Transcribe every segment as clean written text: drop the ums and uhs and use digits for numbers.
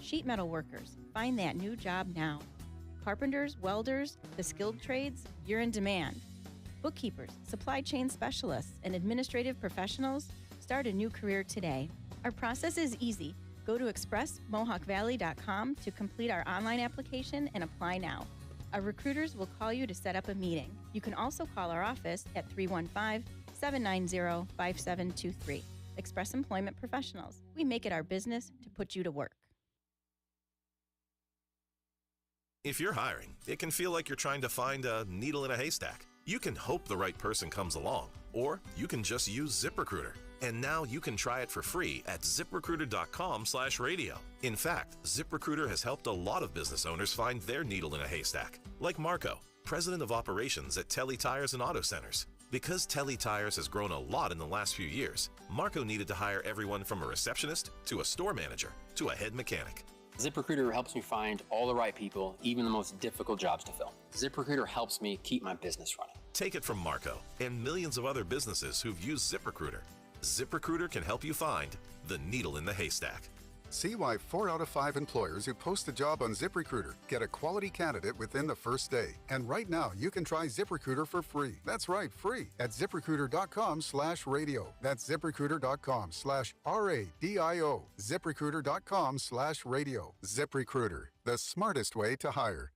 Sheet metal workers, find that new job now. Carpenters, welders, the skilled trades, you're in demand. Bookkeepers, supply chain specialists, and administrative professionals, start a new career today. Our process is easy. Go to expressmohawkvalley.com to complete our online application and apply now. Our recruiters will call you to set up a meeting. You can also call our office at 315-790-5723. Express Employment Professionals. We make it our business to put you to work. If you're hiring, it can feel like you're trying to find a needle in a haystack. You can hope the right person comes along, or you can just use ZipRecruiter. And now you can try it for free at ZipRecruiter.com/radio. In fact, ZipRecruiter has helped a lot of business owners find their needle in a haystack, like Marco, president of operations at Telly Tires and Auto Centers. Because Telly Tires has grown a lot in the last few years, Marco needed to hire everyone from a receptionist to a store manager to a head mechanic. ZipRecruiter helps me find all the right people, even the most difficult jobs to fill. ZipRecruiter helps me keep my business running. Take it from Marco and millions of other businesses who've used ZipRecruiter. ZipRecruiter can help you find the needle in the haystack. See why 4 out of 5 employers who post a job on ZipRecruiter get a quality candidate within the first day. And right now, you can try ZipRecruiter for free. That's right, free at ZipRecruiter.com/radio. That's ZipRecruiter.com/RADIO. ZipRecruiter.com/radio. ZipRecruiter, the smartest way to hire.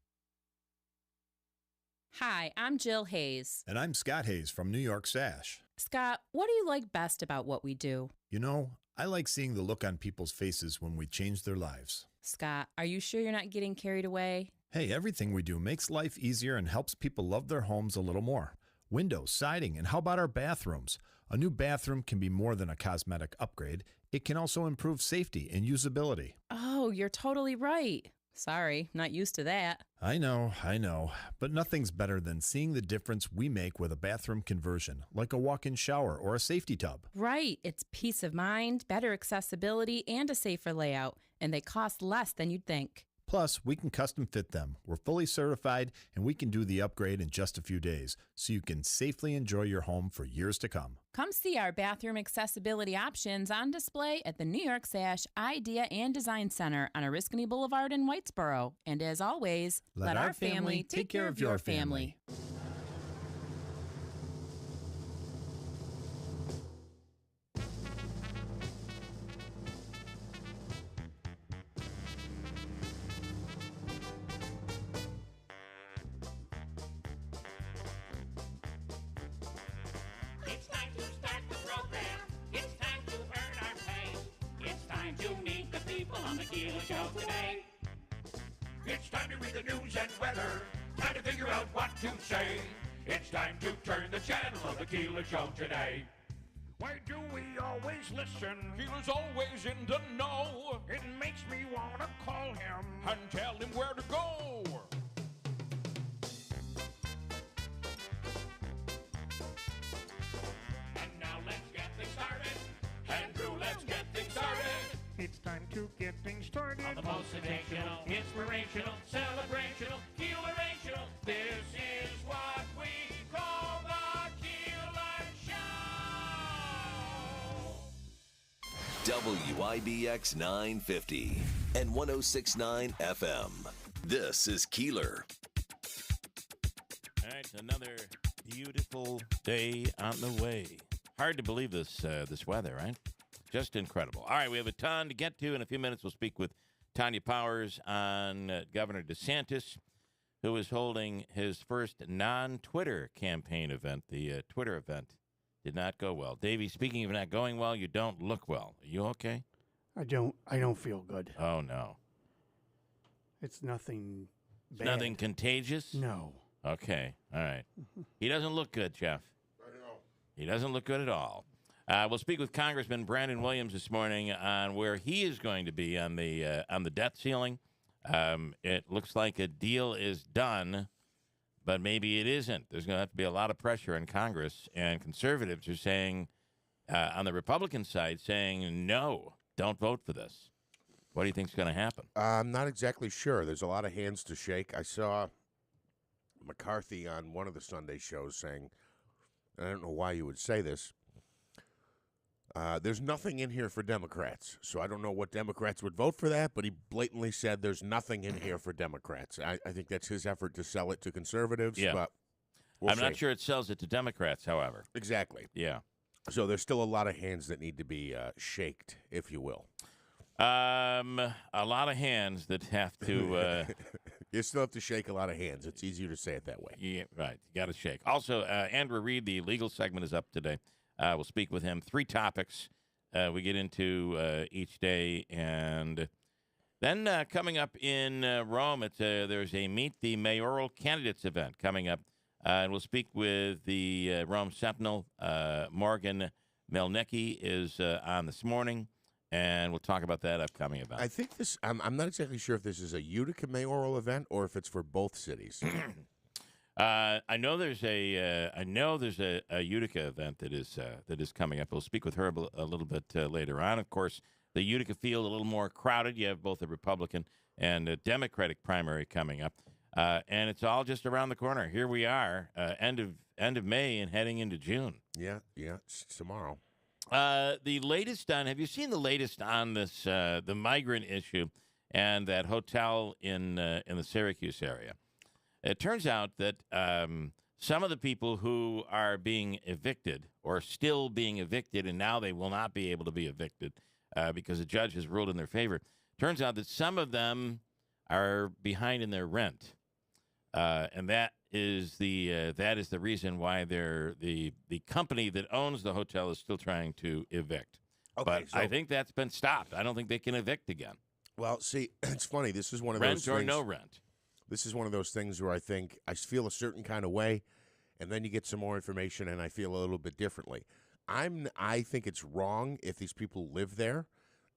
Hi, I'm Jill Hayes. And I'm Scott Hayes from New York Sash. Scott, what do you like best about what we do? You know, I like seeing the look on people's faces when we change their lives. Scott, are you sure you're not getting carried away? Hey, everything we do makes life easier and helps people love their homes a little more. Windows, siding, and how about our bathrooms? A new bathroom can be more than a cosmetic upgrade. It can also improve safety and usability. Oh, you're totally right. Sorry, not used to that. I know. But nothing's better than seeing the difference we make with a bathroom conversion, like a walk-in shower or a safety tub. Right. It's peace of mind, better accessibility, and a safer layout. And they cost less than you'd think. Plus, we can custom fit them. We're fully certified, and we can do the upgrade in just a few days, so you can safely enjoy your home for years to come. Come see our bathroom accessibility options on display at the New York Sash Idea and Design Center on Oriskany Boulevard in Whitesboro. And as always, let our family take care of your family. Keeler Show today. It's time to read the news and weather. Time to figure out what to say. It's time to turn the channel of the Keeler Show today. Why do we always listen? Keeler's always in the know. It makes me want to call him and tell him where to go. And now let's get things started. Andrew, let's get things started. It's time to get things started. On the most sensational, inspirational, celebrational, Keelerational. This is what we call the Keeler Show. WIBX 950 and 106.9 FM. This is Keeler. All right, another beautiful day on the way. Hard to believe this weather, right? Just incredible. All right, we have a ton to get to. In a few minutes, we'll speak with Tanya Powers on Governor DeSantis, who is holding his first non-Twitter campaign event. The Twitter event did not go well. Davey, speaking of not going well, you don't look well. Are you okay? I don't feel good. Oh, no. It's nothing bad. Nothing contagious? No. Okay, all right. He doesn't look good, Jeff. I know. He doesn't look good at all. We'll speak with Congressman Brandon Williams this morning on where he is going to be on the debt ceiling. It looks like a deal is done, but maybe it isn't. There's going to have to be a lot of pressure in Congress, and conservatives are saying, on the Republican side, saying, no, don't vote for this. What do you think is going to happen? I'm not exactly sure. There's a lot of hands to shake. I saw McCarthy on one of the Sunday shows saying, and I don't know why you would say this, There's nothing in here for Democrats, so I don't know what Democrats would vote for that, but he blatantly said there's nothing in here for Democrats. I think that's his effort to sell it to conservatives, Yeah. but I'm not sure it sells it to Democrats, however. Exactly. Yeah. So there's still a lot of hands that need to be shaked, if you will. A lot of hands that have to... You still have to shake a lot of hands. It's easier to say it that way. Yeah, right. You got to shake. Also, Andrew Reed, the legal segment, is up today. We'll speak with him. 3 topics we get into each day. And then coming up in Rome, there's a Meet the Mayoral Candidates event coming up. And we'll speak with the Rome Sentinel. Morgan Melnicki is on this morning. And we'll talk about that upcoming event. I think this, I'm not exactly sure if this is a Utica mayoral event or if it's for both cities. I know there's a Utica event that is coming up. We'll speak with her a little bit later on. Of course, the Utica field a little more crowded. You have both a Republican and a Democratic primary coming up, and it's all just around the corner. Here we are, end of May and heading into June. Yeah, it's tomorrow. The latest on. Have you seen the latest on this the migrant issue and that hotel in the Syracuse area? It turns out that some of the people who are being evicted or still being evicted, and now they will not be able to be evicted because the judge has ruled in their favor. Turns out that some of them are behind in their rent, and that is the reason why the company that owns the hotel is still trying to evict. Okay, but I think that's been stopped. I don't think they can evict again. Well, see, it's funny. This is one of rent those or things, no rent. This is one of those things where I think I feel a certain kind of way, and then you get some more information, and I feel a little bit differently. I think it's wrong if these people live there,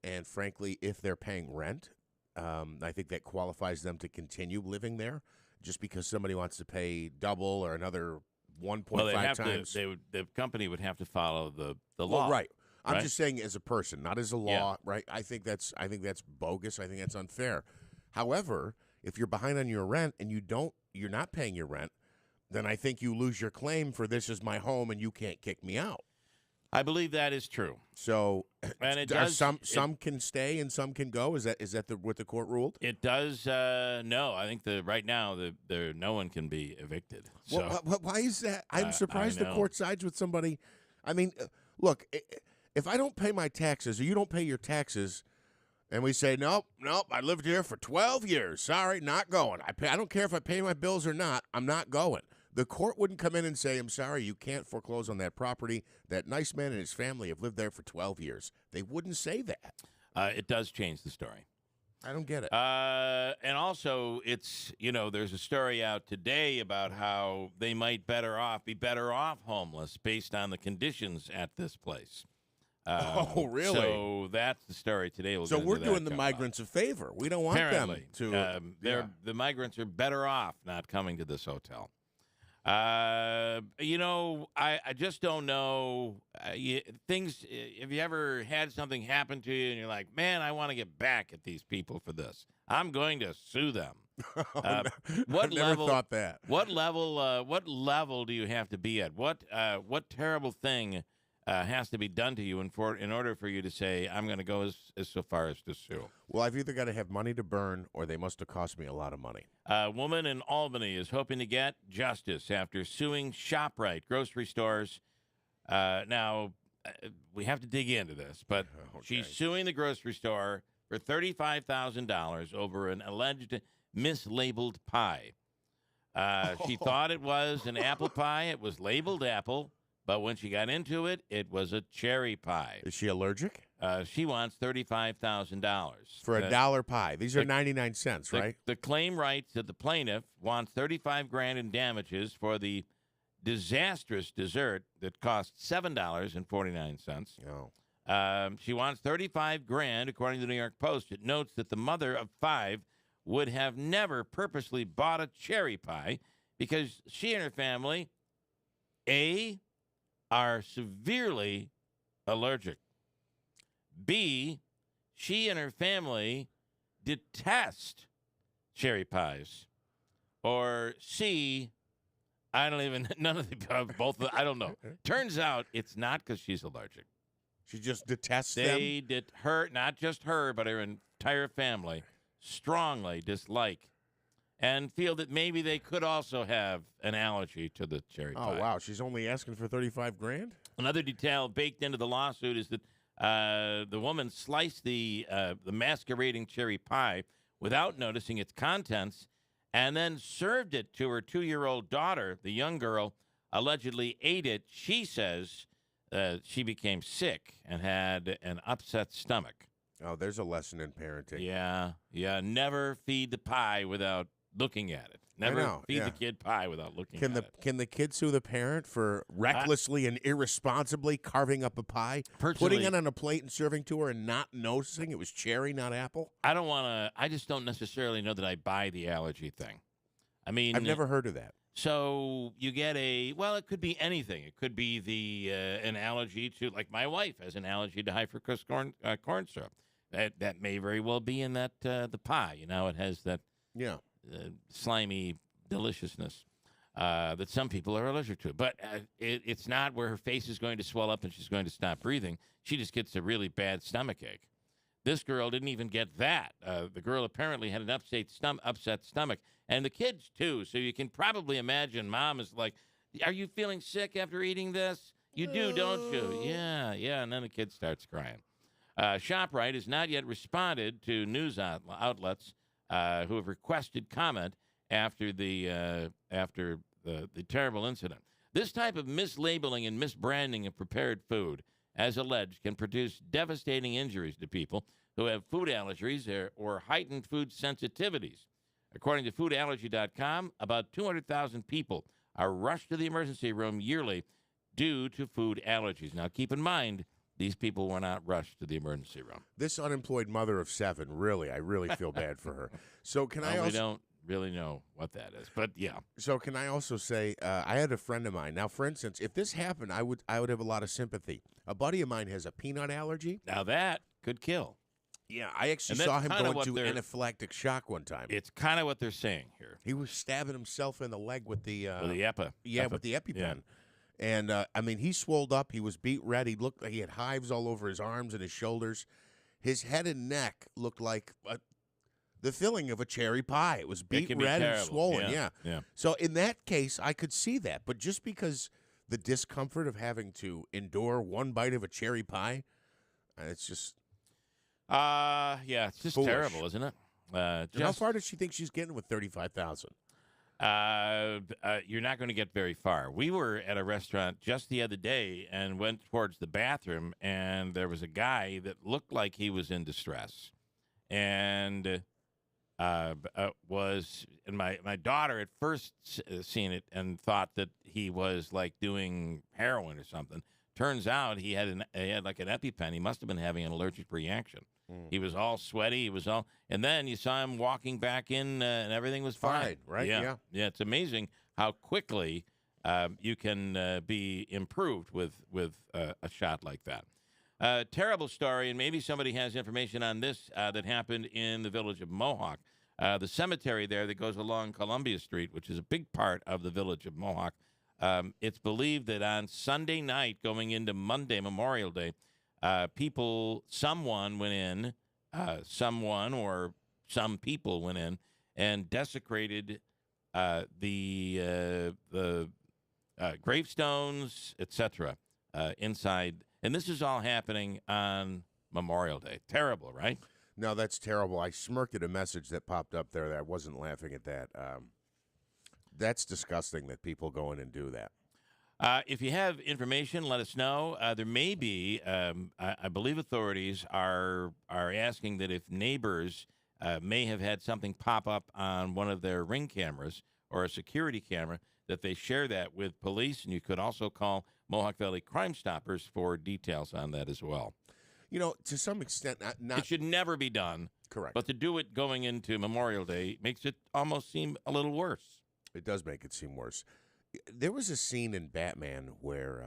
and frankly, if they're paying rent, I think that qualifies them to continue living there. Just because somebody wants to pay double or another 1.5 times, the company would have to follow the law. Well, right. I'm right? just saying as a person, not as a law. Yeah. Right. I think that's bogus. I think that's unfair. However, if you're behind on your rent and you're not paying your rent, then I think you lose your claim for this is my home and you can't kick me out. I believe that is true. So, and it are does, some can stay and some can go. Is that what the court ruled? It does. No, I think right now no one can be evicted. So, why is that? I'm surprised the court sides with somebody. I mean, look, if I don't pay my taxes or you don't pay your taxes, and we say nope, I lived here for 12 years. Sorry, not going. I don't care if I pay my bills or not. I'm not going. The court wouldn't come in and say, I'm sorry, you can't foreclose on that property. That nice man and his family have lived there for 12 years. They wouldn't say that. It does change the story. I don't get it. And also, it's, there's a story out today about how they might be better off homeless based on the conditions at this place. Oh, really? So that's the story today. So we're doing the migrants a favor. We don't want Apparently, them to. The migrants are better off not coming to this hotel. I just don't know things. Have you ever had something happen to you and you're like, man, I want to get back at these people for this. I'm going to sue them. What never level? Thought that. What level? What level do you have to be at? What terrible thing has to be done to you in order for you to say, I'm going to go as so far as to sue? Well, I've either got to have money to burn or they must have cost me a lot of money. A woman in Albany is hoping to get justice after suing ShopRite grocery stores. Now, we have to dig into this, but she's suing the grocery store for $35,000 over an alleged mislabeled pie. She thought it was an apple pie. It was labeled apple. But when she got into it, it was a cherry pie. Is she allergic? She wants $35,000 for a dollar pie. These are 99 cents, right? The claim writes that the plaintiff wants $35,000 in damages for the disastrous dessert that cost $7.49. Oh. She wants $35,000, according to the New York Post. It notes that the mother of 5 would have never purposely bought a cherry pie because she and her family, A, are severely allergic. B, she and her family detest cherry pies. Or C, none of the above, both. I don't know. Turns out it's not because she's allergic. She just detests They them? did her, not just her, but her entire family, strongly dislike and feel that maybe they could also have an allergy to the cherry pie. Oh, wow. She's only asking for $35,000? Another detail baked into the lawsuit is that the woman sliced the masquerading cherry pie without noticing its contents and then served it to her 2-year-old daughter. The young girl allegedly ate it. She says she became sick and had an upset stomach. Oh, there's a lesson in parenting. Yeah. Never feed the pie without looking at it. Never feed the kid pie without looking at it. Can the kid sue the parent for recklessly and irresponsibly carving up a pie, putting it on a plate and serving to her and not noticing it was cherry, not apple? I just don't necessarily know that I buy the allergy thing. I mean, I've never heard of that. So you get it could be anything. It could be an allergy to, like my wife has an allergy to high fructose corn syrup. That may very well be in that the pie. It has that slimy deliciousness that some people are allergic to. But it's not where her face is going to swell up and she's going to stop breathing. She just gets a really bad stomach ache. This girl didn't even get that. The girl apparently had an upset stomach, and the kids too. So you can probably imagine mom is like, "Are you feeling sick after eating this? You do, don't you?" Yeah. And then the kid starts crying. ShopRite has not yet responded to news outlets who have requested comment after the terrible incident. This type of mislabeling and misbranding of prepared food, as alleged, can produce devastating injuries to people who have food allergies or heightened food sensitivities. According to foodallergy.com, about 200,000 people are rushed to the emergency room yearly due to food allergies. Now, keep in mind, these people were not rushed to the emergency room. This unemployed mother of 7, I really feel bad for her. So can I also... We don't really know what that is, but yeah. So can I also say, I had a friend of mine. Now, for instance, if this happened, I would have a lot of sympathy. A buddy of mine has a peanut allergy. Now that could kill. Yeah, I actually saw him go into anaphylactic shock one time. It's kind of what they're saying here. He was stabbing himself in the leg with the EpiPen. Yeah, with the EpiPen. Yeah. And, I mean, he swolled up. He was beat red. He looked like he had hives all over his arms and his shoulders. His head and neck looked like the filling of a cherry pie. It was beat red and swollen. Yeah. So in that case, I could see that. But just because the discomfort of having to endure one bite of a cherry pie, it's just... it's just foolish. Terrible, isn't it? How far does she think she's getting with $35,000? You're not going to get very far. We were at a restaurant just the other day and went towards the bathroom, and there was a guy that looked like he was in distress, and my daughter at first seen it and thought that he was like doing heroin or something. Turns out he had like an EpiPen. He must have been having an allergic reaction. He was all sweaty. And then you saw him walking back in, and everything was fine. Right? Yeah. It's amazing how quickly you can be improved with a shot like that. Terrible story, and maybe somebody has information on this that happened in the village of Mohawk. The cemetery there that goes along Columbia Street, which is a big part of the village of Mohawk. It's believed that on Sunday night, going into Monday, Memorial Day, someone went in, some people went in and desecrated the gravestones, etc. Inside. And this is all happening on Memorial Day. Terrible, right? No, that's terrible. I smirked at a message that popped up there that I wasn't laughing at that. That's disgusting that people go in and do that. If you have information, let us know. There may be, I believe authorities are asking that if neighbors may have had something pop up on one of their Ring cameras or a security camera, that they share that with police. And you could also call Mohawk Valley Crime Stoppers for details on that as well. To some extent, not it should never be done. Correct. But to do it going into Memorial Day makes it almost seem a little worse. It does make it seem worse. There was a scene in Batman where,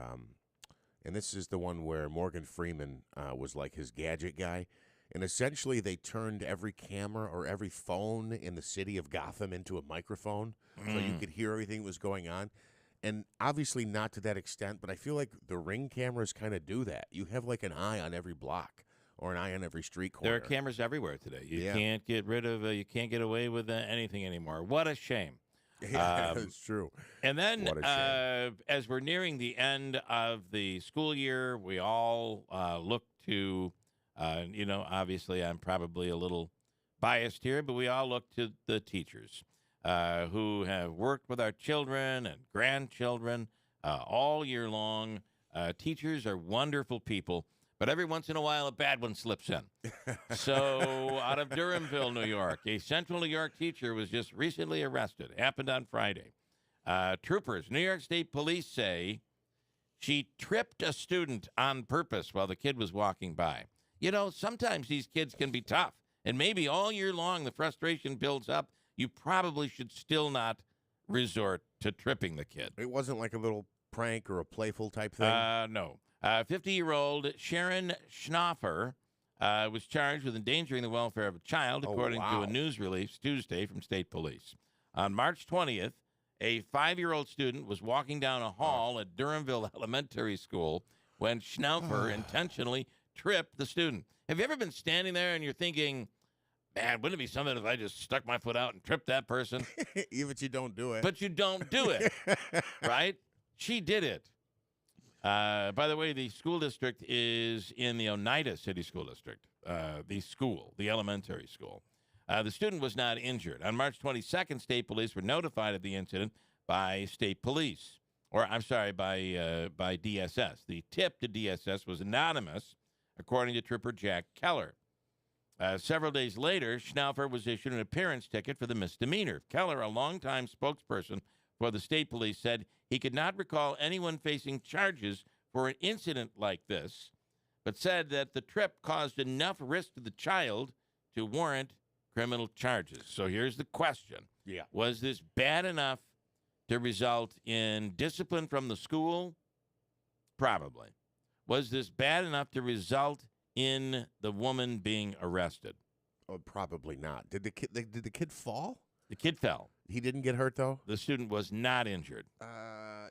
and this is the one where Morgan Freeman was like his gadget guy, and essentially they turned every camera or every phone in the city of Gotham into a microphone so you could hear everything that was going on. and obviously not to that extent, but I feel like the Ring cameras kind of do that. You have like an eye on every block or an eye on every street corner. There are cameras everywhere today. You can't get rid of. You can't get away with anything anymore. What a shame. Yeah, that's true. And then, What a shame. as we're nearing the end of the school year, we all look to, obviously I'm probably a little biased here, but we all look to the teachers who have worked with our children and grandchildren all year long. Teachers are wonderful people, but every once in a while a bad one slips in. So out of Durhamville, New York, a Central New York teacher was just recently arrested. It happened on Friday. Troopers, New York State Police say she tripped a student on purpose while the kid was walking by. Sometimes these kids can be tough, and maybe all year long the frustration builds up. You probably should still not resort to tripping the kid. It wasn't like a little prank or a playful type thing? No. 50-year-old Sharon Schnoffer was charged with endangering the welfare of a child, according to a news release Tuesday from state police. On March 20th, a 5-year-old student was walking down a hall at Durhamville Elementary School when Schnoffer intentionally tripped the student. Have you ever been standing there and you're thinking, man, wouldn't it be something if I just stuck my foot out and tripped that person? Even if you don't do it. But you don't do it, right? She did it. By the way, the school district is in the Oneida City School District, the elementary school. The student was not injured. On March 22nd, state police were notified of the incident by state police, by DSS. The tip to DSS was anonymous, according to Trooper Jack Keeler. Several days later, Schnaufer was issued an appearance ticket for the misdemeanor. Keeler, a longtime spokesperson for the state police, said he could not recall anyone facing charges for an incident like this, but said that the trip caused enough risk to the child to warrant criminal charges. So here's the question. Yeah. Was this bad enough to result in discipline from the school? Probably. Was this bad enough to result in the woman being arrested? Oh, probably not. Did the kid fall? The kid fell. He didn't get hurt, though? The student was not injured.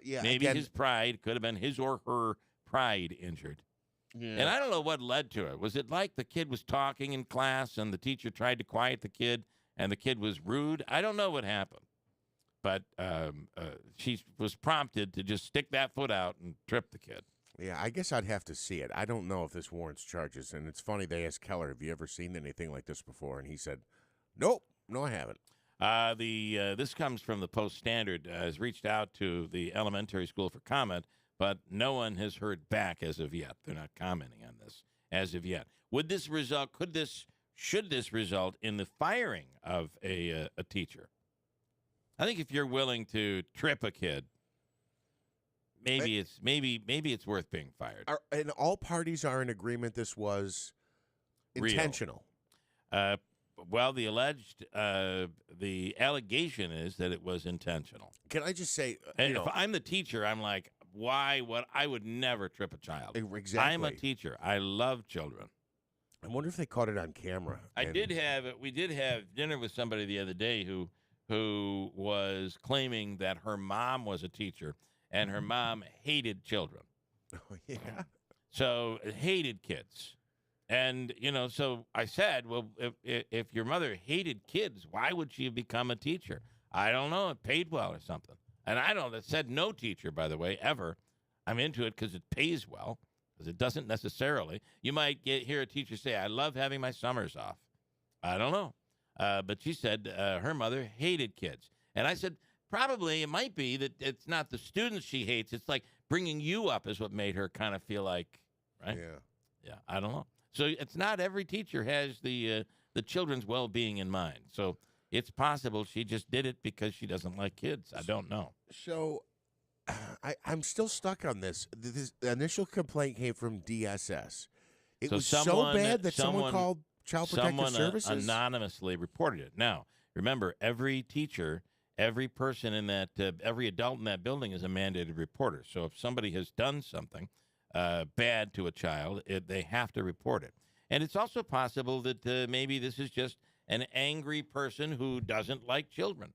Yeah. Maybe his pride could have been his or her pride injured. Yeah. And I don't know what led to it. Was it like the kid was talking in class and the teacher tried to quiet the kid and the kid was rude? I don't know what happened. But she was prompted to just stick that foot out and trip the kid. Yeah, I guess I'd have to see it. I don't know if this warrants charges. And it's funny, they asked Keeler, have you ever seen anything like this before? And he said, nope, no, I haven't. This comes from the Post-Standard, has reached out to the elementary school for comment, but no one has heard back as of yet. They're not commenting on this as of yet. Should this result in the firing of a teacher? I think if you're willing to trip a kid, maybe it's worth being fired. And all parties are in agreement this was intentional. Well, the allegation is that it was intentional. Can I just say, if I'm the teacher, I'm like, why? I would never trip a child. Exactly. I'm a teacher. I love children. I wonder if they caught it on camera. We did have dinner with somebody the other day who was claiming that her mom was a teacher and her mom hated children. Oh, yeah. So hated kids. And, so I said, well, if your mother hated kids, why would she have become a teacher? I don't know. It paid well or something. And that said no teacher, by the way, ever. I'm into it because it pays well, because it doesn't necessarily. You might hear a teacher say, I love having my summers off. I don't know. But she said her mother hated kids. And I said, probably it might be that it's not the students she hates. It's like bringing you up is what made her kind of feel like, right? Yeah. Yeah, I don't know. So it's not every teacher has the children's well-being in mind. So it's possible she just did it because she doesn't like kids. I don't know. So I'm still stuck on this. This initial complaint came from DSS. It was so bad that someone called Child Protective Services? Someone anonymously reported it. Now, remember, every teacher, every person in that, every adult in that building is a mandated reporter. So if somebody has done something bad to a child, they have to report it. And it's also possible that maybe this is just an angry person who doesn't like children.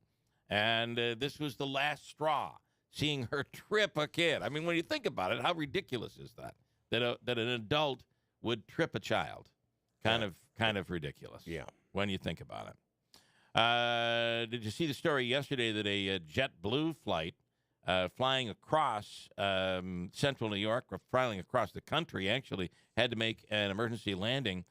And this was the last straw. seeing her trip a kid. I mean, when you think about it, how ridiculous is that? That an adult would trip a child. Kind of ridiculous. Yeah. When you think about it. Did you see the story yesterday that a JetBlue flight flying across central New York, or flying across the country, actually had to make an emergency landing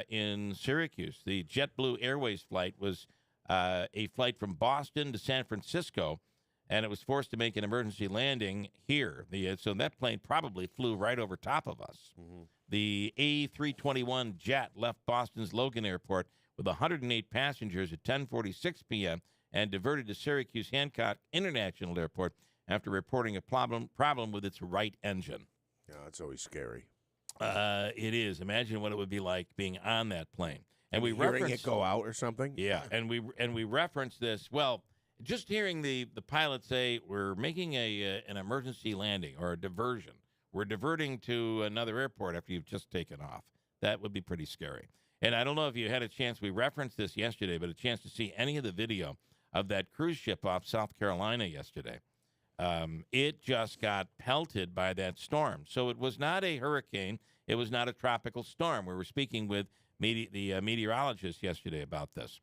in Syracuse? The JetBlue Airways flight was a flight from Boston to San Francisco, and it was forced to make an emergency landing here. So that plane probably flew right over top of us. Mm-hmm. The A321 jet left Boston's Logan Airport with 108 passengers at 10:46 p.m. and diverted to Syracuse Hancock International Airport after reporting a problem with its right engine. Yeah, it's always scary. It is. Imagine what it would be like being on that plane. And we hearing reference it go out or something. Yeah, and we reference this. Well, just hearing the pilot say we're making an emergency landing or a diversion. We're diverting to another airport after you've just taken off. That would be pretty scary. And I don't know if you had a chance. We referenced this yesterday, but a chance to see any of the video of that cruise ship off South Carolina yesterday. It just got pelted by that storm. So it was not a hurricane. It was not a tropical storm. We were speaking with the meteorologist yesterday about this.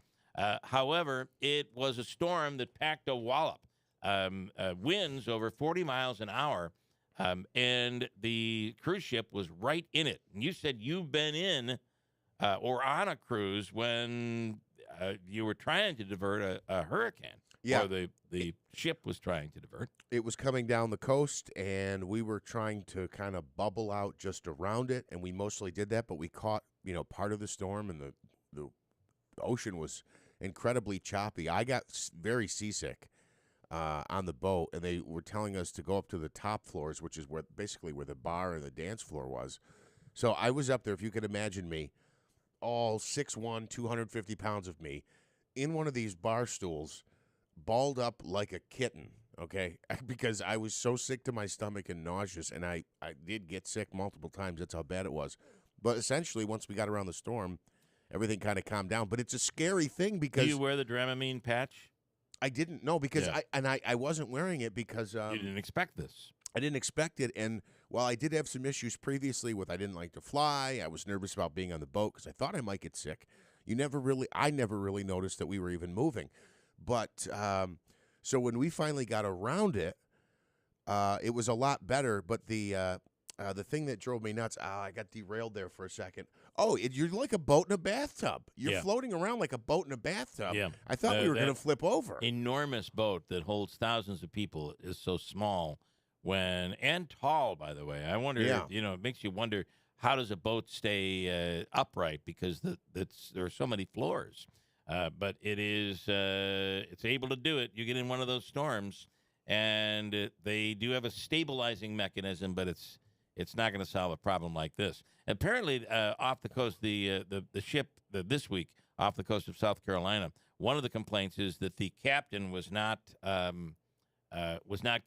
However, it was a storm that packed a wallop. Winds over 40 miles an hour, and the cruise ship was right in it. And you said you've been in or on a cruise when you were trying to divert a hurricane. Yeah. Or the ship was trying to divert. It was coming down the coast, and we were trying to kind of bubble out just around it, and we mostly did that, but we caught, part of the storm, and the ocean was incredibly choppy. I got very seasick on the boat, and they were telling us to go up to the top floors, which is where the bar and the dance floor was. So I was up there, if you could imagine me, all 6'1", 250 pounds of me, in one of these bar stools, balled up like a kitten, okay? Because I was so sick to my stomach and nauseous, and I did get sick multiple times. That's how bad it was. But essentially, once we got around the storm, everything kind of calmed down. But it's a scary thing because... Do you wear the Dramamine patch? I didn't know because I wasn't wearing it because... you didn't expect this. I didn't expect it, and while I did have some issues previously with I didn't like to fly, I was nervous about being on the boat because I thought I might get sick. I never really noticed that we were even moving. But so when we finally got around it, it was a lot better. But the thing that drove me nuts, I got derailed there for a second. Oh, you're like a boat in a bathtub. You're floating around like a boat in a bathtub. Yeah. I thought we were going to flip over. Enormous boat that holds thousands of people is so small and tall, by the way. I wonder, it makes you wonder, how does a boat stay upright? Because there are so many floors. But it's able to do it. You get in one of those storms, and they do have a stabilizing mechanism, but it's not going to solve a problem like this. Apparently, off the coast, the ship this week off the coast of South Carolina, one of the complaints is that the captain was not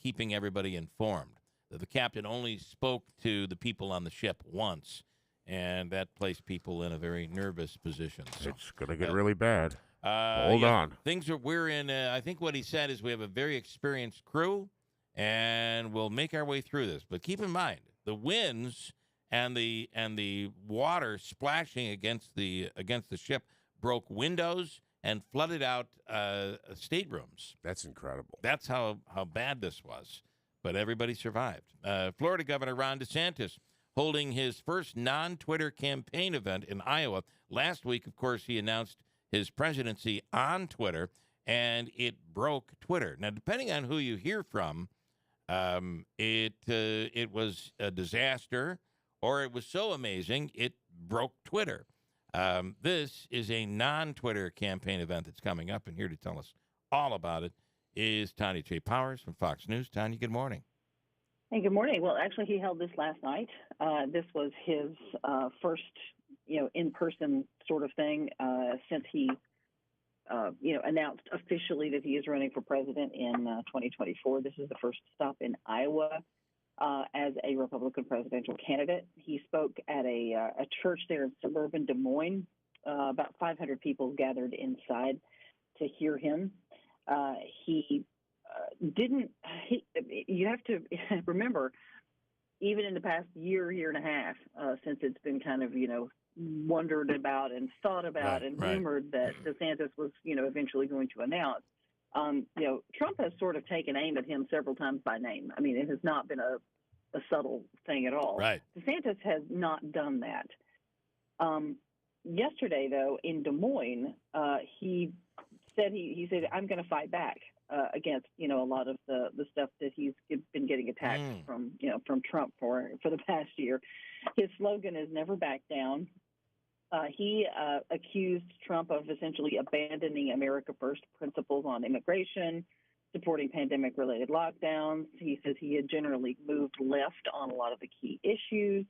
keeping everybody informed. The captain only spoke to the people on the ship once. And that placed people in a very nervous position. So, it's going to get really bad. Hold on. We're in, I think what he said is we have a very experienced crew, and we'll make our way through this. But keep in mind, the winds and the water splashing against the ship broke windows and flooded out staterooms. That's incredible. That's how bad this was. But everybody survived. Florida Governor Ron DeSantis holding his first non-Twitter campaign event in Iowa. Last week, of course, he announced his presidency on Twitter, and it broke Twitter. Now, depending on who you hear from, it was a disaster, or it was so amazing it broke Twitter. This is a non-Twitter campaign event that's coming up, and here to tell us all about it is Tanya J. Powers from Fox News. Tanya, good morning. Hey, good morning. Well, actually, he held this last night. This was his first, in-person sort of thing since he, announced officially that he is running for president in 2024. This is the first stop in Iowa as a Republican presidential candidate. He spoke at a church there in suburban Des Moines. About 500 people gathered inside to hear him. He you have to remember, even in the past year and a half, since it's been kind of, wondered about and thought about and rumored that DeSantis was, eventually going to announce, Trump has sort of taken aim at him several times by name. I mean, it has not been a subtle thing at all. Right. DeSantis has not done that. Yesterday, though, in Des Moines, he said I'm going to fight back against a lot of the stuff that he's been getting attacked from Trump for the past year. His slogan is "Never back down." He accused Trump of essentially abandoning America First principles on immigration, supporting pandemic-related lockdowns. He says he had generally moved left on a lot of the key issues.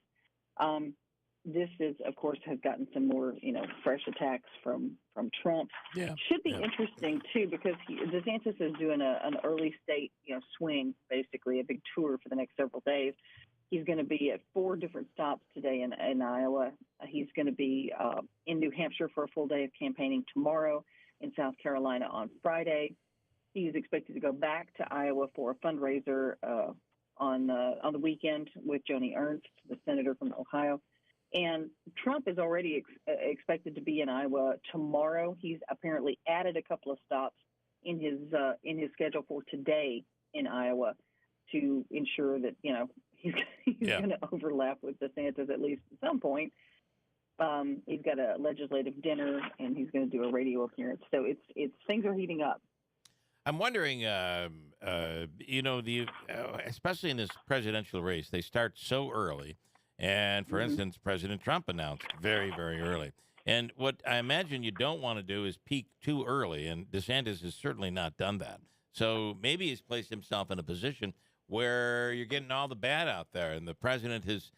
This is, of course, has gotten some more, fresh attacks from Trump. Yeah. Should be interesting too, because DeSantis is doing an early state, swing, basically a big tour for the next several days. He's going to be at 4 different stops today in Iowa. He's going to be in New Hampshire for a full day of campaigning tomorrow, in South Carolina on Friday. He's expected to go back to Iowa for a fundraiser on the weekend with Joni Ernst, the senator from Ohio. And Trump is already expected to be in Iowa tomorrow. He's apparently added a couple of stops in his schedule for today in Iowa to ensure that he's going to overlap with DeSantis at least at some point. He's got a legislative dinner and he's going to do a radio appearance. So it's things are heating up. I'm wondering, especially in this presidential race, they start so early. And, for instance, President Trump announced very, very early. And what I imagine you don't want to do is peak too early, and DeSantis has certainly not done that. So maybe he's placed himself in a position where you're getting all the bad out there, and the president has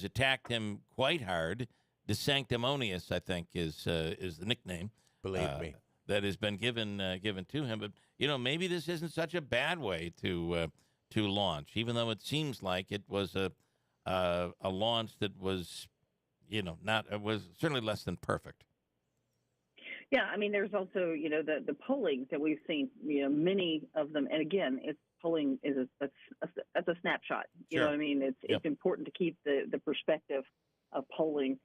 attacked him quite hard. The sanctimonious, I think, is the nickname. Believe me. That has been given to him. But, maybe this isn't such a bad way to launch, even though it seems like it was a launch that was, was certainly less than perfect. Yeah, I mean, there's also, the polling that we've seen, many of them, and again, polling is that's a snapshot. You know what I mean? It's important to keep the perspective of polling.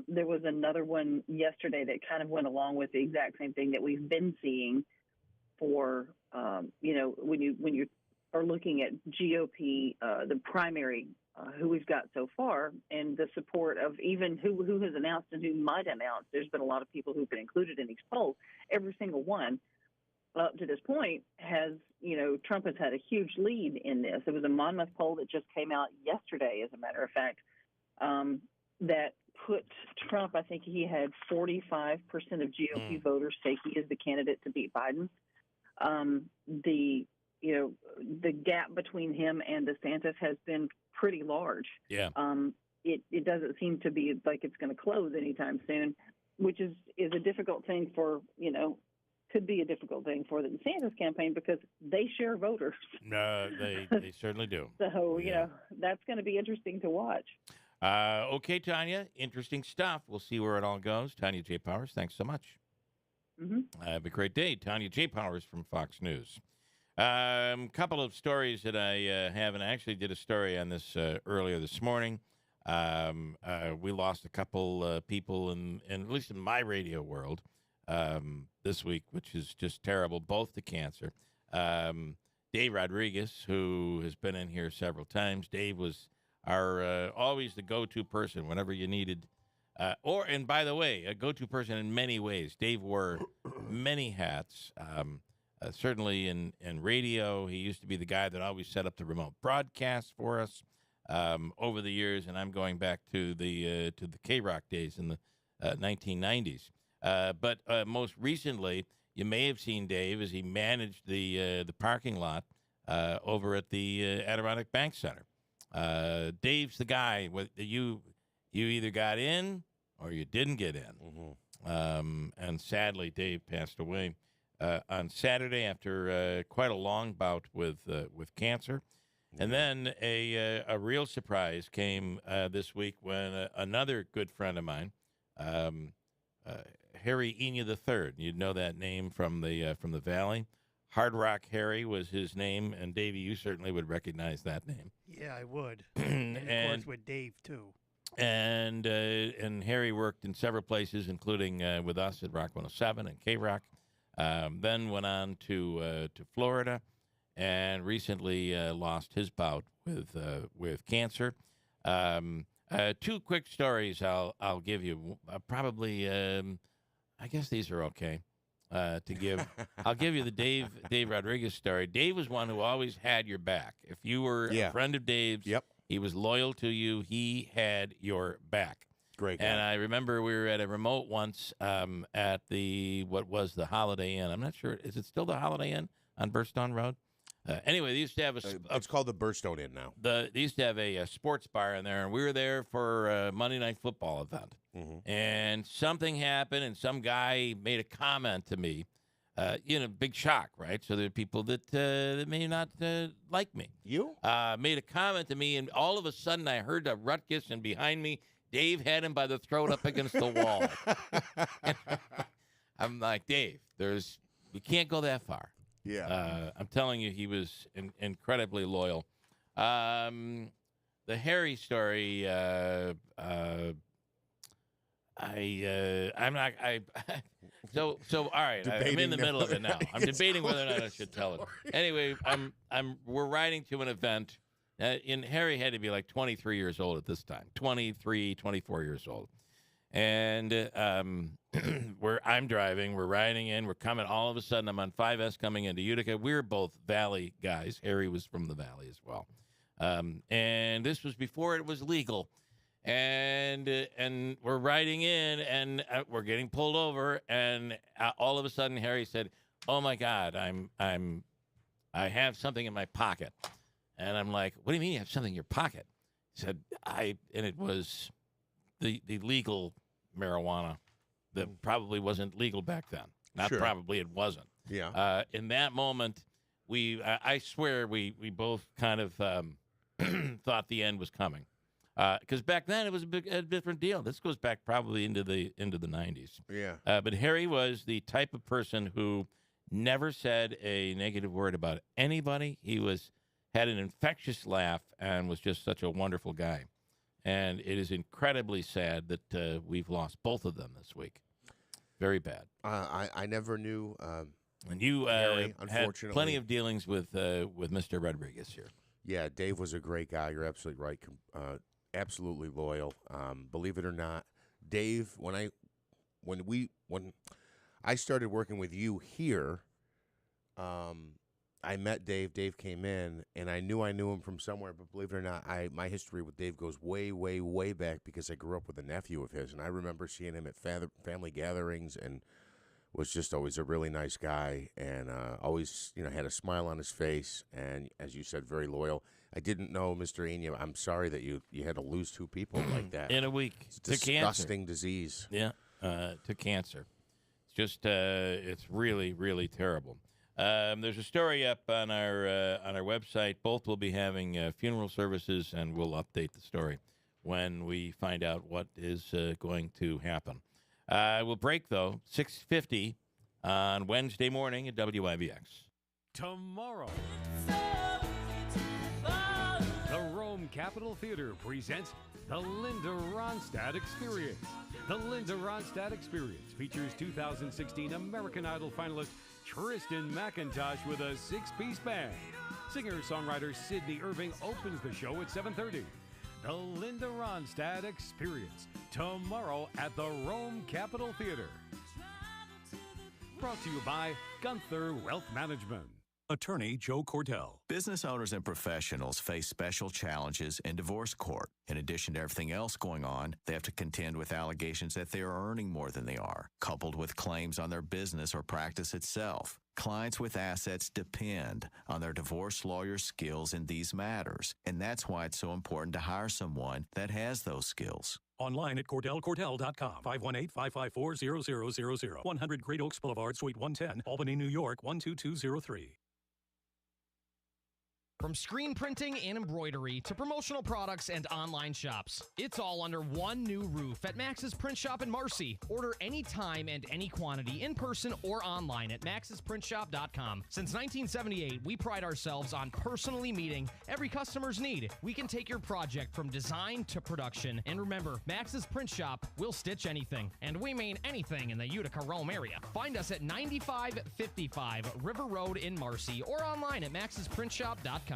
There was another one yesterday that kind of went along with the exact same thing that we've been seeing for, when you are looking at GOP, the primary. Who we've got so far, and the support of even who has announced and who might announce. There's been a lot of people who've been included in these polls. Every single one up to this point has, Trump has had a huge lead in this. There was a Monmouth poll that just came out yesterday, as a matter of fact, that put Trump, I think he had 45% of GOP voters say he is the candidate to beat Biden. The gap between him and DeSantis has been pretty large. Yeah. It doesn't seem to be like it's going to close anytime soon, which is a difficult thing for, could be a difficult thing for the DeSantis campaign because they share voters. No, they certainly do. So, that's going to be interesting to watch. Okay, Tanya, interesting stuff. We'll see where it all goes. Tanya J. Powers, thanks so much. Have a great day. Tanya J. Powers from Fox News. Couple of stories that I have, and I actually did a story on this earlier this morning. We lost a couple people, in at least in my radio world, this week, which is just terrible, both to cancer. Dave Rodriguez, who has been in here several times. Dave was our always the go-to person whenever you needed. And by the way, a go-to person in many ways. Dave wore many hats. Certainly in radio, he used to be the guy that always set up the remote broadcast for us over the years, and I'm going back to the K-Rock days in the 1990s. But most recently, you may have seen Dave as he managed the parking lot over at the Adirondack Bank Center. Dave's the guy that you either got in or you didn't get in. And sadly, Dave passed away on Saturday after quite a long bout with cancer. And then a real surprise came this week when another good friend of mine, Harry Enya III, you'd know that name from the Valley, Hard Rock Harry was his name, and Davey, you certainly would recognize that name. Yeah, I would. And of course with Dave too. And Harry worked in several places, including with us at Rock 107 and K-Rock. Then went on to Florida, and recently lost his bout with cancer. Two quick stories I'll give you. Probably, I guess these are okay to give. I'll give you the Dave Rodriguez story. Dave was one who always had your back. If you were a friend of Dave's, he was loyal to you. He had your back. Great guy. And I remember we were at a remote once at what was the Holiday Inn. I'm not sure. Is it still the Holiday Inn on Burstone Road? Anyway, they used to have it's called the Burstone Inn now. They used to have a sports bar in there, and we were there for a Monday Night Football event. Mm-hmm. And something happened, and some guy made a comment to me. Big shock, right? So there are people that may not like me. You? Made a comment to me, and all of a sudden I heard a ruckus, and behind me, Dave had him by the throat up against the wall. I'm like, Dave, you can't go that far. Yeah. I'm telling you, he was incredibly loyal. The Harry story, I'm not. So all right. I'm in the middle of it now. I'm debating whether or not I should tell it. Anyway, we're riding to an event. And Harry had to be like 23 years old at this time, 23, 24 years old. And I'm driving, we're riding in, we're coming. All of a sudden, I'm on 5S coming into Utica. We're both Valley guys. Harry was from the Valley as well. And this was before it was legal. And we're riding in, and we're getting pulled over. And all of a sudden, Harry said, "Oh my God, I have something in my pocket." And I'm like, "What do you mean you have something in your pocket?" He said, and it was the legal marijuana that probably wasn't legal back then. Not Sure. probably, it wasn't. Yeah. In that moment, I swear we both kind of thought the end was coming. Because back then it was a different deal. This goes back probably into the 90s. Yeah. But Harry was the type of person who never said a negative word about anybody. He had an infectious laugh and was just such a wonderful guy. And it is incredibly sad that we've lost both of them this week. Very bad. I never knew. And you Harry, had unfortunately, plenty of dealings with Mr. Rodriguez here. Yeah, Dave was a great guy. You're absolutely right. Absolutely loyal. Believe it or not, Dave. When I started working with you here, I met Dave. Dave came in, and I knew him from somewhere. But believe it or not, my history with Dave goes way, way, way back because I grew up with a nephew of his, and I remember seeing him at family gatherings, and was just always a really nice guy, and always had a smile on his face, and as you said, very loyal. I didn't know, Mr. Enya. I'm sorry that you had to lose two people like that in a week. It's a disgusting disease. Yeah, to cancer. It's just it's really, really terrible. There's a story up on our website. Both will be having funeral services, and we'll update the story when we find out what is going to happen. We'll break though 6:50 on Wednesday morning at WIVX. Tomorrow, the Rome Capitol Theater presents the Linda Ronstadt Experience. The Linda Ronstadt Experience features 2016 American Idol finalist Tristan McIntosh with a six-piece band. Singer-songwriter Sydney Irving opens the show at 7:30. The Linda Ronstadt Experience, tomorrow at the Rome Capitol Theater. Brought to you by Gunther Wealth Management. Attorney Joe Cordell. Business owners and professionals face special challenges in divorce court. In addition to everything else going on, they have to contend with allegations that they are earning more than they are, coupled with claims on their business or practice itself. Clients with assets depend on their divorce lawyer's skills in these matters, and that's why it's so important to hire someone that has those skills. Online at CordellCordell.com, 518-554-0000, 100 Great Oaks Boulevard, Suite 110, Albany, New York, 12203. From screen printing and embroidery to promotional products and online shops, it's all under one new roof at Max's Print Shop in Marcy. Order anytime and any quantity in person or online at maxsprintshop.com. Since 1978, we pride ourselves on personally meeting every customer's need. We can take your project from design to production. And remember, Max's Print Shop will stitch anything. And we mean anything in the Utica, Rome area. Find us at 9555 River Road in Marcy or online at maxsprintshop.com.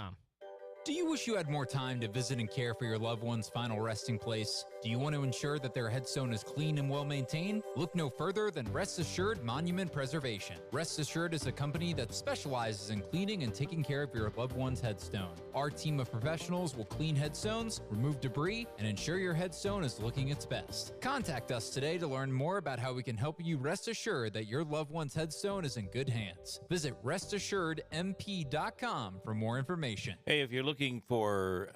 Do you wish you had more time to visit and care for your loved one's final resting place? Do you want to ensure that their headstone is clean and well maintained? Look no further than Rest Assured Monument Preservation. Rest Assured is a company that specializes in cleaning and taking care of your loved one's headstone. Our team of professionals will clean headstones, remove debris, and ensure your headstone is looking its best. Contact us today to learn more about how we can help you rest assured that your loved one's headstone is in good hands. Visit restassuredmp.com for more information. Hey, if you're looking for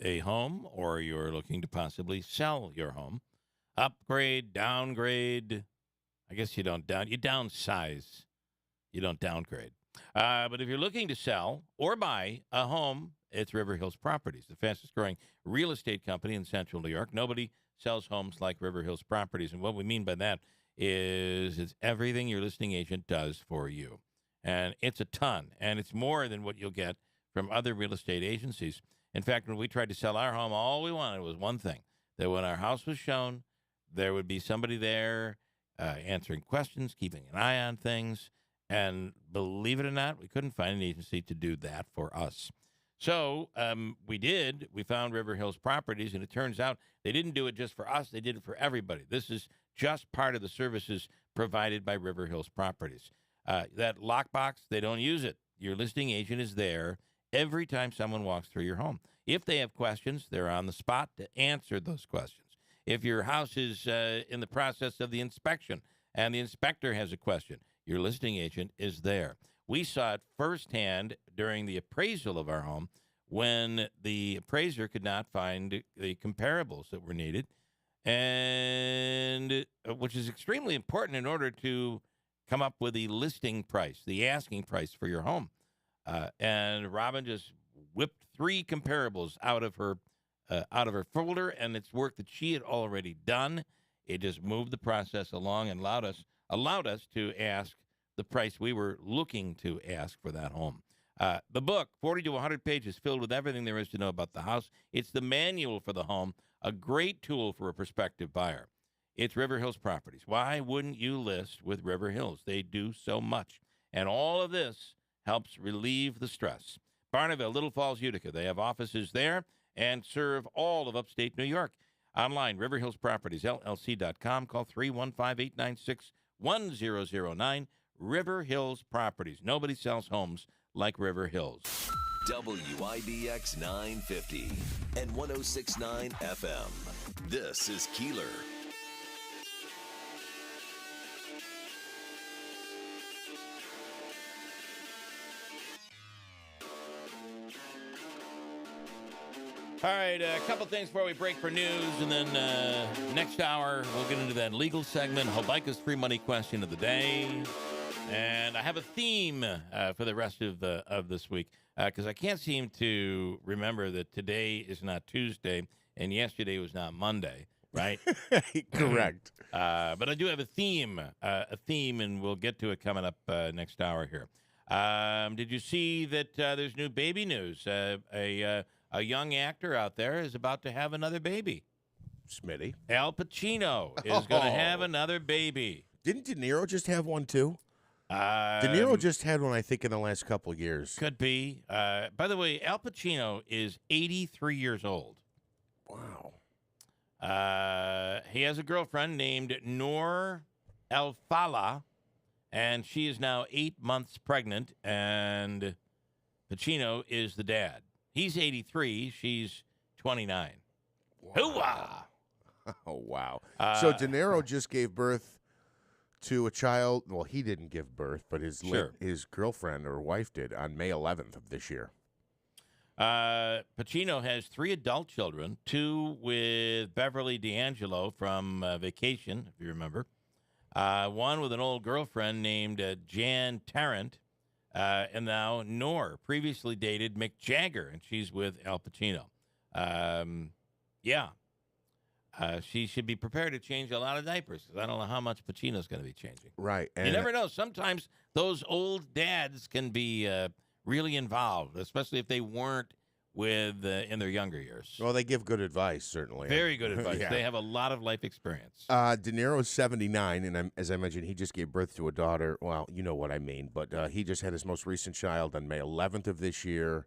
a home, or you're looking to possibly sell your home, upgrade, downgrade, I guess you downsize, you don't downgrade. But if you're looking to sell or buy a home, it's River Hills Properties, the fastest growing real estate company in central New York. Nobody sells homes like River Hills Properties. And what we mean by that is it's everything your listing agent does for you. And it's a ton, and it's more than what you'll get from other real estate agencies. In fact, when we tried to sell our home, all we wanted was one thing, that when our house was shown, there would be somebody there answering questions, keeping an eye on things. And believe it or not, we couldn't find an agency to do that for us. So we did. We found River Hills Properties, and it turns out they didn't do it just for us. They did it for everybody. This is just part of the services provided by River Hills Properties. That lockbox, they don't use it. Your listing agent is there every time someone walks through your home. If they have questions, they're on the spot to answer those questions. If your house is in the process of the inspection and the inspector has a question, your listing agent is there. We saw it firsthand during the appraisal of our home when the appraiser could not find the comparables that were needed, and which is extremely important in order to come up with the listing price, the asking price for your home. And Robin just whipped 3 comparables out of her folder, and it's work that she had already done. It just moved the process along and allowed us to ask the price we were looking to ask for that home. The book, 40 to 100 pages, filled with everything there is to know about the house. It's the manual for the home, a great tool for a prospective buyer. It's River Hills Properties. Why wouldn't you list with River Hills? They do so much. And all of this helps relieve the stress. Barneville, Little Falls, Utica. They have offices there and serve all of upstate New York. Online, riverhillspropertiesllc.com. Call 315-896-1009. River Hills Properties. Nobody sells homes like River Hills. WIDX 950 and 106.9 FM. This is Keeler. All right, a couple things before we break for news, and then next hour we'll get into that legal segment, Hobica's free money question of the day. And I have a theme for the rest of this week, because I can't seem to remember that today is not Tuesday and yesterday was not Monday, right? Correct. But I do have a theme, and we'll get to it coming up next hour here. Did you see that there's new baby news? A young actor out there is about to have another baby. Smitty. Al Pacino is going to have another baby. Didn't De Niro just have one, too? De Niro just had one, I think, in the last couple of years. Could be. By the way, Al Pacino is 83 years old. Wow. He has a girlfriend named Noor El-Fala, and she is now 8 months pregnant, and Pacino is the dad. He's 83. She's 29. Wow. Hoo-wah! Oh, wow. So De Niro just gave birth to a child. Well, he didn't give birth, but his girlfriend or wife did on May 11th of this year. Pacino has 3 adult children, 2 with Beverly D'Angelo from Vacation, if you remember. 1 with an old girlfriend named Jan Tarrant. And now Noor previously dated Mick Jagger, and she's with Al Pacino. She should be prepared to change a lot of diapers. I don't know how much Pacino's going to be changing. Right. You never know. Sometimes those old dads can be really involved, especially if they weren't with in their younger years. Well, they give good advice, certainly. Very good advice. Yeah. They have a lot of life experience. De Niro's 79, and as I mentioned, he just gave birth to a daughter. Well, you know what I mean, but he just had his most recent child on May 11th of this year.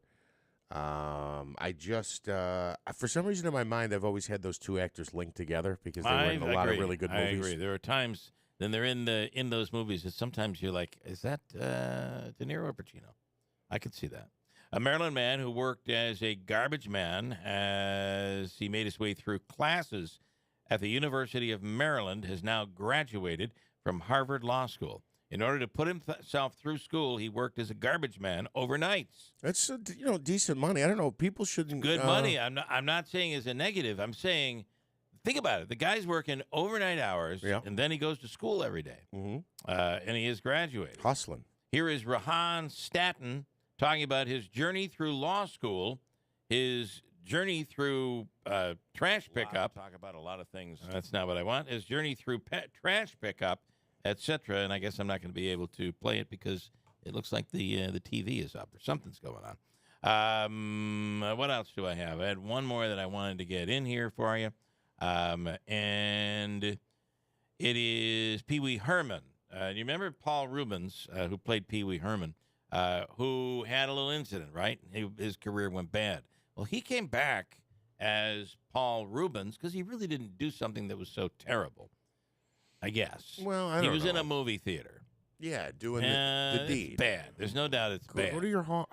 I just, for some reason in my mind, I've always had those two actors linked together because they were in a lot of really good movies. I agree. There are times when they're in those movies that sometimes you're like, is that De Niro or Pacino? I could see that. A Maryland man who worked as a garbage man as he made his way through classes at the University of Maryland has now graduated from Harvard Law School. In order to put himself through school, he worked as a garbage man overnights. That's decent money. I don't know. People shouldn't. Good money. I'm not saying as a negative. I'm saying, think about it. The guy's working overnight hours, and then he goes to school every day. Mm-hmm. And he is graduated. Hustling. Here is Rahan Staten talking about his journey through law school, his journey through trash pickup. Talk about a lot of things. That's not what I want. His journey through trash pickup, etc. And I guess I'm not going to be able to play it because it looks like the TV is up or something's going on. What else do I have? I had one more that I wanted to get in here for you. And it is Pee Wee Herman. You remember Paul Rubens, who played Pee Wee Herman, who had a little incident, right? His career went bad. Well, he came back as Paul Rubens because he really didn't do something that was so terrible, I guess. Well, I don't know. He was in a movie theater. Yeah, doing the deed. It's bad. There's no doubt it's bad. Go to your house.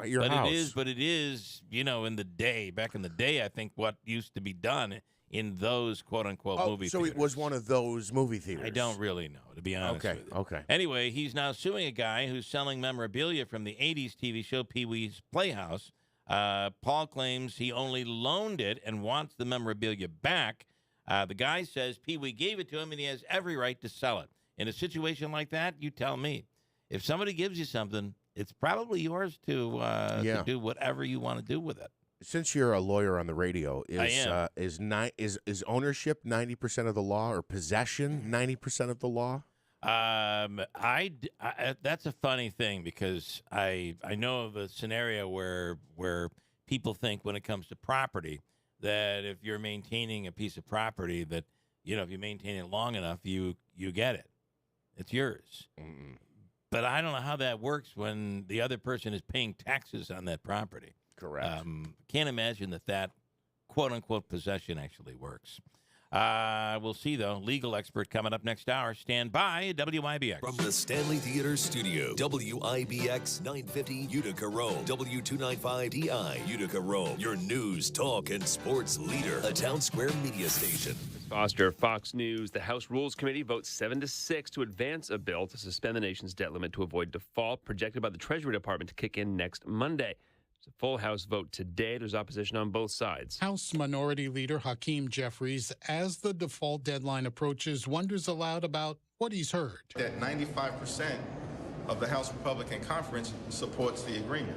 But it is, back in the day, I think what used to be done in those quote-unquote movie so theaters. it was one of those movie theaters. I don't really know, to be honest with you. Okay. Anyway, he's now suing a guy who's selling memorabilia from the 80s TV show Pee-wee's Playhouse. Paul claims he only loaned it and wants the memorabilia back. The guy says Pee-wee gave it to him and he has every right to sell it. In a situation like that, you tell me. If somebody gives you something, it's probably yours to do whatever you want to do with it. Since you're a lawyer on the radio, I am. Is ownership 90% of the law or possession 90% of the law? That's a funny thing because I know of a scenario where people think when it comes to property that if you're maintaining a piece of property that if you maintain it long enough you get it, it's yours. Mm-mm. But I don't know how that works when the other person is paying taxes on that property. Correct. Can't imagine that quote-unquote possession actually works. We'll see, though. Legal expert coming up next hour. Stand by, WIBX. From the Stanley Theater Studio, WIBX 950 Utica, Rome, W295DI Utica, Rome, your news, talk, and sports leader, a Town Square media station. Foster, Fox News. The House Rules Committee votes 7-6 to advance a bill to suspend the nation's debt limit to avoid default, projected by the Treasury Department to kick in next Monday. It's a full House vote today. There's opposition on both sides. House Minority Leader Hakeem Jeffries, as the default deadline approaches, wonders aloud about what he's heard. That 95% of the House Republican Conference supports the agreement.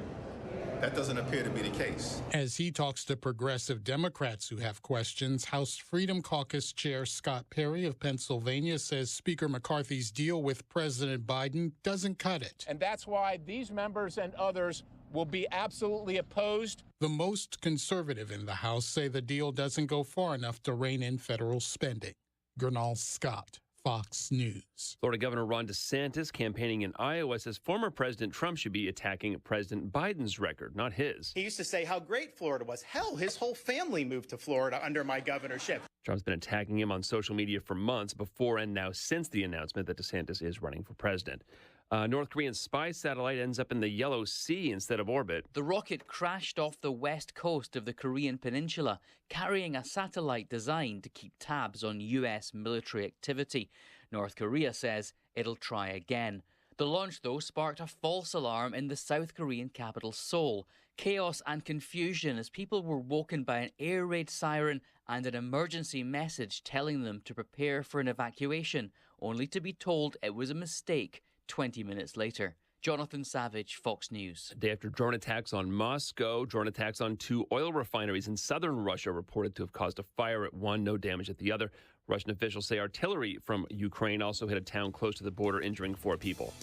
That doesn't appear to be the case. As he talks to progressive Democrats who have questions, House Freedom Caucus Chair Scott Perry of Pennsylvania says Speaker McCarthy's deal with President Biden doesn't cut it. And that's why these members and others will be absolutely opposed. The most conservative in the House say the deal doesn't go far enough to rein in federal spending. Gernal Scott, Fox News. Florida Governor Ron DeSantis campaigning in Iowa says former President Trump should be attacking President Biden's record, not his. He used to say how great Florida was. Hell, his whole family moved to Florida under my governorship. Trump's been attacking him on social media for months before and now since the announcement that DeSantis is running for president. North Korean spy satellite ends up in the Yellow Sea instead of orbit. The rocket crashed off the west coast of the Korean peninsula, carrying a satellite designed to keep tabs on U.S. military activity. North Korea says it'll try again. The launch, though, sparked a false alarm in the South Korean capital, Seoul. Chaos and confusion as people were woken by an air raid siren and an emergency message telling them to prepare for an evacuation, only to be told it was a mistake 20 minutes later. Jonathan Savage, Fox News. A day after drone attacks on Moscow, drone attacks on 2 oil refineries in southern Russia reported to have caused a fire at one, no damage at the other. Russian officials say artillery from Ukraine also hit a town close to the border, injuring 4 people.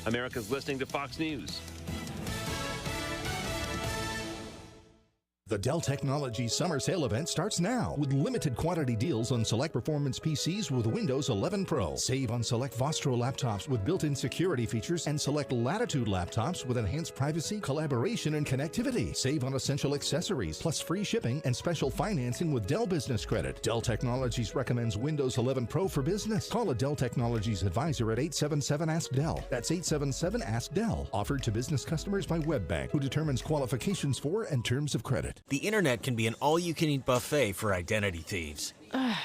America's listening to Fox News. The Dell Technologies Summer Sale event starts now with limited quantity deals on select performance PCs with Windows 11 Pro. Save on select Vostro laptops with built-in security features and select Latitude laptops with enhanced privacy, collaboration, and connectivity. Save on essential accessories, plus free shipping and special financing with Dell Business Credit. Dell Technologies recommends Windows 11 Pro for business. Call a Dell Technologies advisor at 877-ASK-DELL. That's 877-ASK-DELL. Offered to business customers by WebBank, who determines qualifications for and terms of credit. The internet can be an all-you-can-eat buffet for identity thieves.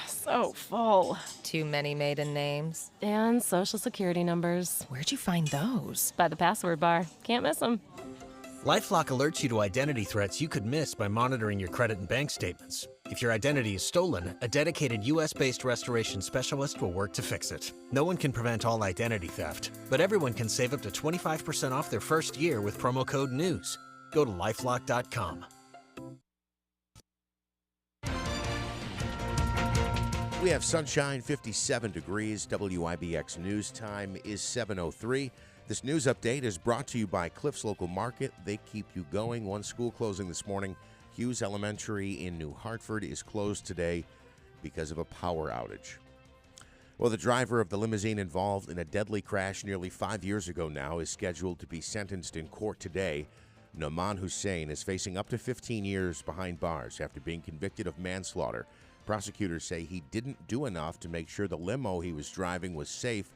So full. Too many maiden names. And social security numbers. Where'd you find those? By the password bar. Can't miss them. LifeLock alerts you to identity threats you could miss by monitoring your credit and bank statements. If your identity is stolen, a dedicated U.S.-based restoration specialist will work to fix it. No one can prevent all identity theft, but everyone can save up to 25% off their first year with promo code NEWS. Go to LifeLock.com. We have sunshine, 57 degrees. WIBX News Time is 7:03. This news update is brought to you by Cliffs Local Market. They keep you going. One school closing this morning. Hughes Elementary in New Hartford is closed today because of a power outage. Well, the driver of the limousine involved in a deadly crash nearly 5 years ago now is scheduled to be sentenced in court today. Nauman Hussein is facing up to 15 years behind bars after being convicted of manslaughter. Prosecutors say he didn't do enough to make sure the limo he was driving was safe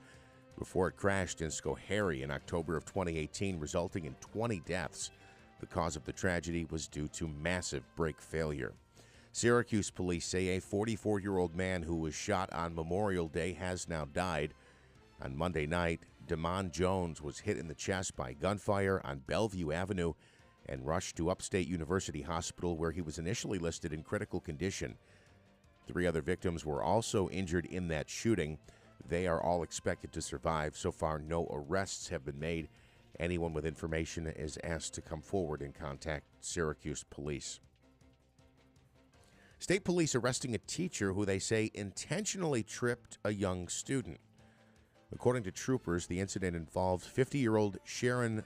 before it crashed in Schoharie in October of 2018, resulting in 20 deaths. The cause of the tragedy was due to massive brake failure. Syracuse police say a 44-year-old man who was shot on Memorial Day has now died. On Monday night, Damon Jones was hit in the chest by gunfire on Bellevue Avenue and rushed to Upstate University Hospital, where he was initially listed in critical condition. 3 other victims were also injured in that shooting. They are all expected to survive. So far, no arrests have been made. Anyone with information is asked to come forward and contact Syracuse police. State police arresting a teacher who they say intentionally tripped a young student. According to troopers, the incident involved 50-year-old Sharon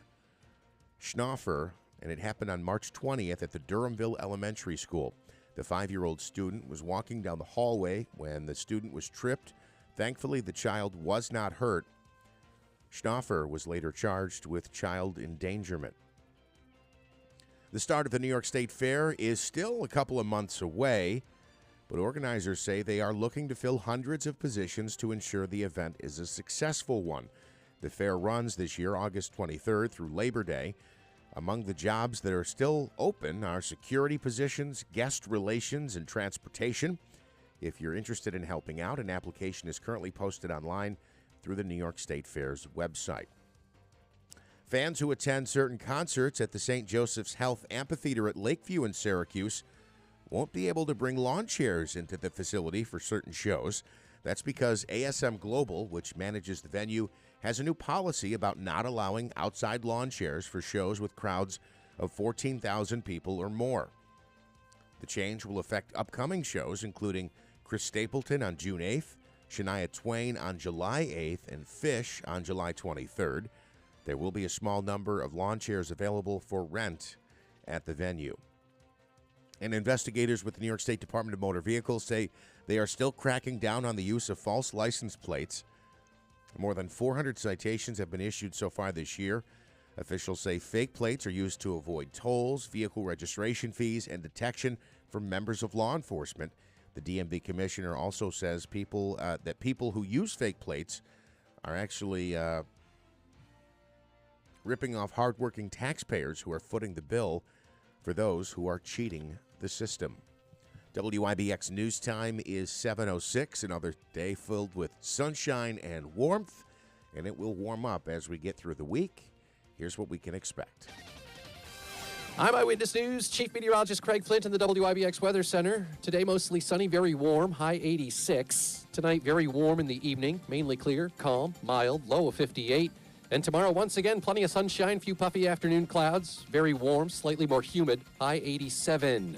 Schnoffer, and it happened on March 20th at the Durhamville Elementary School. The 5-year-old student was walking down the hallway when the student was tripped. Thankfully, the child was not hurt. Schnoffer was later charged with child endangerment. The start of the New York State Fair is still a couple of months away, but organizers say they are looking to fill hundreds of positions to ensure the event is a successful one. The fair runs this year, August 23rd through Labor Day. Among the jobs that are still open are security positions, guest relations, and transportation. If you're interested in helping out, an application is currently posted online through the New York State Fair's website. Fans who attend certain concerts at the St. Joseph's Health Amphitheater at Lakeview in Syracuse won't be able to bring lawn chairs into the facility for certain shows. That's because ASM Global, which manages the venue, has a new policy about not allowing outside lawn chairs for shows with crowds of 14,000 people or more. The change will affect upcoming shows, including Chris Stapleton on June 8th, Shania Twain on July 8th, and Fish on July 23rd. There will be a small number of lawn chairs available for rent at the venue. And investigators with the New York State Department of Motor Vehicles say they are still cracking down on the use of false license plates. More than 400 citations have been issued so far this year. Officials say fake plates are used to avoid tolls, vehicle registration fees, and detection from members of law enforcement. The DMV commissioner also says that people who use fake plates are actually ripping off hardworking taxpayers who are footing the bill for those who are cheating the system. WIBX News Time is 7:06, another day filled with sunshine and warmth, and it will warm up as we get through the week. Here's what we can expect. I'm Eyewitness News Chief Meteorologist Craig Flint in the WIBX Weather Center. Today, mostly sunny, very warm, high 86. Tonight, very warm in the evening, mainly clear, calm, mild, low of 58. And tomorrow, once again, plenty of sunshine, few puffy afternoon clouds, very warm, slightly more humid, high 87.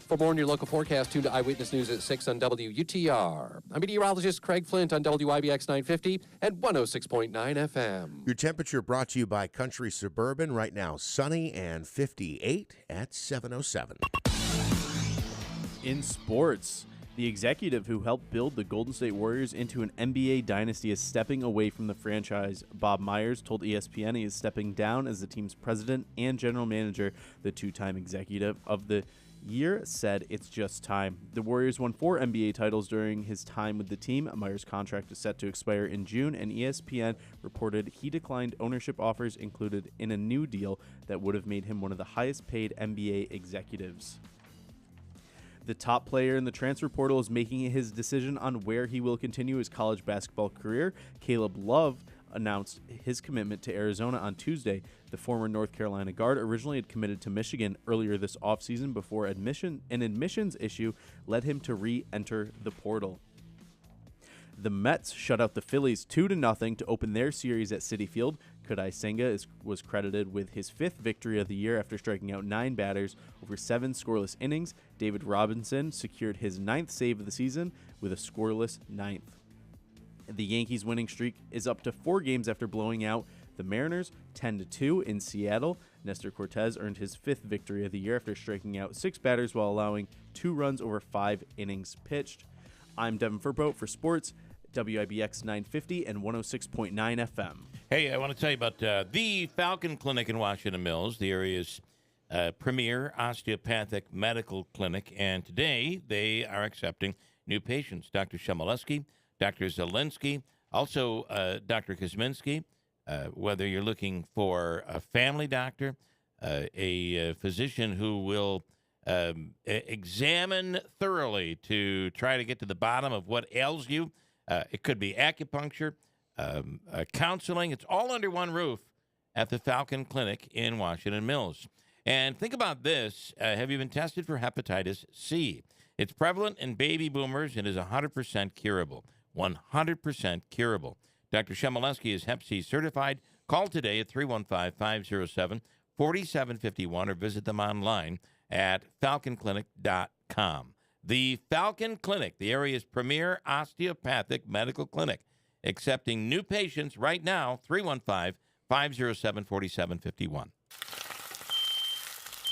For more on your local forecast, tune to Eyewitness News at 6 on WUTR. I'm meteorologist Craig Flint on WIBX 950 and 106.9 FM. Your temperature brought to you by Country Suburban. Right now, sunny and 58 at 7:07. In sports, the executive who helped build the Golden State Warriors into an NBA dynasty is stepping away from the franchise. Bob Myers told ESPN he is stepping down as the team's president and general manager. The two-time executive of the year said it's just time. The Warriors won 4 NBA titles during his time with the team. Myers' contract is set to expire in June, and ESPN reported he declined ownership offers included in a new deal that would have made him one of the highest-paid NBA executives. The top player in the transfer portal is making his decision on where he will continue his college basketball career. Caleb Love announced his commitment to Arizona on Tuesday. The former North Carolina guard originally had committed to Michigan earlier this offseason before an admissions issue led him to re-enter the portal. The Mets shut out the Phillies 2-0 to open their series at Citi Field. Kodai Senga was credited with his 5th victory of the year after striking out 9 batters over 7 scoreless innings. David Robinson secured his 9th save of the season with a scoreless 9th. The Yankees' winning streak is up to 4 games after blowing out the Mariners 10-2 in Seattle. Nestor Cortez earned his 5th victory of the year after striking out 6 batters while allowing 2 runs over 5 innings pitched. I'm Devin Furbo for Sports, WIBX 950 and 106.9 FM. Hey, I want to tell you about the Falcon Clinic in Washington Mills, the area's premier osteopathic medical clinic, and today they are accepting new patients. Dr. Shemileski, Dr. Zielinski, also Dr. Kosminski, whether you're looking for a family doctor, a physician who will examine thoroughly to try to get to the bottom of what ails you. It could be acupuncture, counseling. It's all under one roof at the Falcon Clinic in Washington Mills. And think about this. Have you been tested for hepatitis C? It's prevalent in baby boomers and is 100% curable. 100% curable. Dr. Shemileski is Hep C certified. Call today at 315-507-4751 or visit them online at falconclinic.com. The Falcon Clinic, the area's premier osteopathic medical clinic, accepting new patients right now, 315-507-4751.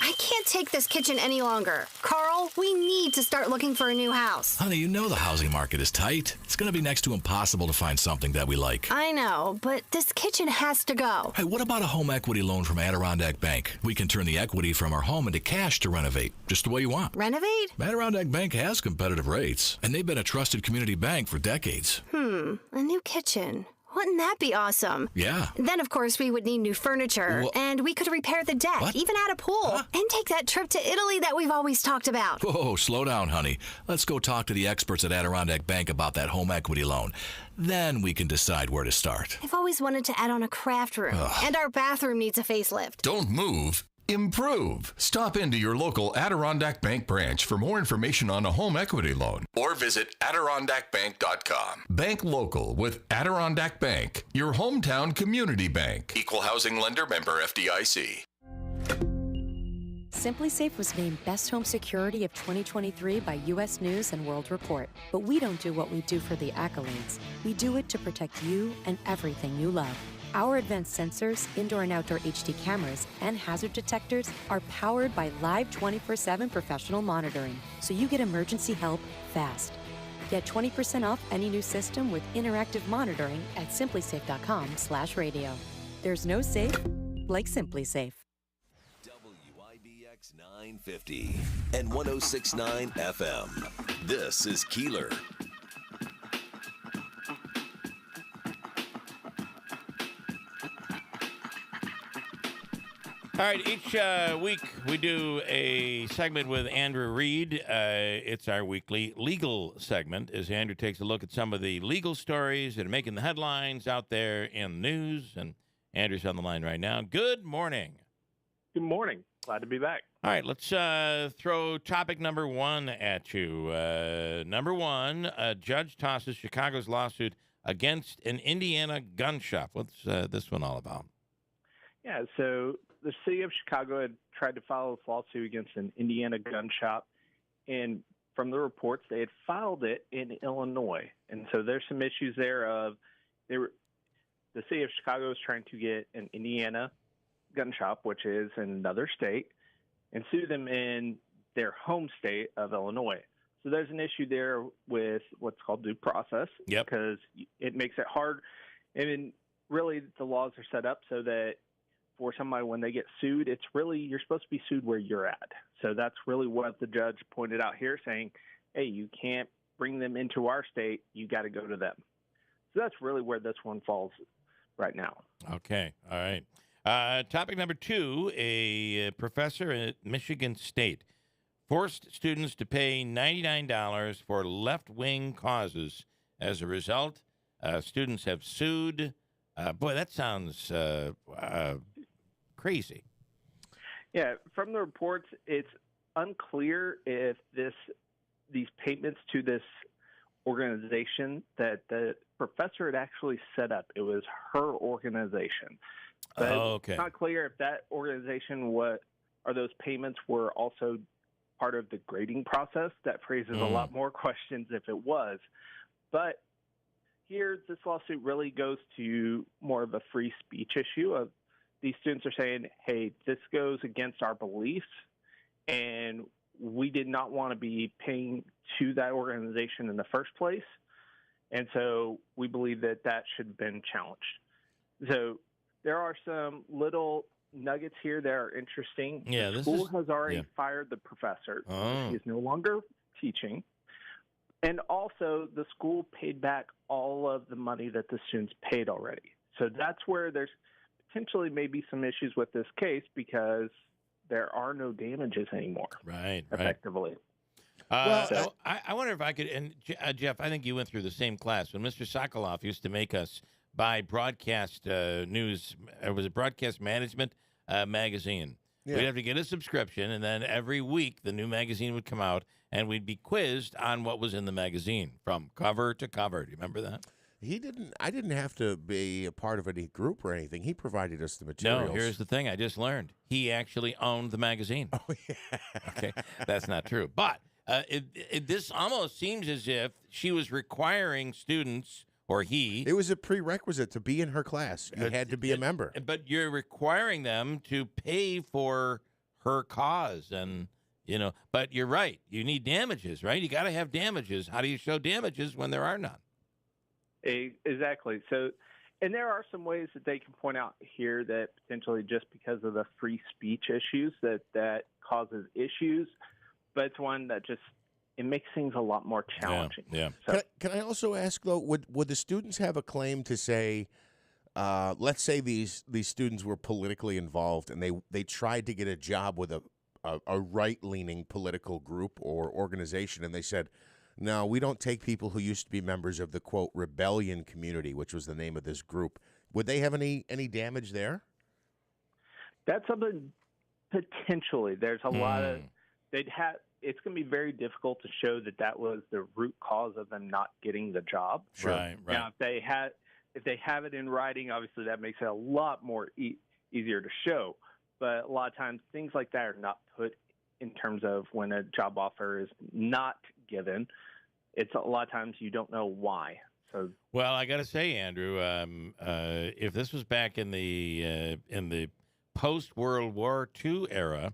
I can't take this kitchen any longer. Carl, we need to start looking for a new house. Honey, you know the housing market is tight. It's going to be next to impossible to find something that we like. I know, but this kitchen has to go. Hey, what about a home equity loan from Adirondack Bank? We can turn the equity from our home into cash to renovate, just the way you want. Renovate? Adirondack Bank has competitive rates, and they've been a trusted community bank for decades. A new kitchen. Wouldn't that be awesome? Yeah. Then, of course, we would need new furniture, and we could repair the deck, even add a pool, and take that trip to Italy that we've always talked about. Whoa, slow down, honey. Let's go talk to the experts at Adirondack Bank about that home equity loan. Then we can decide where to start. I've always wanted to add on a craft room, and our bathroom needs a facelift. Don't move. Improve. Stop into your local Adirondack Bank branch for more information on a home equity loan or visit AdirondackBank.com. Bank local with Adirondack Bank, your hometown community bank. Equal housing lender, member FDIC. Simply Safe was named Best Home Security of 2023 by U.S. News and World Report. But we don't do what we do for the accolades. We do it to protect you and everything you love. Our advanced sensors, indoor and outdoor HD cameras, and hazard detectors are powered by live 24/7 professional monitoring, so you get emergency help fast. Get 20% off any new system with interactive monitoring at simplysafe.com/radio. There's no safe like Simply Safe. WIBX 950 and 106.9 FM. This is Keeler. All right, each week we do a segment with Andrew Reed. It's our weekly legal segment as Andrew takes a look at some of the legal stories that are making the headlines out there in the news. And Andrew's on the line right now. Good morning. Good morning. Glad to be back. All right, let's throw topic number 1 at you. Number 1, a judge tosses Chicago's lawsuit against an Indiana gun shop. What's this one all about? Yeah, so the city of Chicago had tried to file this lawsuit against an Indiana gun shop, and from the reports, they had filed it in Illinois. And so there's some issues there of the city of Chicago is trying to get an Indiana gun shop, which is in another state, and sue them in their home state of Illinois. So there's an issue there with what's called due process, because it makes it hard. And really, the laws are set up so that for somebody, when they get sued, it's really, you're supposed to be sued where you're at. So that's really what the judge pointed out here, saying, hey, you can't bring them into our state. You got to go to them. So that's really where this one falls right now. Okay. All right. Topic number 2, a professor at Michigan State forced students to pay $99 for left-wing causes. As a result, students have sued. Boy, that sounds crazy. Yeah, from the reports, it's unclear if these payments to this organization that the professor had actually set up. It was her organization. But okay. It's not clear if that organization, those payments were also part of the grading process. That raises a lot more questions if it was. But here, this lawsuit really goes to more of a free speech issue of these students are saying, hey, this goes against our beliefs, and we did not want to be paying to that organization in the first place. And so we believe that that should have been challenged. So there are some little nuggets here that are interesting. Yeah, the school has already fired the professor. He is no longer teaching. And also, the school paid back all of the money that the students paid already. So that's where there's potentially maybe some issues with this case, because there are no damages anymore. Right. Effectively. I wonder if I could, and Jeff, I think you went through the same class when Mr. Sokoloff used to make us buy broadcast news. Was it Broadcast Management magazine? Yeah. We'd have to get a subscription, and then every week the new magazine would come out, and we'd be quizzed on what was in the magazine from cover to cover. Do you remember that? I didn't have to be a part of any group or anything. He provided us the materials. No, here's the thing. I just learned. He actually owned the magazine. Oh, yeah. Okay, that's not true. But this almost seems as if she was requiring students, or he. It was a prerequisite to be in her class. You had to be a member. But you're requiring them to pay for her cause. And, but you're right. You need damages, right? You got to have damages. How do you show damages when there are none? Exactly. So, and there are some ways that they can point out here that potentially just because of the free speech issues that causes issues, but it's one that just, it makes things a lot more challenging. Yeah. So, Can I also ask, though, would the students have a claim to say, let's say these students were politically involved and they tried to get a job with a right-leaning political group or organization, and they said, no, we don't take people who used to be members of the, quote, rebellion community, which was the name of this group. Would they have any damage there? That's something potentially. There's a lot of it's going to be very difficult to show that was the root cause of them not getting the job. Sure. Right. Now, if they have it in writing, obviously that makes it a lot more easier to show. But a lot of times things like that are not put in terms of when a job offer is not given. It's a lot of times you don't know why. So, well, I got to say, Andrew, if this was back in the post World War II era,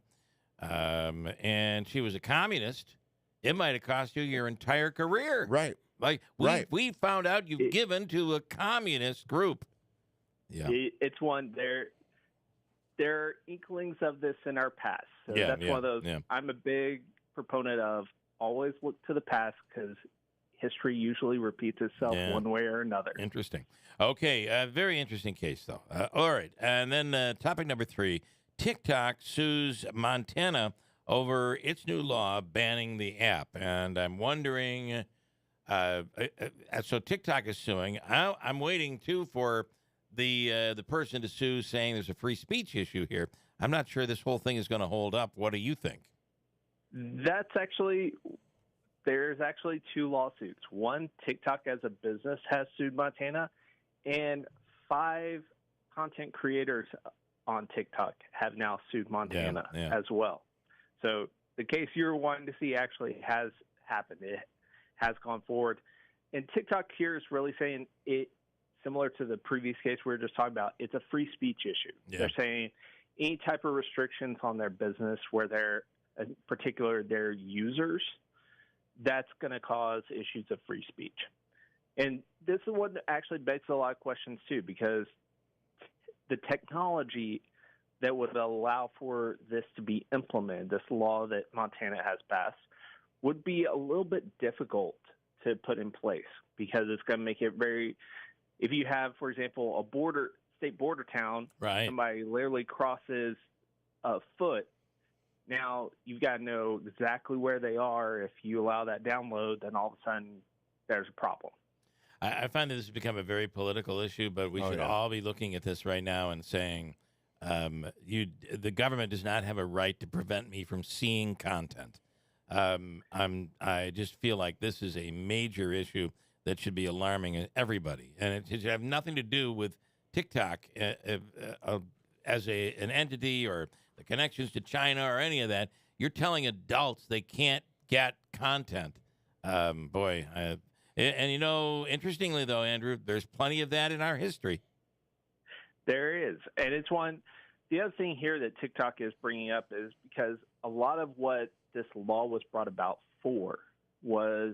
and she was a communist, it might have cost you your entire career. Right. Like we found out you've given to a communist group. Yeah. It's one there. There are inklings of this in our past. So that's one of those. Yeah. I'm a big proponent of always look to the past, because history usually repeats itself one way or another. Interesting. Okay, very interesting case, though. All right, and then topic number 3, TikTok sues Montana over its new law banning the app. And I'm wondering, so TikTok is suing. I'm waiting, too, for the person to sue, saying there's a free speech issue here. I'm not sure this whole thing is going to hold up. What do you think? That's actually There's actually 2 lawsuits. One, TikTok as a business has sued Montana, and 5 content creators on TikTok have now sued Montana as well. So the case you're wanting to see actually has happened. It has gone forward. And TikTok here is really saying it, similar to the previous case we were just talking about, it's a free speech issue. Yeah. They're saying any type of restrictions on their business where they're, in particular, their users, that's going to cause issues of free speech. And this is what actually begs a lot of questions, too, because the technology that would allow for this to be implemented, this law that Montana has passed, would be a little bit difficult to put in place because it's going to make it very – if you have, for example, a state border town, somebody literally crosses a foot, now you've got to know exactly where they are. If you allow that download, then all of a sudden there's a problem. I find that this has become a very political issue, but we should all be looking at this right now and saying the government does not have a right to prevent me from seeing content. I just feel like this is a major issue that should be alarming everybody, and it should have nothing to do with TikTok as an entity or the connections to China or any of that. You're telling adults they can't get content. And, you know, interestingly, though, Andrew, there's plenty of that in our history. There is. And it's one – the other thing here that TikTok is bringing up is because a lot of what this law was brought about for was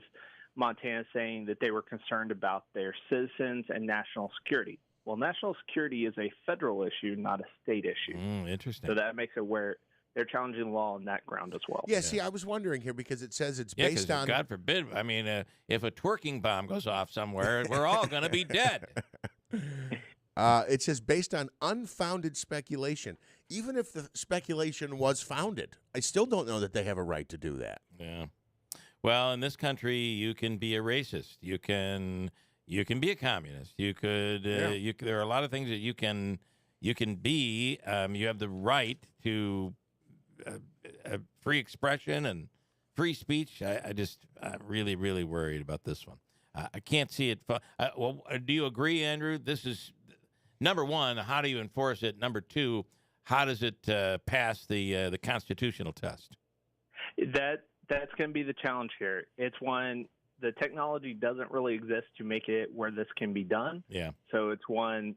Montana saying that they were concerned about their citizens and national security. Well, national security is a federal issue, not a state issue. Interesting. So that makes it where they're challenging the law on that ground as well. Yeah, see, I was wondering here because it says it's based on... God forbid, I mean, if a twerking bomb goes off somewhere, we're all going to be dead. It says based on unfounded speculation. Even if the speculation was founded, I still don't know that they have a right to do that. Yeah. Well, in this country, you can be a racist. You can be a communist. You could. There are a lot of things that you can be. You have the right to free expression and free speech. I'm really, really worried about this one. I can't see it. Do you agree, Andrew? This is number one. How do you enforce it? Number two, how does it pass the constitutional test? That's going to be the challenge here. It's one, the technology doesn't really exist to make it where this can be done. Yeah. So it's one,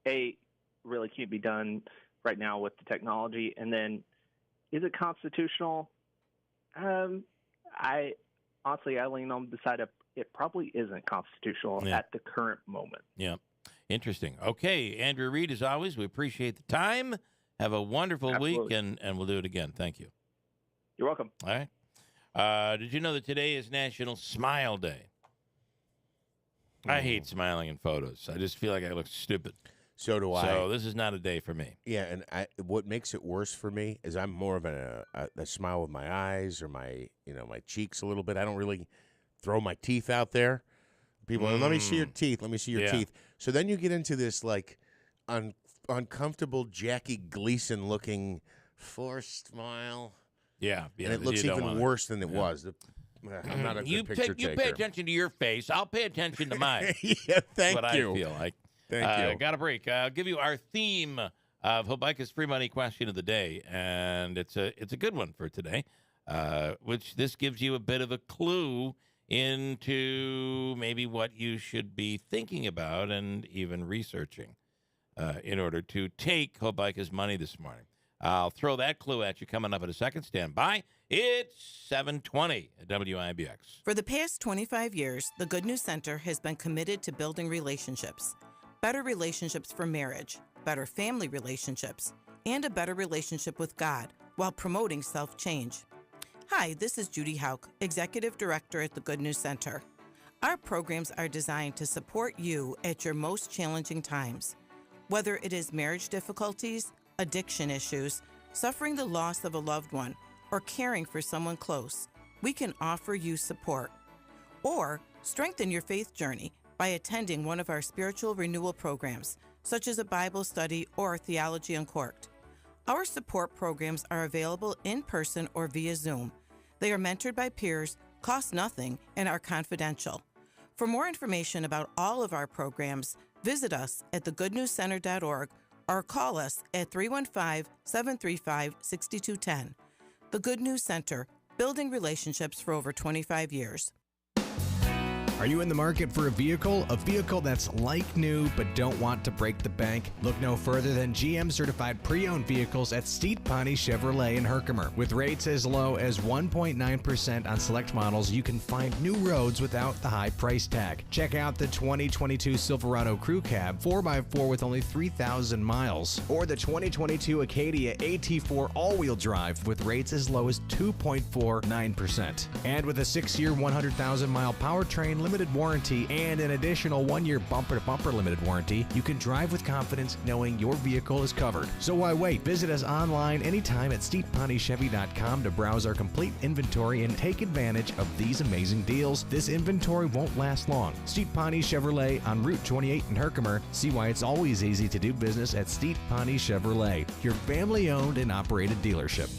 really can't be done right now with the technology. And then, is it constitutional? I lean on the side of it probably isn't constitutional at the current moment. Yeah. Interesting. Okay, Andrew Reed, as always, we appreciate the time. Have a wonderful week, and we'll do it again. Thank you. You're welcome. All right. Did you know that today is National Smile Day? I hate smiling in photos. I just feel like I look stupid. So do I. So this is not a day for me. Yeah, and what makes it worse for me is I'm more of a smile with my eyes or my cheeks a little bit. I don't really throw my teeth out there. People, let me see your teeth. Let me see your teeth. So then you get into this like uncomfortable Jackie Gleason looking forced smile. Yeah, and it looks even worse than it was. I'm not a good picture taker. You pay attention to your face. I'll pay attention to mine. Yeah, thank That's what you. I feel like. Thank you. Got a break. I'll give you our theme of Hobica's free money question of the day, and it's a good one for today. Which this gives you a bit of a clue into maybe what you should be thinking about and even researching in order to take Hobica's money this morning. I'll throw that clue at you coming up in a second. Stand by. It's 7:20 at WIBX. For the past 25 years, the Good News Center has been committed to building relationships. Better relationships for marriage, better family relationships, and a better relationship with God while promoting self-change. Hi, this is Judy Hauk, Executive Director at the Good News Center. Our programs are designed to support you at your most challenging times. Whether it is marriage difficulties, addiction issues, suffering the loss of a loved one, or caring for someone close, we can offer you support. Or strengthen your faith journey by attending one of our spiritual renewal programs, such as a Bible study or Theology Uncorked. Our support programs are available in person or via Zoom. They are mentored by peers cost nothing, and are confidential. For more information about all of our programs, visit us at thegoodnewscenter.org or call us at 315-735-6210. The Good News Center, building relationships for over 25 years. Are you in the market for a vehicle that's like new but don't want to break the bank? Look no further than GM-certified pre-owned vehicles at Steet Pawnee Chevrolet in Herkimer. With rates as low as 1.9% on select models, you can find new roads without the high price tag. Check out the 2022 Silverado Crew Cab 4x4 with only 3,000 miles, or the 2022 Acadia AT4 all-wheel drive with rates as low as 2.49%. And with a 6-year, 100,000-mile powertrain limited warranty and an additional 1-year bumper-to-bumper limited warranty, you can drive with confidence knowing your vehicle is covered. So why wait? Visit us online anytime at SteetPawneeChevy.com to browse our complete inventory and take advantage of these amazing deals. This inventory won't last long. Steet Pawnee Chevrolet on Route 28 in Herkimer. See why it's always easy to do business at Steet Pawnee Chevrolet, your family-owned and operated dealership.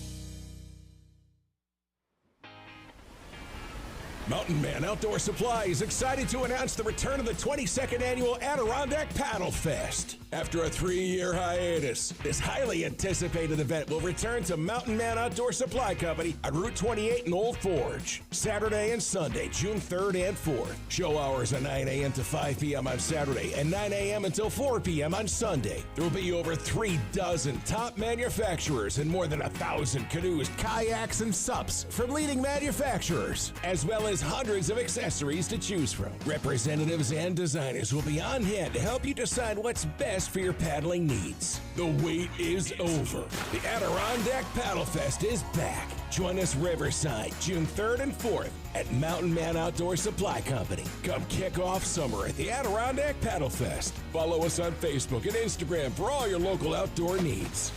Mountain Man Outdoor Supply is excited to announce the return of the 22nd annual Adirondack Paddle Fest. After a 3-year hiatus, this highly anticipated event will return to Mountain Man Outdoor Supply Company on Route 28 in Old Forge, Saturday and Sunday, June 3rd and 4th. Show hours are 9 a.m. to 5 p.m. on Saturday and 9 a.m. until 4 p.m. on Sunday. There will be over 3 dozen top manufacturers and more than 1,000 canoes, kayaks, and SUPs from leading manufacturers, as well as hundreds of accessories to choose from. Representatives and designers will be on hand to help you decide what's best for your paddling needs. The wait is over. The Adirondack Paddle Fest is back. Join us Riverside, June 3rd and 4th at Mountain Man Outdoor Supply Company. Come kick off summer at the Adirondack Paddle Fest. Follow us on Facebook and Instagram for all your local outdoor needs.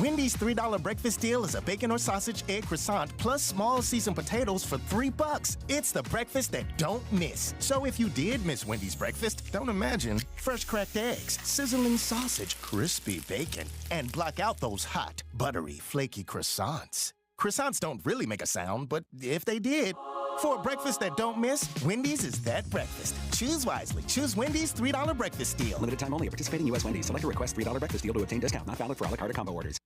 Wendy's $3 breakfast deal is a bacon or sausage egg croissant plus small seasoned potatoes for $3. It's the breakfast that don't miss. So if you did miss Wendy's breakfast, don't imagine. Fresh cracked eggs, sizzling sausage, crispy bacon, and block out those hot, buttery, flaky croissants. Croissants don't really make a sound, but if they did, for a breakfast that don't miss, Wendy's is that breakfast. Choose wisely. Choose Wendy's $3 breakfast deal. Limited time only. Participating U.S. Wendy's. Select a request $3 breakfast deal to obtain discount. Not valid for a la carte or combo orders.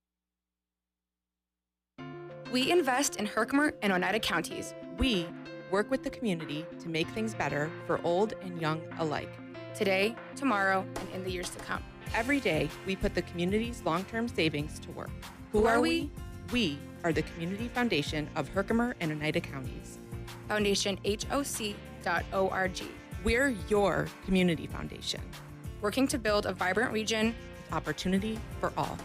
We invest in Herkimer and Oneida counties. We work with the community to make things better for old and young alike. Today, tomorrow, and in the years to come. Every day, we put the community's long-term savings to work. Who are we? We are the Community Foundation of Herkimer and Oneida counties. FoundationHOC.org. We're your community foundation, working to build a vibrant region with opportunity for all.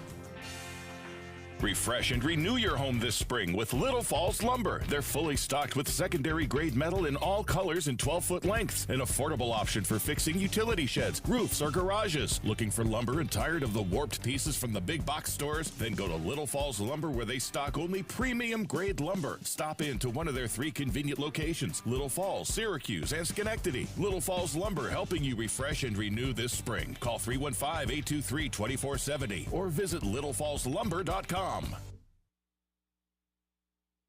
Refresh and renew your home this spring with Little Falls Lumber. They're fully stocked with secondary grade metal in all colors and 12-foot lengths. An affordable option for fixing utility sheds, roofs, or garages. Looking for lumber and tired of the warped pieces from the big box stores? Then go to Little Falls Lumber where they stock only premium grade lumber. Stop in to one of their 3 convenient locations: Little Falls, Syracuse, and Schenectady. Little Falls Lumber, helping you refresh and renew this spring. Call 315-823-2470 or visit littlefallslumber.com.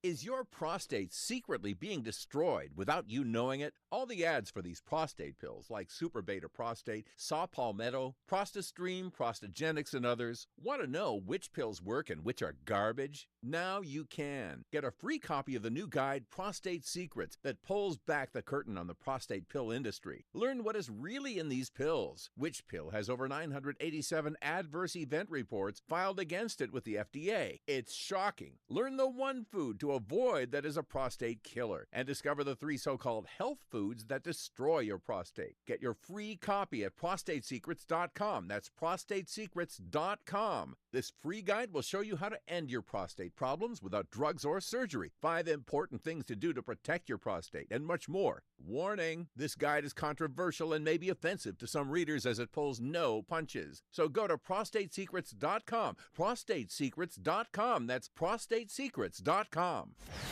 Is your prostate secretly being destroyed without you knowing it? All the ads for these prostate pills like Super Beta Prostate, Saw Palmetto, ProstaStream, Prostagenics, and others. Want to know which pills work and which are garbage? Now you can. Get a free copy of the new guide, Prostate Secrets, that pulls back the curtain on the prostate pill industry. Learn what is really in these pills. Which pill has over 987 adverse event reports filed against it with the FDA? It's shocking. Learn the one food to avoid that is a prostate killer, and discover the 3 so-called health foods that destroy your prostate. Get your free copy at prostatesecrets.com. That's prostatesecrets.com. This free guide will show you how to end your prostate problems without drugs or surgery, 5 important things to do to protect your prostate, and much more. Warning, this guide is controversial and may be offensive to some readers as it pulls no punches. So go to prostatesecrets.com. prostatesecrets.com. That's prostatesecrets.com.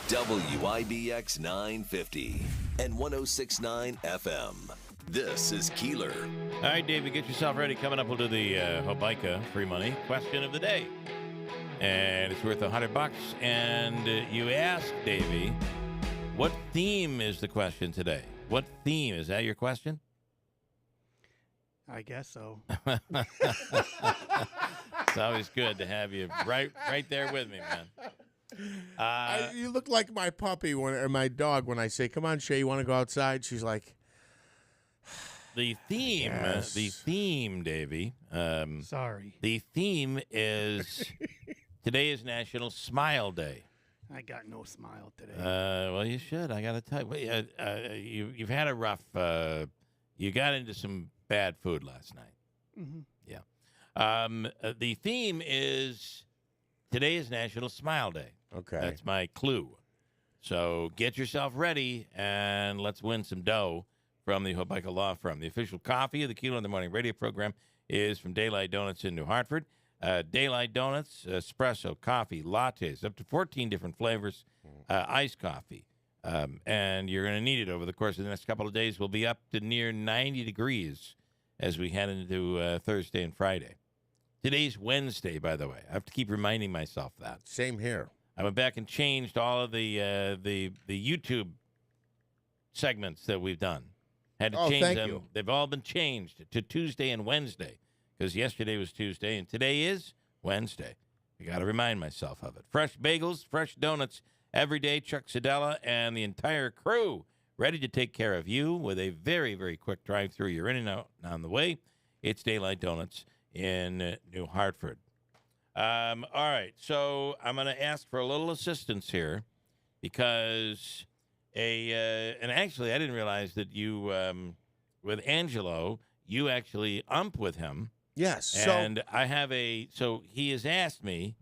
WIBX 950 and 106.9 FM. This is Keeler. All right, David, get yourself ready. Coming up, we'll do the Hobica free money question of the day. and it's worth $100. And you asked Davey, what theme is the question today? What theme? Is that your question? I guess so. It's always good to have you right there with me, man. You look like my puppy or my dog when I say, "Come on, Shay, you want to go outside?" She's like, The theme, Davey. Sorry. The theme is today is National Smile Day. I got no smile today. Well, you should. I got to tell you, you've had a rough. You got into some bad food last night. Mm-hmm. Yeah. The theme is today is National Smile Day. Okay. That's my clue. So get yourself ready and let's win some dough from the Hobeika Law Firm. The official coffee of the Keeler in the Morning radio program is from Daylight Donuts in New Hartford. Daylight Donuts, espresso, coffee, lattes, up to 14 different flavors, iced coffee. And you're going to need it over the course of the next couple of days. We'll be up to near 90 degrees as we head into Thursday and Friday. Today's Wednesday, by the way. I have to keep reminding myself that. Same here. I went back and changed all of the YouTube segments that we've done. Had to change thank them. you. They've all been changed to Tuesday and Wednesday because yesterday was Tuesday and today is Wednesday. I got to remind myself of it. Fresh bagels, fresh donuts every day. Chuck Sedella and the entire crew ready to take care of you with a very, very quick drive-through. You're in and out on the way. It's Daylight Donuts in New Hartford. All right, so I'm going to ask for a little assistance here because and actually I didn't realize that you, with Angelo, you actually ump with him. Yes. And I have so he has asked me,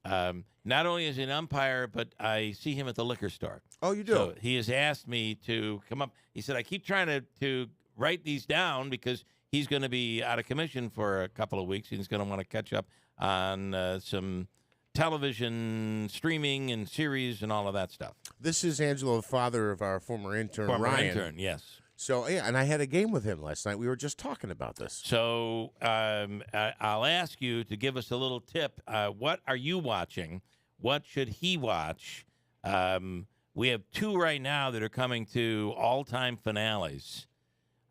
not only is he an umpire, but I see him at the liquor store. Oh, you do? So he has asked me to come up. He said, I keep trying to write these down because he's going to be out of commission for a couple of weeks. He's going to want to catch up on some television streaming and series and all of that stuff. This is Angelo, the father of our former intern, Ryan. Yes. So, yeah, and I had a game with him last night. We were just talking about this. So I'll ask you to give us a little tip. What are you watching? What should he watch? We have two right now that are coming to all-time finales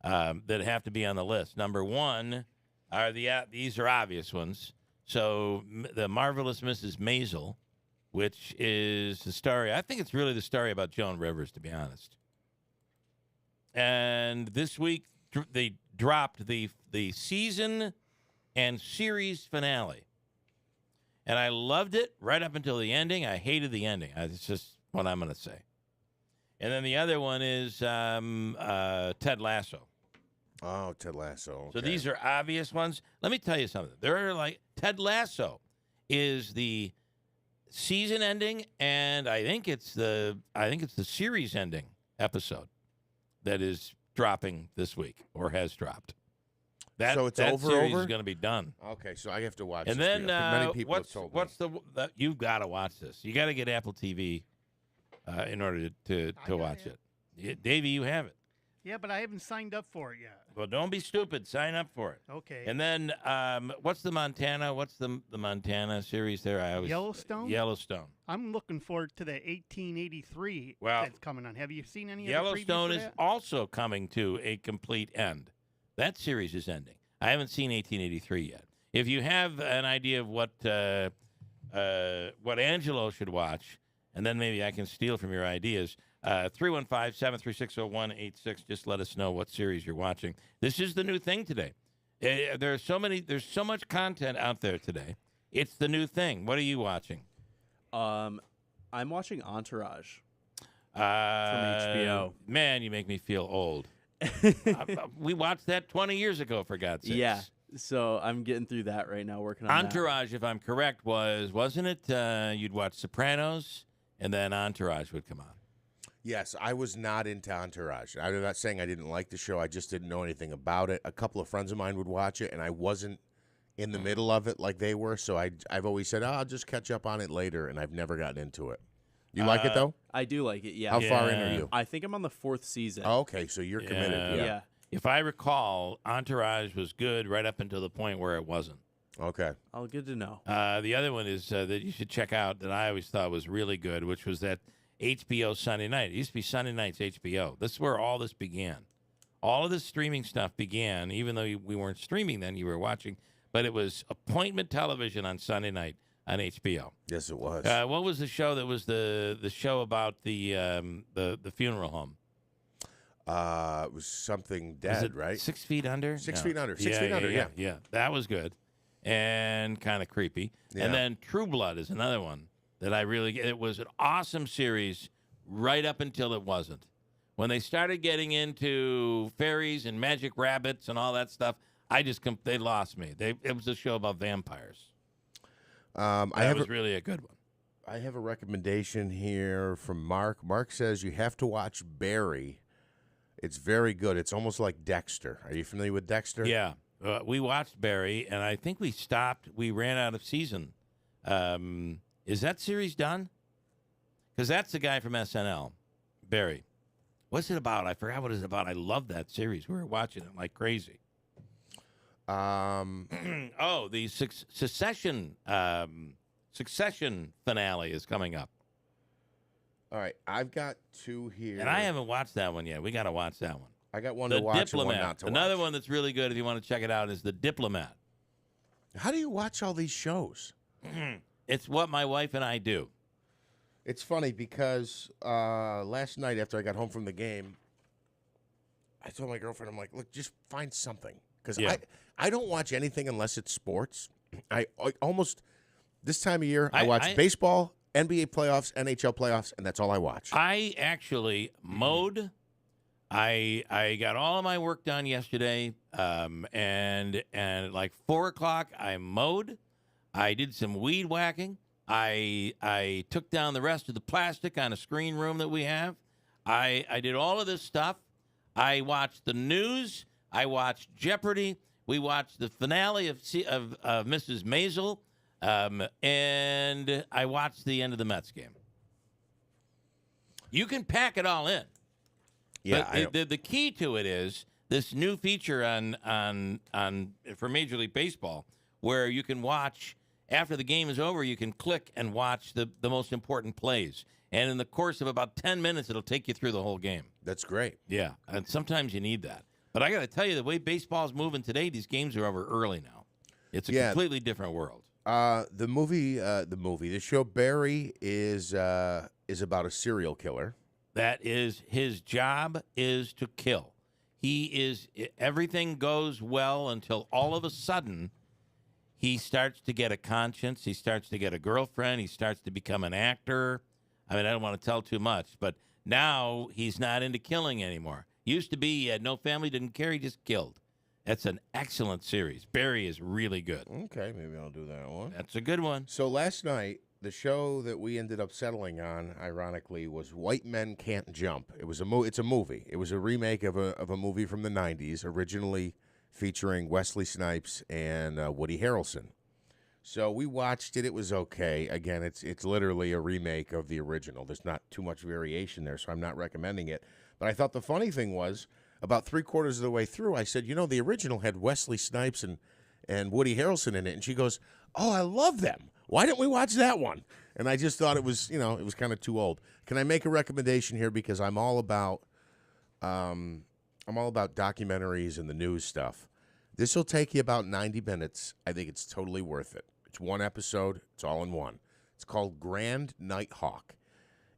that have to be on the list. Number one are these are obvious ones. So the Marvelous Mrs. Maisel, which is the story. I think it's really the story about Joan Rivers, to be honest. And this week they dropped the season and series finale. And I loved it right up until the ending. I hated the ending. It's just what I'm going to say. And then the other one is Ted Lasso. Oh, Ted Lasso. Okay. So these are obvious ones. Let me tell you something. There are like Ted Lasso is the season ending, and I think it's the series ending episode that is dropping this week or has dropped. So it's that over. Series is going to be done. Okay, so I have to watch. And this then video. Many people have told me. you've got to watch this. You got to get Apple TV in order to watch it. Davey, you have it. Yeah, but I haven't signed up for it yet. Well, don't be stupid. Sign up for it. Okay. And then what's the Montana series there? Yellowstone? Yellowstone. I'm looking forward to the 1883 Well, that's coming on. Have you seen any Yellowstone of the is previews for that? also coming to a complete end. That series is ending. I haven't seen 1883 yet. If you have an idea of what Angelo should watch, and then maybe I can steal from your ideas, 315-736-0186. Just let us know what series you're watching. This is the new thing today. There's so much content out there today. It's the new thing. What are you watching? I'm watching Entourage from HBO. Man, you make me feel old. We watched that 20 years ago, for God's sakes. Yeah. So I'm getting through that right now, working on Entourage, if I'm correct, wasn't it you'd watch Sopranos and then Entourage would come on? Yes, I was not into Entourage. I'm not saying I didn't like the show. I just didn't know anything about it. A couple of friends of mine would watch it, and I wasn't in the middle of it like they were. So I've always said, I'll just catch up on it later, and I've never gotten into it. You like it, though? I do like it, yeah. How far in are you? I think I'm on the 4th season. Oh, okay, so you're committed. Yeah. If I recall, Entourage was good right up until the point where it wasn't. Okay. Oh, good to know. The other one is that you should check out that I always thought was really good, which was that HBO Sunday night. It used to be Sunday nights HBO. This is where all this began. All of this streaming stuff began, even though we weren't streaming then, you were watching, but it was appointment television on Sunday night on HBO. Yes, it was. What was the show that was the show about the funeral home? It was something dead, Was it right? 6 Feet Under? 6 No. Feet Under. 6 Feet Under, yeah. Yeah, that was good and kind of creepy. Yeah. And then True Blood is another one that it was an awesome series right up until it wasn't. When they started getting into fairies and magic rabbits and all that stuff, they lost me. It was a show about vampires. That was really a good one. I have a recommendation here from Mark. Mark says you have to watch Barry. It's very good. It's almost like Dexter. Are you familiar with Dexter? Yeah. We watched Barry, and I think we stopped. We ran out of season. Is that series done? Because that's the guy from SNL, Barry. What's it about? I forgot what it's about. I love that series. We were watching it like crazy. The Succession finale is coming up. All right, I've got two here. And I haven't watched that one yet. We got to watch that one. I got one to watch and one not to watch. Another one that's really good if you want to check it out is The Diplomat. How do you watch all these shows? It's what my wife and I do. It's funny because last night after I got home from the game, I told my girlfriend, I'm like, look, just find something. Because I don't watch anything unless it's sports. I almost, this time of year, I watch baseball, NBA playoffs, NHL playoffs, and that's all I watch. I actually mowed. I got all of my work done yesterday, and at like 4 o'clock, I mowed. I did some weed whacking. I took down the rest of the plastic on a screen room that we have. I did all of this stuff. I watched the news. I watched Jeopardy. We watched the finale of Mrs. Maisel, and I watched the end of the Mets game. You can pack it all in. Yeah, but the key to it is this new feature for Major League Baseball, where you can watch after the game is over. You can click and watch the most important plays, and in the course of about 10 minutes, it'll take you through the whole game. That's great. Yeah, and sometimes you need that. But I got to tell you, the way baseball's moving today, these games are over early now. It's a completely different world. The show Barry is about a serial killer. That is, his job is to kill. Everything goes well until all of a sudden he starts to get a conscience. He starts to get a girlfriend. He starts to become an actor. I mean, I don't want to tell too much, but now he's not into killing anymore. Used to be he had no family, didn't care, he just killed. That's an excellent series. Barry is really good. Okay, maybe I'll do that one. That's a good one. So last night, the show that we ended up settling on, ironically, was White Men Can't Jump. It was it's a movie. It was a remake of a movie from the 90s, originally featuring Wesley Snipes and Woody Harrelson. So we watched it. It was okay. Again, it's literally a remake of the original. There's not too much variation there, so I'm not recommending it. But I thought the funny thing was, about 3/4 of the way through, I said, the original had Wesley Snipes and Woody Harrelson in it. And she goes, oh, I love them. Why didn't we watch that one? And I just thought it was kind of too old. Can I make a recommendation here? Because I'm all about documentaries and the news stuff. This will take you about 90 minutes. I think it's totally worth it. It's one episode. It's all in one. It's called Grand Nighthawk,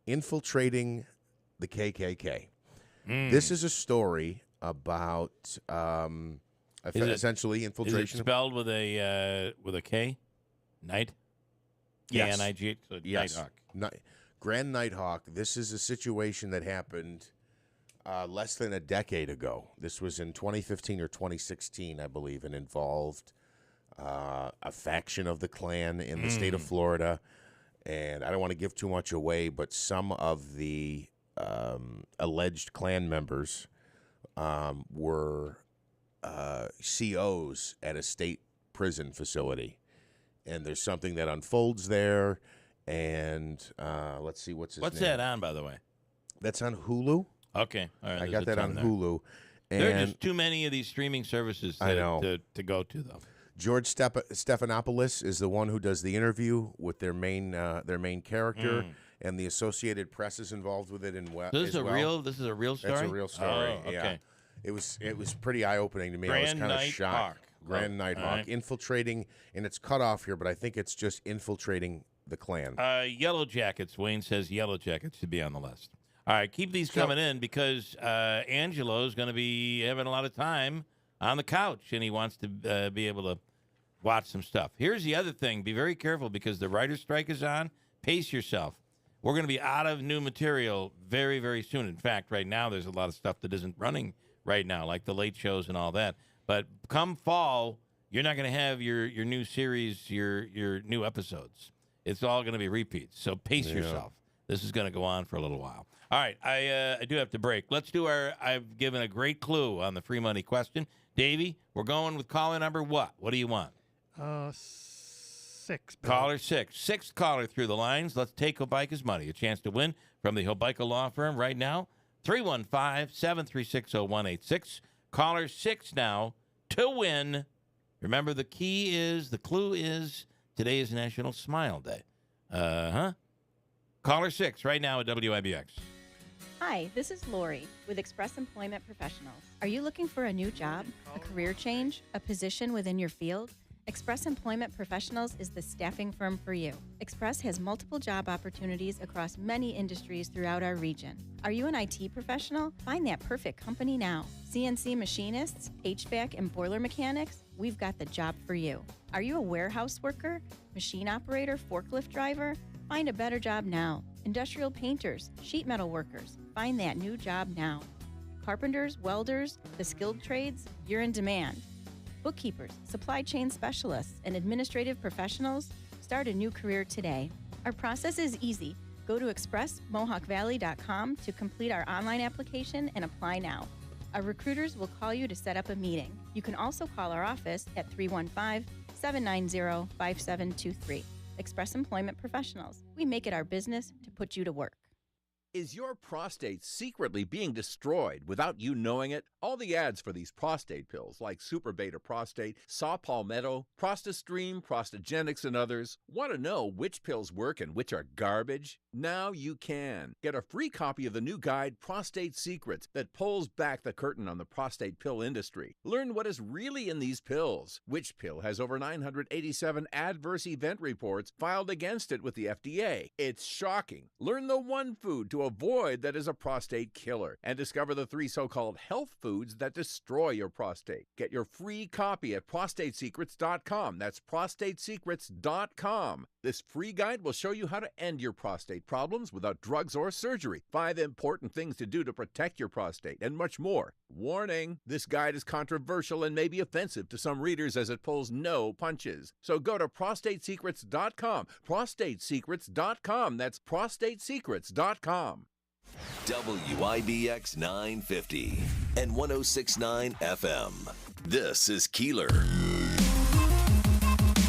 Infiltrating the KKK. This is a story about essentially infiltration. Is it spelled with a K? Night? Yes. K-N-I-G? So yes. Nighthawk. Grand Nighthawk. This is a situation that happened less than a decade ago. This was in 2015 or 2016, I believe, and involved a faction of the Klan in the state of Florida. And I don't want to give too much away, but some of the alleged Klan members were COs at a state prison facility. And there's something that unfolds there. And let's see, what's his name? What's that on, by the way? That's on Hulu. Okay. All right. I got that on Hulu. There are just too many of these streaming services I know. to go to, though. George Stephanopoulos is the one who does the interview with their main character, and the Associated Press is involved with it This is a real story? That's a real story. Oh, okay. Yeah. It was pretty eye-opening to me. I was Grand kind of Night shocked. Hawk. Grand Night Hawk. Right. Infiltrating, and it's cut off here, but I think it's just infiltrating the Klan. Yellow Jackets. Wayne says Yellow Jackets should be on the list. All right, keep these coming in because Angelo's going to be having a lot of time on the couch, and he wants to be able to watch some stuff. Here's the other thing. Be very careful because the writer's strike is on. Pace yourself. We're going to be out of new material very, very soon. In fact, right now there's a lot of stuff that isn't running right now, like the late shows and all that. But come fall, you're not going to have your new series, your new episodes. It's all going to be repeats. So pace yourself. This is going to go on for a little while. All right, I do have to break. Let's do I've given a great clue on the free money question. Davey, we're going with caller number what? What do you want? 6. Bill. Caller 6. Sixth caller through the lines. Let's take Hobeika's money. A chance to win from the Hobeika Law Firm right now. 315-736-0186. Caller 6 now to win. Remember, the clue is, today is National Smile Day. Caller 6 right now at WIBX. Hi, this is Lori with Express Employment Professionals. Are you looking for a new job, a career change, a position within your field? Express Employment Professionals is the staffing firm for you. Express has multiple job opportunities across many industries throughout our region. Are you an IT professional? Find that perfect company now. CNC machinists, HVAC and boiler mechanics? We've got the job for you. Are you a warehouse worker, machine operator, forklift driver? Find a better job now. Industrial painters, sheet metal workers, find that new job now. Carpenters, welders, the skilled trades, you're in demand. Bookkeepers, supply chain specialists, and administrative professionals, start a new career today. Our process is easy. Go to expressmohawkvalley.com to complete our online application and apply now. Our recruiters will call you to set up a meeting. You can also call our office at 315-790-5723. Express Employment Professionals. We make it our business to put you to work. Is your prostate secretly being destroyed without you knowing it? All the ads for these prostate pills, like Super Beta Prostate, Saw Palmetto, ProstaStream, Prostagenics, and others, want to know which pills work and which are garbage? Now you can. Get a free copy of the new guide, Prostate Secrets, that pulls back the curtain on the prostate pill industry. Learn what is really in these pills. Which pill has over 987 adverse event reports filed against it with the FDA? It's shocking. Learn the one food to avoid that is a prostate killer, and discover the 3 so-called health foods that destroy your prostate. Get your free copy at prostatesecrets.com. That's prostatesecrets.com. This free guide will show you how to end your prostate problems without drugs or surgery, 5 important things to do to protect your prostate, and much more. Warning, this guide is controversial and may be offensive to some readers as it pulls no punches. So go to prostatesecrets.com. Prostatesecrets.com. That's prostatesecrets.com. WIBX 950 and 106.9 FM. This is Keeler.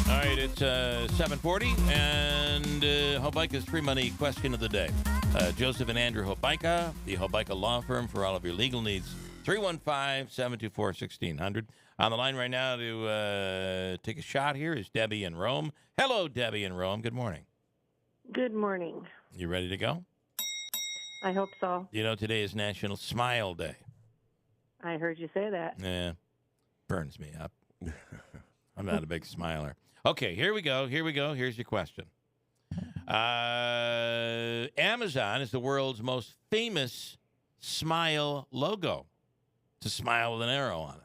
All right, it's 7:40, and Hobeika's free money question of the day. Joseph and Andrew Hobeika, the Hobeika Law Firm for all of your legal needs. 315-724-1600. On the line right now to take a shot here is Debbie in Rome. Hello, Debbie in Rome. Good morning. Good morning. You ready to go? I hope so. You know, today is National Smile Day. I heard you say that. Yeah, burns me up. I'm not a big smiler. Okay, here we go. Here's your question. Amazon is the world's most famous smile logo. It's a smile with an arrow on it.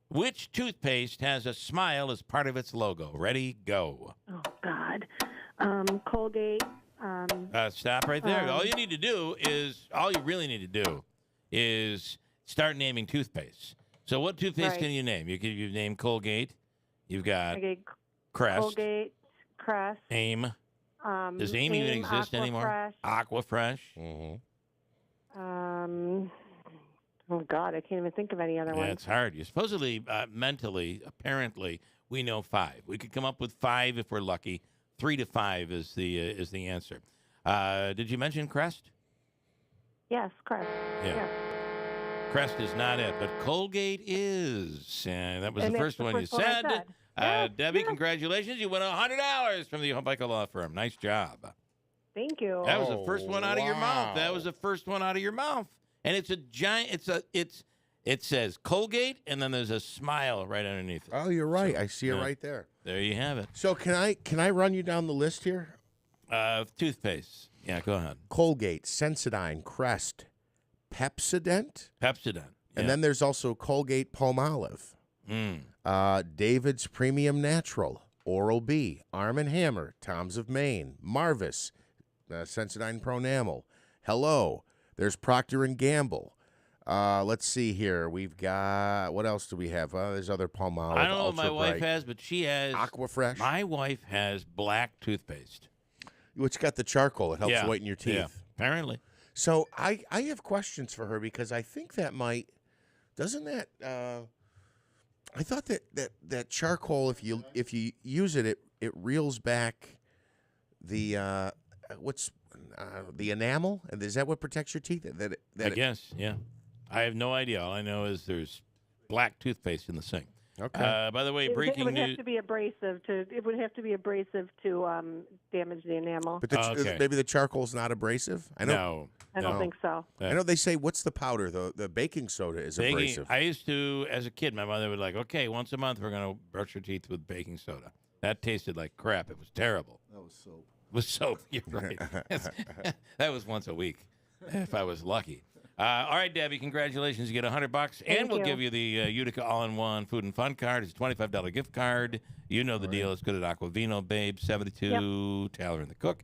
Which toothpaste has a smile as part of its logo? Ready, go. Oh, God. Colgate. Stop right there. All you really need to do is start naming toothpaste. So what toothpaste can you name? You've named Colgate. You've got Crest. Colgate, Crest. AIM. Does AIM even exist anymore? Aquafresh. Oh, God, I can't even think of any other ones. Yeah, it's hard. You supposedly, mentally, apparently, we know 5. We could come up with 5 if we're lucky. 3 to 5 is the answer. Did you mention Crest? Yes, Crest. Yeah. Crest is not it, but Colgate is. And that was the first one you said. Debbie, congratulations. You win $100 from the Michael Law Firm. Nice job. Thank you. That was the first one out of your mouth. That was the first one out of your mouth. And it's a giant, it says Colgate, and then there's a smile right underneath it. Oh, you're right. I see it right there. There you have it. So can I run you down the list here? Toothpaste. Yeah, go ahead. Colgate, Sensodyne, Crest, Pepsodent. And then there's also Colgate Palmolive. David's Premium Natural, Oral-B, Arm & Hammer, Tom's of Maine, Marvis, Sensodyne Pronamel. Hello. There's Procter & Gamble. Let's see here. We've got, what else do we have? There's other Palmolive. I don't know what my Ultra wife Bright. has, but she has Aquafresh. My wife has black toothpaste. Which got the charcoal. It helps Yeah. whiten your teeth. Yeah, apparently. So I have questions for her because I think that might, doesn't that, I thought that charcoal, if you use it, it reels back the, the enamel? And is that what protects your teeth? I guess, yeah. I have no idea. All I know is there's black toothpaste in the sink. Okay. By the way, It breaking would news. have to be abrasive to damage the enamel. But maybe the charcoal's not abrasive? I don't think so. I know they say, what's the powder? The baking soda is abrasive. I used to, as a kid, my mother would okay, once a month we're going to brush your teeth with baking soda. That tasted like crap. It was terrible. That was soap. It was soap. You're right. That was once a week, if I was lucky. All right, Debbie, congratulations. You get $100, and Thank we'll you. give you the Utica All-in-One Food and Fun card. It's a $25 gift card. You know the deal. It's good at Aquavino, Babe, 72, Taylor and the Cook,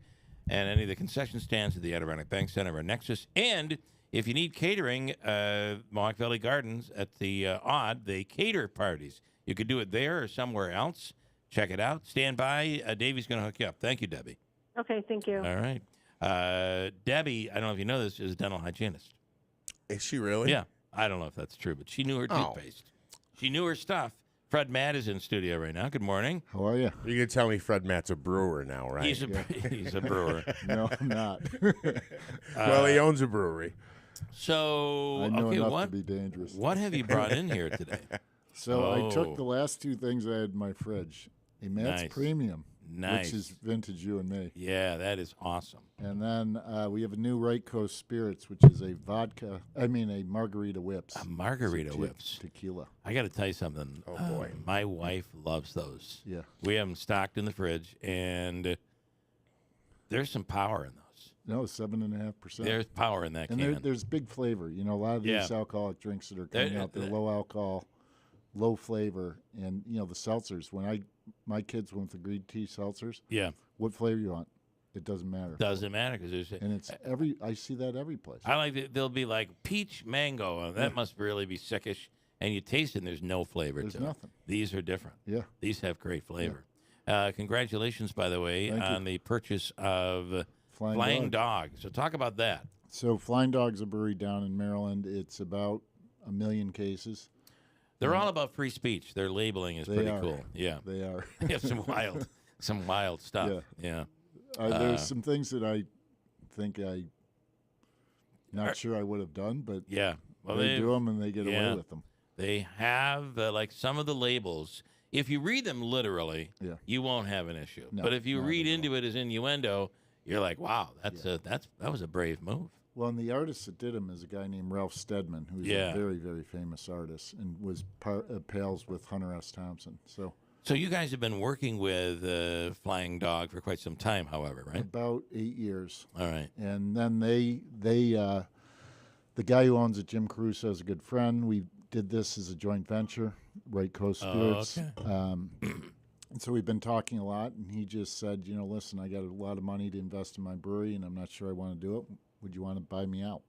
and any of the concession stands at the Adirondack Bank Center or Nexus. And if you need catering, Mohawk Valley Gardens at the Odd, they cater parties. You could do it there or somewhere else. Check it out. Stand by. Davey's going to hook you up. Thank you, Debbie. Okay, thank you. All right. Debbie, I don't know if you know this, is a dental hygienist. Is she really? Yeah. I don't know if that's true, but she knew her Oh. toothpaste. She knew her stuff. Fred Matt is in studio right now. Good morning. How are you? You're going to tell me Fred Matt's a brewer now, right? He's a brewer. No, I'm not. Well, he owns a brewery. So, I know okay, enough to be dangerous. What have you brought in here today? So I took the last two things I had in my fridge. A Matt's Nice. Premium, Nice. which is vintage you and me. Yeah, that is awesome. And then we have a new Right Coast Spirits, which is a margarita whips. A margarita It's whips. Tequila. I got to tell you something. Oh, boy. My wife loves those. Yeah. We have them stocked in the fridge, and there's some power in those. No, 7.5%. There's power in that and can. there's big flavor. You know, a lot of these Yeah. alcoholic drinks that are coming out, they're low alcohol, low flavor, and the seltzers. When my kids went with the green tea seltzers, Yeah. what flavor you want? It doesn't matter. Doesn't matter because there's. And it's I see that every place. I like that they'll be like peach mango. That must really be sickish. And you taste it, and there's no flavor There's to it. nothing. These are different. Yeah. These have great flavor. Congratulations, by the way, Thank you. on the purchase of Flying Dog. So talk about that. So Flying Dog's a brewery down in Maryland. It's about 1 million cases. They're all about free speech. Their labeling is They pretty are. cool. Yeah. They are. They have some wild stuff. Yeah. There's some things that I think not sure I would have done, but yeah. Well, they do them and they get away with them. They have like some of the labels. If you read them literally, you won't have an issue. No, but if you not read into it as innuendo, you're like, wow, that was a brave move. Well, and the artist that did them is a guy named Ralph Steadman, who's a very, very famous artist and was pals with Hunter S. Thompson. So you guys have been working with Flying Dog for quite some time, however, right? About 8 years. All right. And then the guy who owns it, Jim Caruso, is a good friend. We did this as a joint venture, Right Coast Spirits. And so we've been talking a lot, and he just said, listen, I got a lot of money to invest in my brewery, and I'm not sure I want to do it. Would you want to buy me out?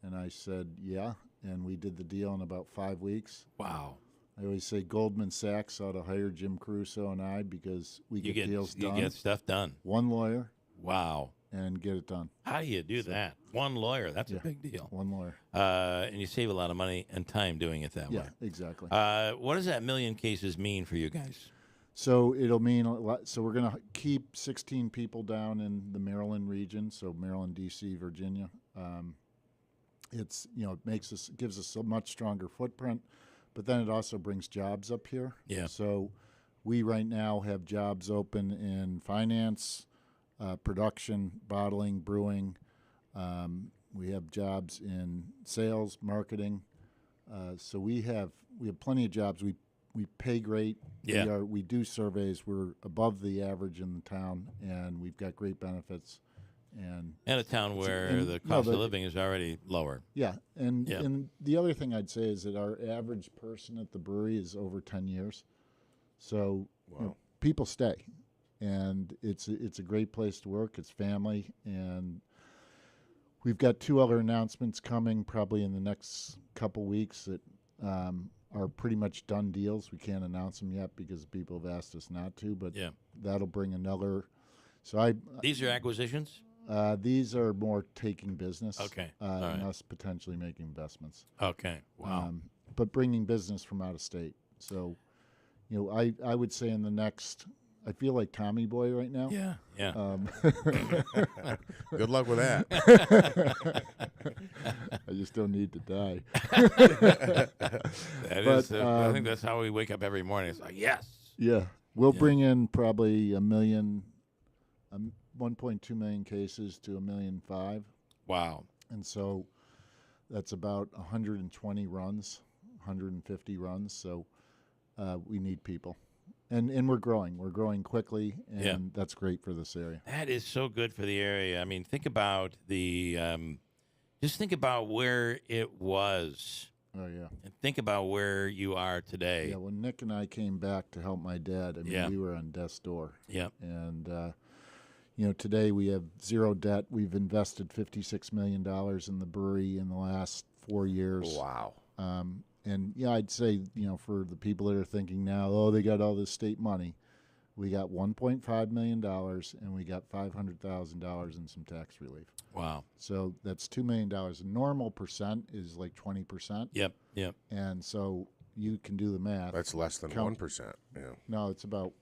And I said, yeah. And we did the deal in about 5 weeks. Wow. I always say Goldman Sachs ought to hire Jim Caruso and I because we get deals done. You get stuff done. One lawyer. Wow. And get it done. How do you do that? One lawyer. That's a big deal. One lawyer. And you save a lot of money and time doing it that way. Yeah, exactly. What does that million cases mean for you guys? So it'll mean a lot. So we're going to keep 16 people down in the Maryland region. So Maryland, D.C., Virginia. It's it gives us a much stronger footprint, but then it also brings jobs up here. Yeah. So We right now have jobs open in finance, production, bottling, brewing. We have jobs in sales, marketing. So we have plenty of jobs. We pay great. Yeah. We do surveys. We're above the average in the town, and we've got great benefits. And a town where the cost of living is already lower. Yeah, and the other thing I'd say is that our average person at the brewery is over 10 years. So people stay, and it's a great place to work. It's family, and we've got 2 other announcements coming probably in the next couple weeks that are pretty much done deals. We can't announce them yet because people have asked us not to, but that'll bring another. So These are acquisitions? These are more taking business. Okay. And us potentially making investments. Okay. Wow. But bringing business from out of state. So, I would say in the next, I feel like Tommy Boy right now. Yeah. Good luck with that. I just don't need to die. I think that's how we wake up every morning. It's like, yes. Yeah. We'll bring in probably 1.2 million cases to 1.5 million. Wow. And so that's about 120 runs, 150 runs. So we need people. And we're growing. We're growing quickly, and that's great for this area. That is so good for the area. I mean, think about just think about where it was. Oh, yeah. And think about where you are today. Yeah, when Nick and I came back to help my dad, we were on death's door. Yeah. And, today we have zero debt. We've invested $56 million in the brewery in the last 4 years. Wow. And, I'd say, for the people that are thinking now, they got all this state money, we got $1.5 million, and we got $500,000 in some tax relief. Wow. So that's $2 million. A normal percent is like 20%. Yep. And so you can do the math. That's less than 1%. Yeah. No, it's about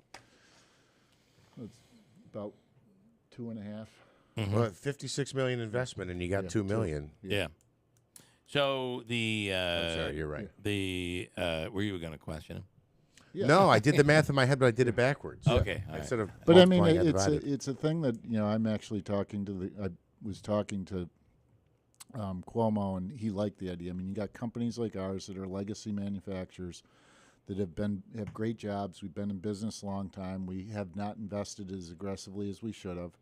2.5. Mm-hmm. Well, $56 million investment, and you got $2 million. Yeah. So I'm sorry, you're right. Were you going to question him? Yeah. No, I did the math in my head, but I did it backwards. Okay. Instead of But I mean, multiplying, I it's divided. it's a thing that I'm actually talking to I was talking to Cuomo, and he liked the idea. I mean, you got companies like ours that are legacy manufacturers that have great jobs. We've been in business a long time. We have not invested as aggressively as we should have.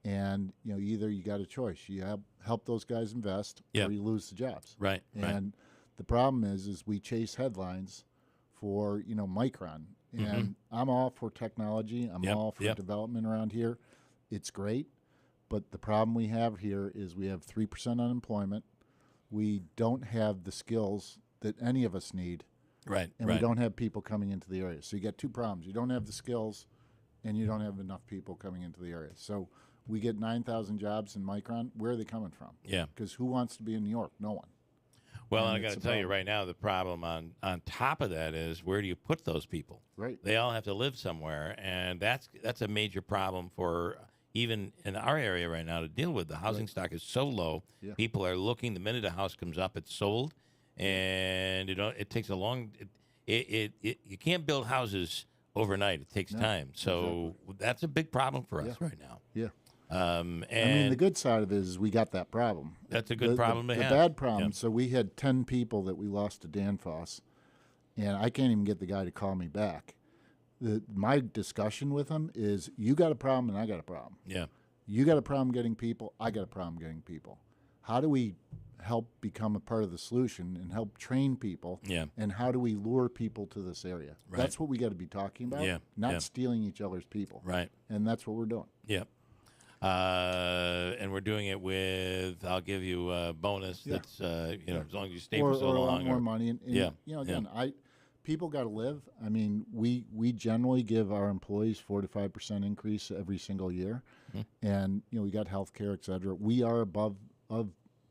And either you got a choice: you help those guys invest, or you lose the jobs. Right. And the problem is we chase headlines for Micron, and I'm all for technology. I'm all for development around here. It's great, but the problem we have here is we have 3% unemployment. We don't have the skills that any of us need. Right. And we don't have people coming into the area. So you get 2 problems: you don't have the skills, and you don't have enough people coming into the area. So we get 9,000 jobs in Micron. Where are they coming from? Yeah. Because who wants to be in New York? No one. Well, and I got to tell you right now, the problem on top of that is, where do you put those people? Right. They all have to live somewhere, and that's a major problem for even in our area right now to deal with. The housing stock is so low. Yeah. People are looking. The minute a house comes up, it's sold, and it takes a long. You can't build houses overnight. It takes time. So that's a big problem for us right now. Yeah. And I mean, the good side of it is we got that problem. That's a good problem to have. The bad problem, so we had 10 people that we lost to Danfoss, and I can't even get the guy to call me back. My discussion with him is, you got a problem and I got a problem. Yeah. You got a problem getting people, I got a problem getting people. How do we help become a part of the solution and help train people? Yeah. And how do we lure people to this area? Right. That's what we got to be talking about, not stealing each other's people. Right. And that's what we're doing. Yeah. And we're doing it with, I'll give you a bonus that's, as long as you stay for so long. More money. And again, people got to live. I mean, we generally give our employees 4 to 5% increase every single year. Mm-hmm. And, we got health care, et cetera. We are above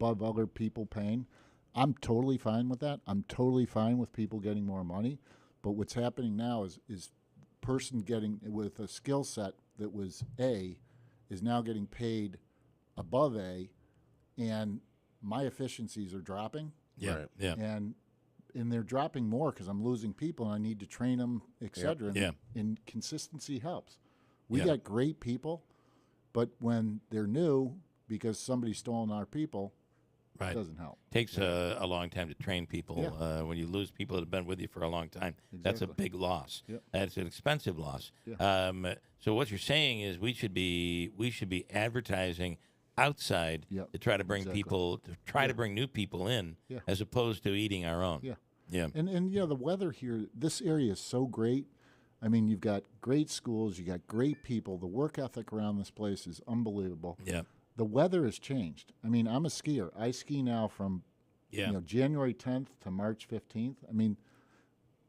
other people paying. I'm totally fine with that. I'm totally fine with people getting more money. But what's happening now is person getting with a skill set that was A is now getting paid above A, and my efficiencies are dropping. Yeah. And and they're dropping more because I'm losing people and I need to train them, et cetera. Yeah. And consistency helps. We Yeah. got great people, but when they're new because somebody's stolen our people, Right. it doesn't help. Takes a long time to train people. Yeah. When you lose people that have been with you for a long time, that's a Exactly. big loss. Yep. That's an expensive loss. Yeah. So what you're saying is we should be advertising outside to try to bring people to bring new people in Yeah. as opposed to eating our own. Yeah. Yeah. And the weather here, this area is so great. I mean, you've got great schools, you got great people. The work ethic around this place is unbelievable. Yeah. The weather has changed. I mean, I'm a skier. I ski now from January 10th to March 15th. I mean,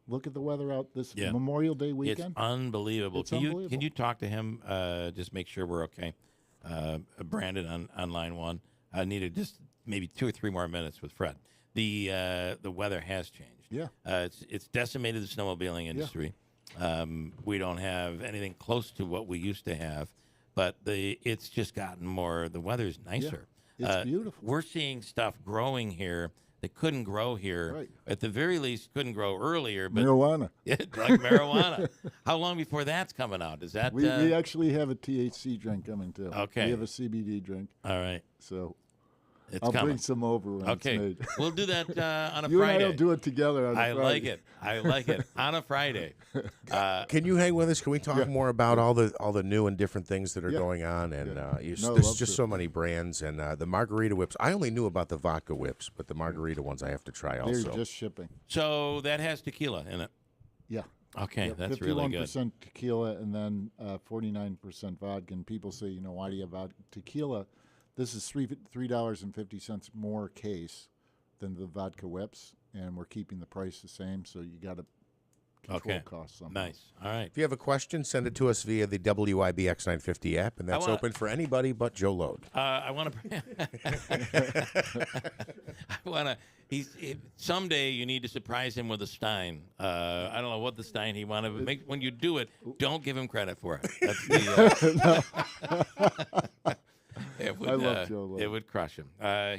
look at the weather out this Memorial Day weekend. It's unbelievable. It's Can unbelievable. you talk to him? Just make sure we're okay. Brandon on line one. I needed just maybe 2 or 3 more minutes with Fred. The weather has changed. Yeah. It's decimated the snowmobiling industry. We don't have anything close to what we used to have, but it's just gotten more. The weather's nicer. It's beautiful. We're seeing stuff growing here that couldn't grow here. Right. At the very least, couldn't grow earlier. But Marijuana. Yeah, like marijuana. How long before that's coming out? Is that we actually have a THC drink coming too. Okay. We have a CBD drink. All right. So I'll bring some over when it's made. We'll do that on a you Friday. and I will do it together on a I Friday. like it. I like it. On a Friday. Can you hang with us? Can we talk more about all the new and different things that are going on? And there's just so many brands and the margarita whips. I only knew about the vodka whips, but the margarita ones I have to try also. They're just shipping. So that has tequila in it. Yeah. Okay, Yeah, that's really good. 51% tequila and then 49% vodka. And people say, why do you have vodka? Tequila, this is $3.50 more a case than the vodka whips, and we're keeping the price the same, so you got to control costs somehow. Nice. All right. If you have a question, send it to us via the WIBX 950 app, and that's open for anybody but Joe Lode. I want to. Someday you need to surprise him with a Stein. I don't know what the Stein he wanted, but when you do it, don't give him credit for it. That's the. It would, I love Joe Lode. It would crush him.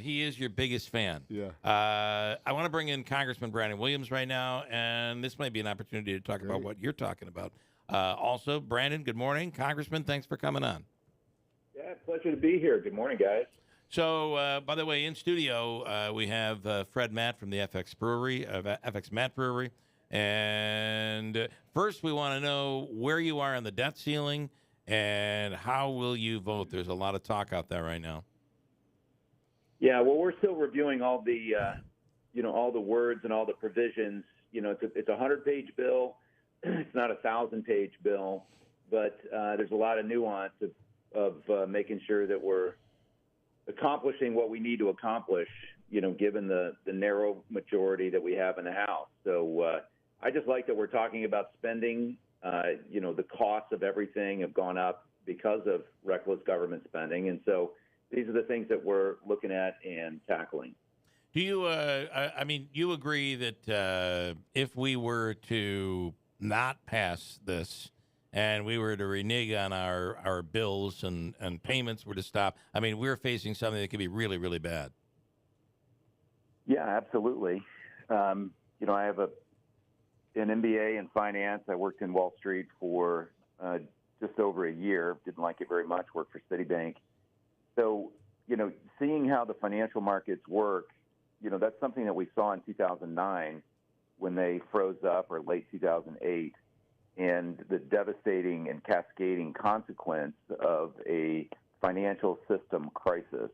He is your biggest fan. Yeah. I want to bring in Congressman Brandon Williams right now, and this might be an opportunity to talk about what you're talking about. Also, Brandon, good morning. Congressman, thanks for coming on. Yeah, pleasure to be here. Good morning, guys. So, by the way, in studio, we have Fred Matt from the FX Brewery, FX Matt Brewery. And first, we want to know where you are on the debt ceiling and how will you vote? There's a lot of talk out there right now. Yeah, well, we're still reviewing all the, all the words and all the provisions. It's a 100-page bill. It's not a 1,000-page bill, but there's a lot of nuance of making sure that we're accomplishing what we need to accomplish, given the narrow majority that we have in the House. So I just like that we're talking about spending. The costs of everything have gone up because of reckless government spending. And so these are the things that we're looking at and tackling. Do you, you agree that if we were to not pass this and we were to renege on our bills and payments were to stop, we're facing something that could be really, really bad? Yeah, absolutely. I have an MBA in finance. I worked in Wall Street for just over a year. Didn't like it very much. Worked for Citibank. So, seeing how the financial markets work, that's something that we saw in 2009 when they froze up, or late 2008, and the devastating and cascading consequence of a financial system crisis.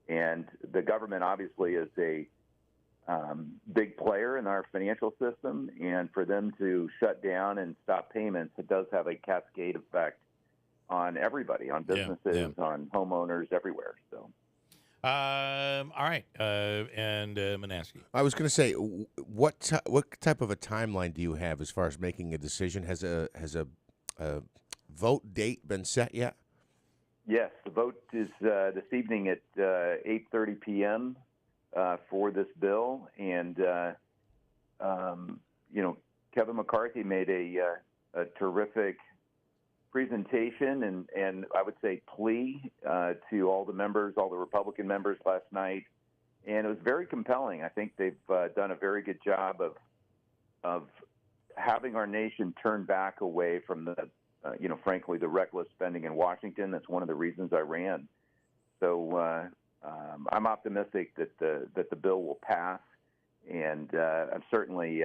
And the government obviously is a big player in our financial system, and for them to shut down and stop payments, it does have a cascade effect on everybody, on businesses, on homeowners, everywhere. So, all right, and Manaski. I was going to say, what type of a timeline do you have as far as making a decision? Has a vote date been set yet? Yes, the vote is this evening at 8:30 p.m. For this bill, and Kevin McCarthy made a terrific presentation and I would say plea to all the members, all the Republican members last night, and it was very compelling. I think they've done a very good job of having our nation turn back away from the, frankly, the reckless spending in Washington. That's one of the reasons I ran. So I'm optimistic that the bill will pass, and I'm certainly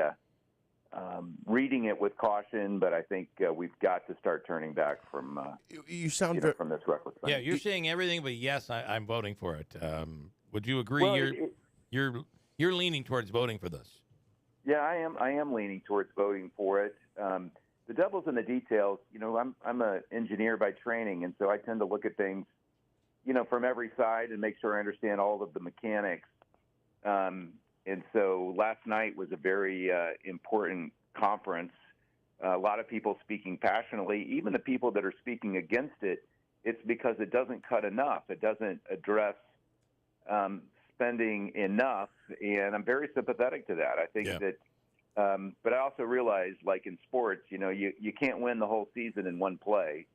reading it with caution. But I think we've got to start turning back from you sound from this reckless spending. Yeah, you're saying everything, but yes, I'm voting for it. Would you agree? Well, You're leaning towards voting for this. Yeah, I am leaning towards voting for it. The devil's in the details. I'm an engineer by training, and so I tend to look at things, from every side and make sure I understand all of the mechanics. And so last night was a very important conference. A lot of people speaking passionately. Even the people that are speaking against it, it's because it doesn't cut enough. It doesn't address spending enough, and I'm very sympathetic to that. I think that, but I also realize, like in sports, you can't win the whole season in one play.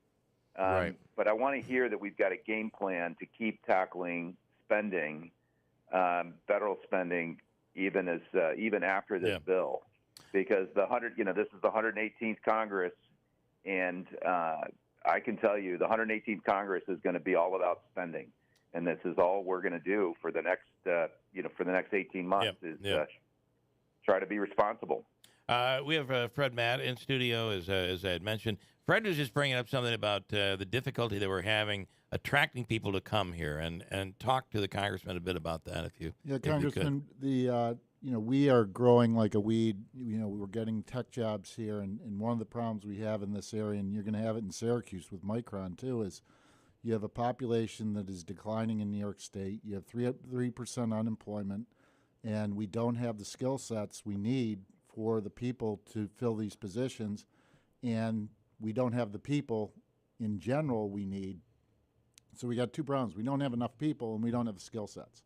Right. But I want to hear that we've got a game plan to keep tackling spending, federal spending, even after this bill, because this is the 118th Congress, and I can tell you the 118th Congress is going to be all about spending. And this is all we're going to do for the next, for the next 18 months try to be responsible. We have Fred Matt in studio, as I had mentioned. Fred was just bringing up something about the difficulty that we're having attracting people to come here, and talk to the congressman a bit about that, if you. Yeah, if you Congressman, we are growing like a weed. We're getting tech jobs here, and one of the problems we have in this area, and you're going to have it in Syracuse with Micron too, is you have a population that is declining in New York State. You have 3% unemployment, and we don't have the skill sets we need for the people to fill these positions, and we don't have the people in general we need. So we got two problems. We don't have enough people, and we don't have the skill sets.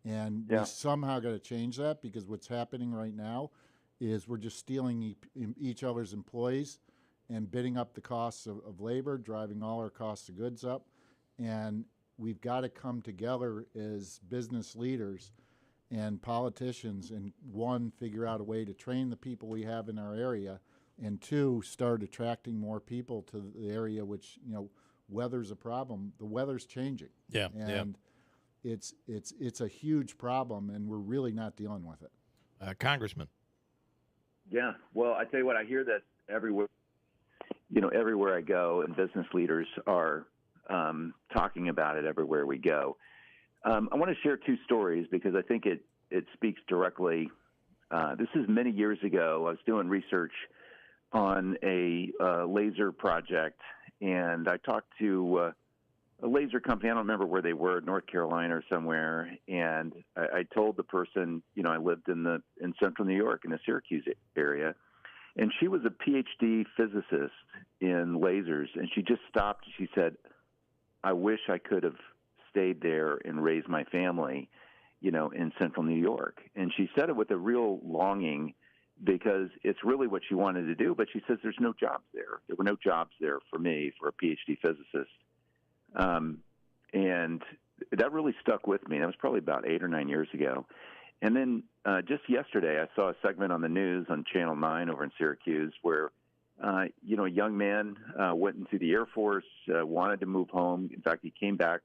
And we somehow got to change that, because what's happening right now is we're just stealing each other's employees and bidding up the costs of labor, driving all our costs of goods up. And we've got to come together as business leaders and politicians, and one, figure out a way to train the people we have in our area, and two, start attracting more people to the area, which, weather's a problem. The weather's changing. And it's a huge problem, and we're really not dealing with it. Congressman. Yeah, well, I tell you what, I hear that everywhere. Everywhere I go, and business leaders are talking about it everywhere we go. I want to share two stories because I think it speaks directly. This is many years ago. I was doing research on a laser project, and I talked to a laser company. I don't remember where they were, North Carolina or somewhere. And I told the person, I lived in central New York in the Syracuse area. And she was a PhD physicist in lasers, and she just stopped. She said, I wish I could have stayed there and raised my family, in central New York. And she said it with a real longing, because it's really what she wanted to do. But she says there's no jobs there. There were no jobs there for me, for a PhD physicist. And that really stuck with me. That was probably about 8 or 9 years ago. And then just yesterday, I saw a segment on the news on Channel 9 over in Syracuse where, a young man went into the Air Force, wanted to move home. In fact, he came back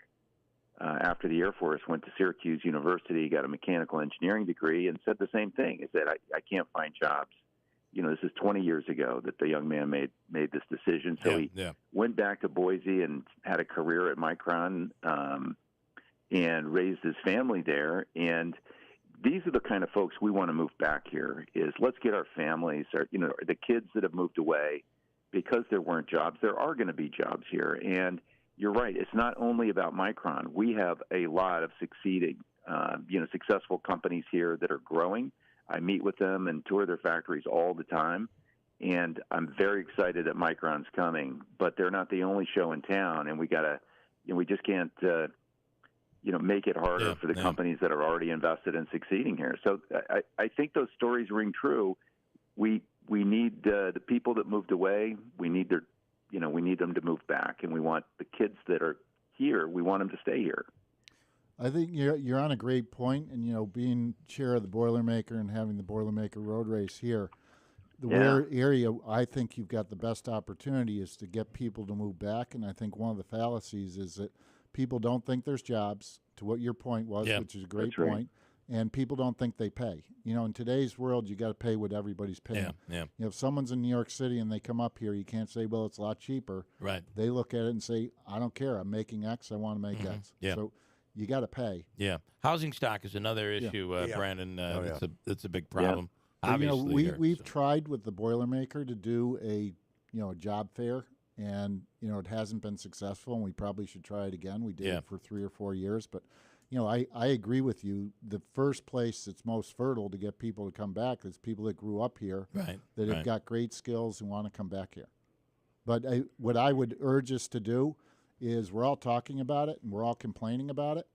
after the Air Force, went to Syracuse University, got a mechanical engineering degree, and said the same thing. He said, I can't find jobs. This is 20 years ago that the young man made this decision. So he went back to Boise and had a career at Micron and raised his family there. And these are the kind of folks we want to move back here. Is let's get our families, the kids that have moved away because there weren't jobs. There are going to be jobs here. And you're right. It's not only about Micron. We have a lot of successful companies here that are growing. I meet with them and tour their factories all the time, and I'm very excited that Micron's coming. But they're not the only show in town, and we just can't, make it harder for the companies that are already invested and succeeding here. So I think those stories ring true. We need the people that moved away. We need we need them to move back, and we want the kids that are here. We want them to stay here. I think you're on a great point, and being chair of the Boilermaker and having the Boilermaker Road Race here, the where area I think you've got the best opportunity is to get people to move back, and I think one of the fallacies is that people don't think there's jobs. To what your point was, which is a great point, and people don't think they pay. In today's world, you got to pay what everybody's paying. Yeah. If someone's in New York City and they come up here, you can't say, well, it's a lot cheaper. Right. They look at it and say, I don't care. I'm making X. I want to make X. Yeah. So you got to pay. Yeah. Housing stock is another issue, Brandon. It's a big problem. Yeah. Obviously, we've tried with the Boilermaker to do a job fair, and it hasn't been successful, and we probably should try it again. We did it for 3 or 4 years, but I agree with you. The first place that's most fertile to get people to come back is people that grew up here, that have got great skills and want to come back here. But what I would urge us to do is, we're all talking about it and we're all complaining about it.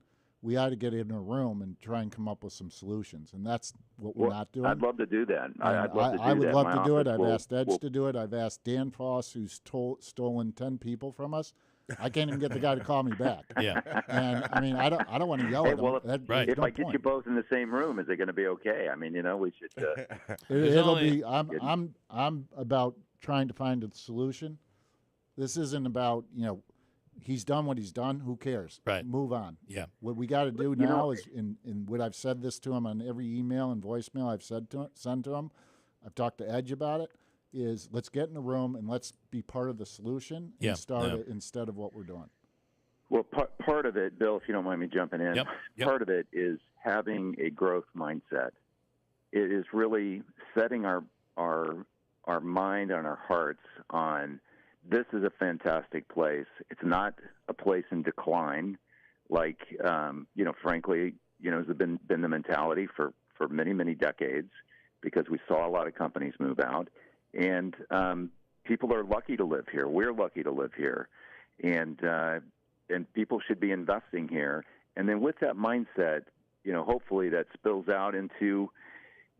We ought to get in a room and try and come up with some solutions, and that's what we're not doing. I'd love to do that. I would love to do it. I've asked Edge to do it. I've asked Dan Foss, who's stolen 10 people from us. I can't even get the guy to call me back. Yeah. And I mean, I don't want to yell at him. Well, if I get you both in the same room, is it going to be okay? I mean, we should. It'll be. I'm about trying to find a solution. This isn't about he's done what he's done. Who cares? Right. Move on. Yeah. What we got to do now is, in what I've said this to him on every email and voicemail I've sent to him, I've talked to Edge about it, is let's get in a room and let's be part of the solution and start it instead of what we're doing. Well, part of it, Bill, if you don't mind me jumping in, part of it is having a growth mindset. It is really setting our mind and our hearts on, this is a fantastic place. It's not a place in decline, like frankly, has been the mentality for many, many decades, because we saw a lot of companies move out, and people are lucky to live here. We're lucky to live here, and people should be investing here. And then with that mindset, hopefully that spills out into,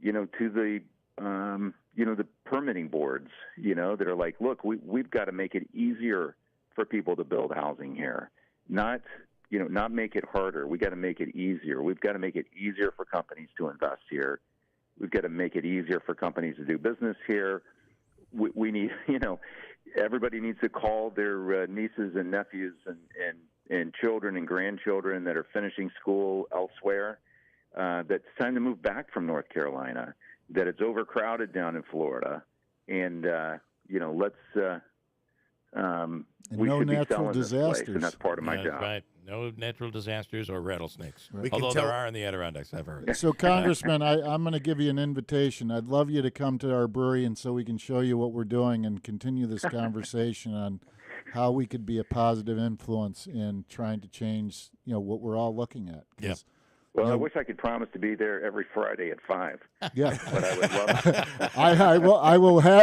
to the the permitting boards, that are like, look, we've got to make it easier for people to build housing here, not make it harder. We got to make it easier. We've got to make it easier for companies to invest here. We've got to make it easier for companies to do business here. We need, everybody needs to call their nieces and nephews and children and grandchildren that are finishing school elsewhere, that it's time to move back from North Carolina, that it's overcrowded down in Florida, and let's we no should be natural selling disasters. this place, and that's part of my job. Right. No natural disasters or rattlesnakes. Right. Although there are in the Adirondacks, I've heard. So, Congressman, I'm going to give you an invitation. I'd love you to come to our brewery, and so we can show you what we're doing and continue this conversation on how we could be a positive influence in trying to change, what we're all looking at. Yeah. Well, I wish I could promise to be there every Friday at 5. Yeah, but I would love to.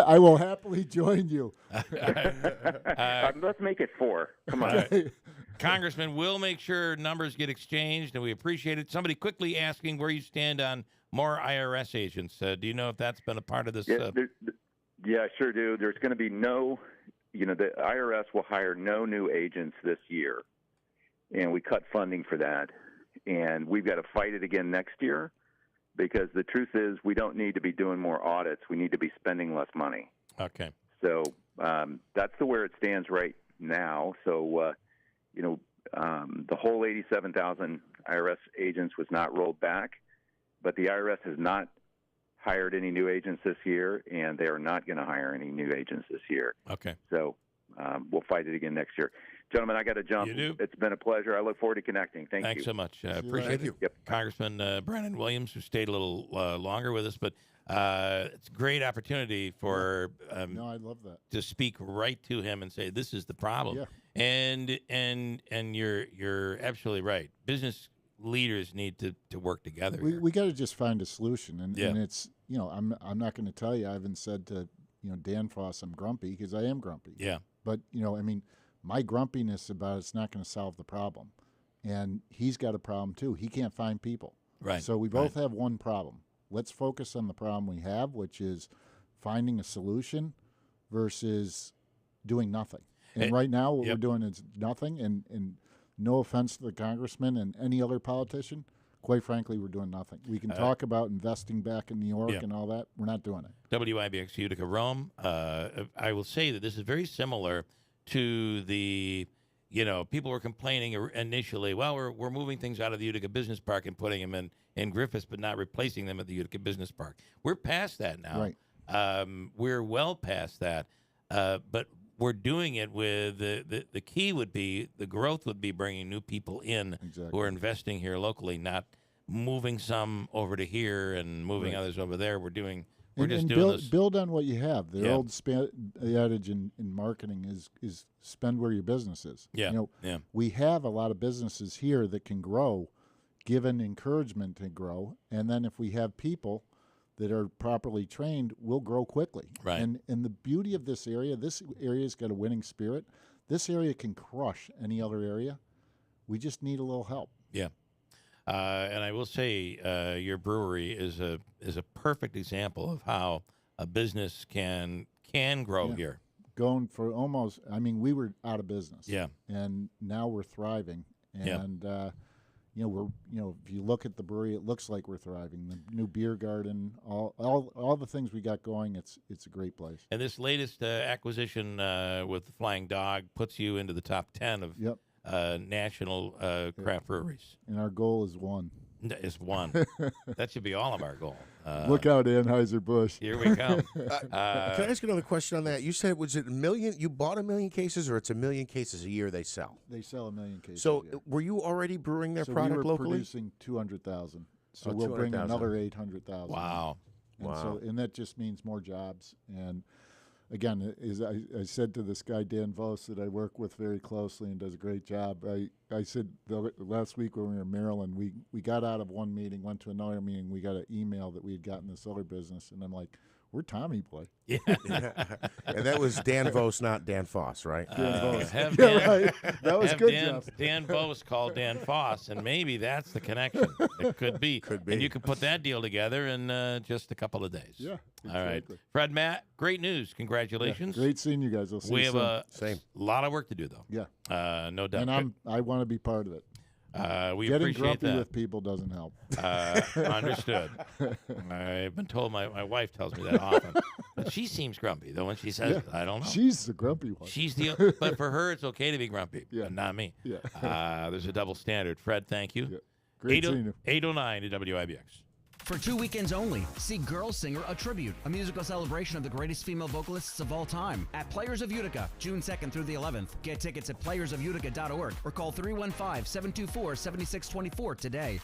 I will happily join you. Let's make it 4. Come on. Congressman, we'll make sure numbers get exchanged, and we appreciate it. Somebody quickly asking where you stand on more IRS agents. Do you know if that's been a part of this? Yeah, I sure do. There's going to be no, the IRS will hire no new agents this year, and we cut funding for that. And we've got to fight it again next year, because the truth is we don't need to be doing more audits. We need to be spending less money. Okay. So that's where it stands right now. So, the whole 87,000 IRS agents was not rolled back, but the IRS has not hired any new agents this year, and they are not going to hire any new agents this year. Okay. So we'll fight it again next year. Gentlemen, I got to jump. You do? It's been a pleasure. I look forward to connecting. Thanks you. Thanks so much. Appreciate it. Yep. Congressman Brandon Williams, who stayed a little longer with us, but it's a great opportunity for no, I love that, to speak right to him and say, this is the problem. Yeah. And you're absolutely right. Business leaders need to work together. We got to just find a solution, and Yeah. and it's I'm not going to tell you. I haven't said to Dan Foss I'm grumpy, because I am grumpy. Yeah. But my grumpiness about it's not going to solve the problem, and he's got a problem too. He can't find people. Right. So we both have one problem. Let's focus on the problem we have, which is finding a solution versus doing nothing. And right now, what we're doing is nothing. And no offense to the congressman and any other politician, quite frankly, we're doing nothing. We can talk about investing back in New York and all that. We're not doing it. WIBX Utica Rome. I will say that this is very similar to the, people were complaining initially, well, we're moving things out of the Utica Business Park and putting them in Griffiths, but not replacing them at the Utica Business Park. We're past that now. Right. We're well past that. But we're doing it with the key would be, the growth would be bringing new people in who are investing here locally, not moving some over to here and moving others over there. We're just doing this. Build on what you have. The old adage in marketing is spend where your business is. Yeah. We have a lot of businesses here that can grow, given encouragement to grow, and then if we have people that are properly trained, will grow quickly. Right. And the beauty of this area's got a winning spirit. This area can crush any other area. We just need a little help. Yeah. And I will say, your brewery is a perfect example of how a business can grow here. Going for almost, we were out of business. Yeah. And now we're thriving. And if you look at the brewery, it looks like we're thriving. The new beer garden, all the things we got going, it's a great place. And this latest acquisition with the Flying Dog puts you into the top 10 of national craft breweries. And our goal is one. Is one. That should be all of our goal. Look out, Anheuser-Busch. Here we come. Can I ask another question on that? You said, was it 1 million? You bought 1 million cases, or it's 1 million cases a year they sell? They sell 1 million cases. So, a year. were you already brewing their So product we were locally? producing 200,000. So we'll 200,000. bring another 800,000. Wow. And that just means more jobs. And again, as I said to this guy, Dan Vos, that I work with very closely and does a great job, I said last week when we were in Maryland, we got out of one meeting, went to another meeting, we got an email that we had gotten this other business, and I'm like, we're Tommy Boy. Yeah. And that was Dan Vos, not Dan Foss, right? Dan Vos. Have Yeah, Dan, right. That was have good, Dan, Jeff. Dan Vos called Dan Foss, and maybe that's the connection. It could be. And you could put that deal together in just a couple of days. Yeah, All right. exactly. Fred, Matt, great news. Congratulations. Yeah, great seeing you guys. I'll see We you have soon. a lot of work to do, though. Yeah. No doubt. And I want to be part of it. We Getting appreciate grumpy that. with people doesn't help. Understood. I've been told my wife tells me that often. But she seems grumpy, though, when she says it. I don't know. She's the grumpy one. But for her, it's okay to be grumpy, but not me. Yeah. There's a double standard. Fred, thank you. Yeah. Great seeing you. 809 to WIBX. For 2 weekends only, see Girl Singer A Tribute, a musical celebration of the greatest female vocalists of all time, at Players of Utica, June 2nd through the 11th. Get tickets at playersofutica.org or call 315-724-7624 today.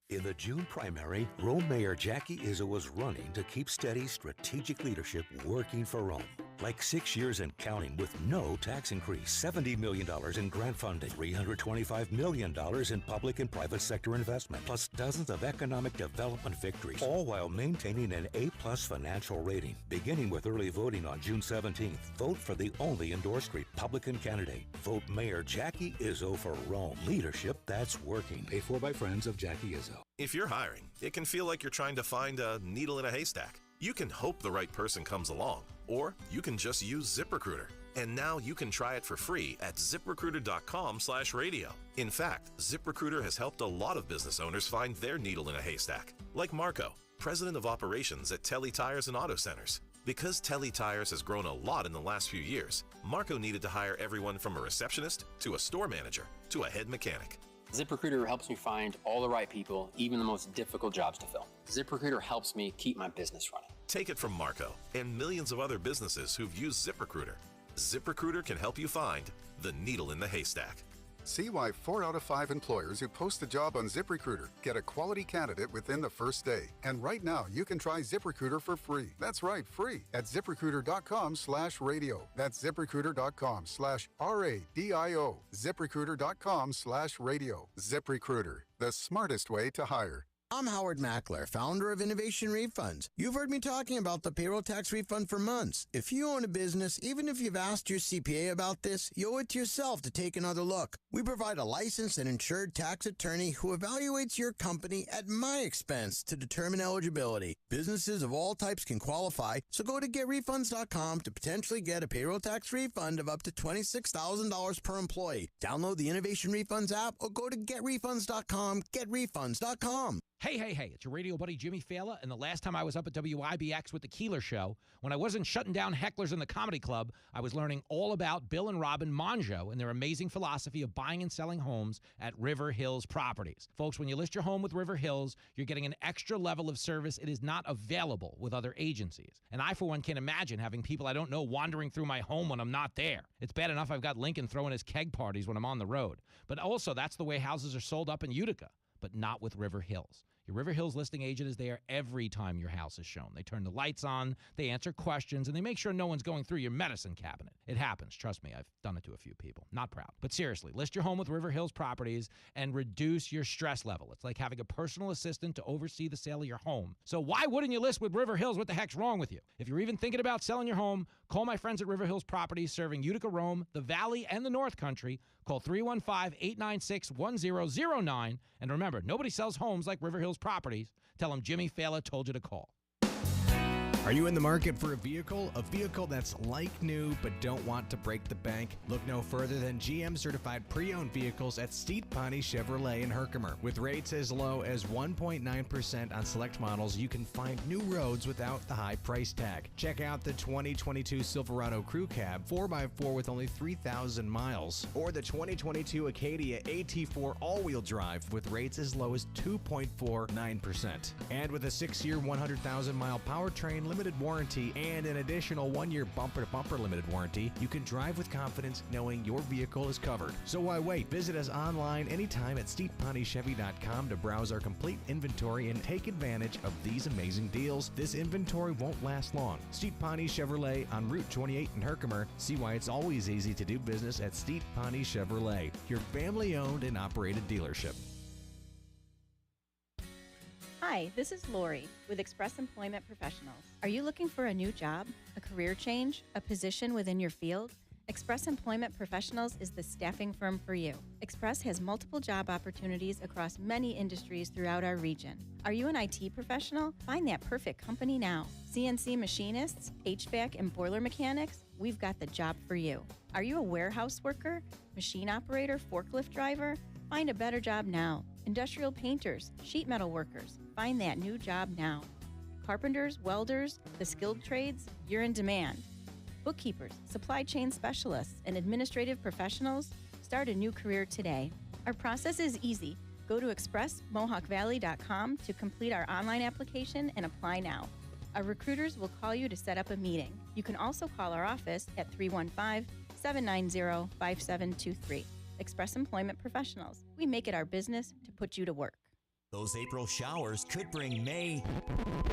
In the June primary, Rome Mayor Jackie Izzo was running to keep steady strategic leadership working for Rome. Like 6 years and counting with no tax increase, $70 million in grant funding, $325 million in public and private sector investment, plus dozens of economic development victories, all while maintaining an A-plus financial rating. Beginning with early voting on June 17th, vote for the only endorsed Republican candidate. Vote Mayor Jackie Izzo for Rome. Leadership that's working. Paid for by friends of Jackie Izzo. If you're hiring, it can feel like you're trying to find a needle in a haystack. You can hope the right person comes along, or you can just use ZipRecruiter. And now you can try it for free at ZipRecruiter.com/radio. In fact, ZipRecruiter has helped a lot of business owners find their needle in a haystack, like Marco, president of operations at Telly Tires and Auto Centers. Because Telly Tires has grown a lot in the last few years, Marco needed to hire everyone from a receptionist to a store manager to a head mechanic. ZipRecruiter helps me find all the right people, even the most difficult jobs to fill. ZipRecruiter helps me keep my business running. Take it from Marco and millions of other businesses who've used ZipRecruiter. ZipRecruiter can help you find the needle in the haystack. See why 4 out of 5 employers who post a job on ZipRecruiter get a quality candidate within the first day. And right now, you can try ZipRecruiter for free. That's right, free at ZipRecruiter.com/radio. That's ZipRecruiter.com/RADIO. ZipRecruiter.com/radio. ZipRecruiter, the smartest way to hire. I'm Howard Mackler, founder of Innovation Refunds. You've heard me talking about the payroll tax refund for months. If you own a business, even if you've asked your CPA about this, you owe it to yourself to take another look. We provide a licensed and insured tax attorney who evaluates your company at my expense to determine eligibility. Businesses of all types can qualify, so go to getrefunds.com to potentially get a payroll tax refund of up to $26,000 per employee. Download the Innovation Refunds app or go to getrefunds.com, getrefunds.com. Hey, it's your radio buddy Jimmy Fallon, and the last time I was up at WIBX with the Keeler Show, when I wasn't shutting down hecklers in the comedy club, I was learning all about Bill and Robin Mongeau and their amazing philosophy of buying and selling homes at River Hills Properties. Folks, when you list your home with River Hills, you're getting an extra level of service it is not available with other agencies. And I, for one, can't imagine having people I don't know wandering through my home when I'm not there. It's bad enough I've got Lincoln throwing his keg parties when I'm on the road. But also, that's the way houses are sold up in Utica, but not with River Hills. Your River Hills listing agent is there every time your house is shown. They turn the lights on, they answer questions, and they make sure no one's going through your medicine cabinet. It happens. Trust me, I've done it to a few people. Not proud. But seriously, list your home with River Hills Properties and reduce your stress level. It's like having a personal assistant to oversee the sale of your home. So why wouldn't you list with River Hills? What the heck's wrong with you? If you're even thinking about selling your home, call my friends at River Hills Properties, serving Utica, Rome, the Valley, and the North Country. Call 315-896-1009. And remember, nobody sells homes like River Hills Properties. Tell them Jimmy Fallon told you to call. Are you in the market for a vehicle that's like new but don't want to break the bank? Look no further than GM certified pre-owned vehicles at Steet Pawnee Chevrolet in Herkimer. With rates as low as 1.9% on select models, you can find new roads without the high price tag. Check out the 2022 Silverado Crew Cab 4x4 with only 3,000 miles, or the 2022 Acadia AT4 all-wheel drive with rates as low as 2.49%. And with a 6-year, 100,000-mile powertrain limited warranty and an additional 1-year bumper-to-bumper limited warranty, you can drive with confidence knowing your vehicle is covered. So why wait? Visit us online anytime at SteetPawneeChevy.com to browse our complete inventory and take advantage of these amazing deals. This inventory won't last long. Steet Pawnee Chevrolet on Route 28 in Herkimer. See why it's always easy to do business at Steet Pawnee Chevrolet, your family-owned and operated dealership. Hi, this is Lori with Express Employment Professionals. Are you looking for a new job, a career change, a position within your field? Express Employment Professionals is the staffing firm for you. Express has multiple job opportunities across many industries throughout our region. Are you an IT professional? Find that perfect company now. CNC machinists, HVAC and boiler mechanics? We've got the job for you. Are you a warehouse worker, machine operator, forklift driver? Find a better job now. Industrial painters, sheet metal workers, find that new job now. Carpenters, welders, the skilled trades, you're in demand. Bookkeepers, supply chain specialists, and administrative professionals, start a new career today. Our process is easy. Go to expressmohawkvalley.com to complete our online application and apply now. Our recruiters will call you to set up a meeting. You can also call our office at 315-790-5723. Express Employment Professionals. We make it our business to put you to work. Those April showers could bring May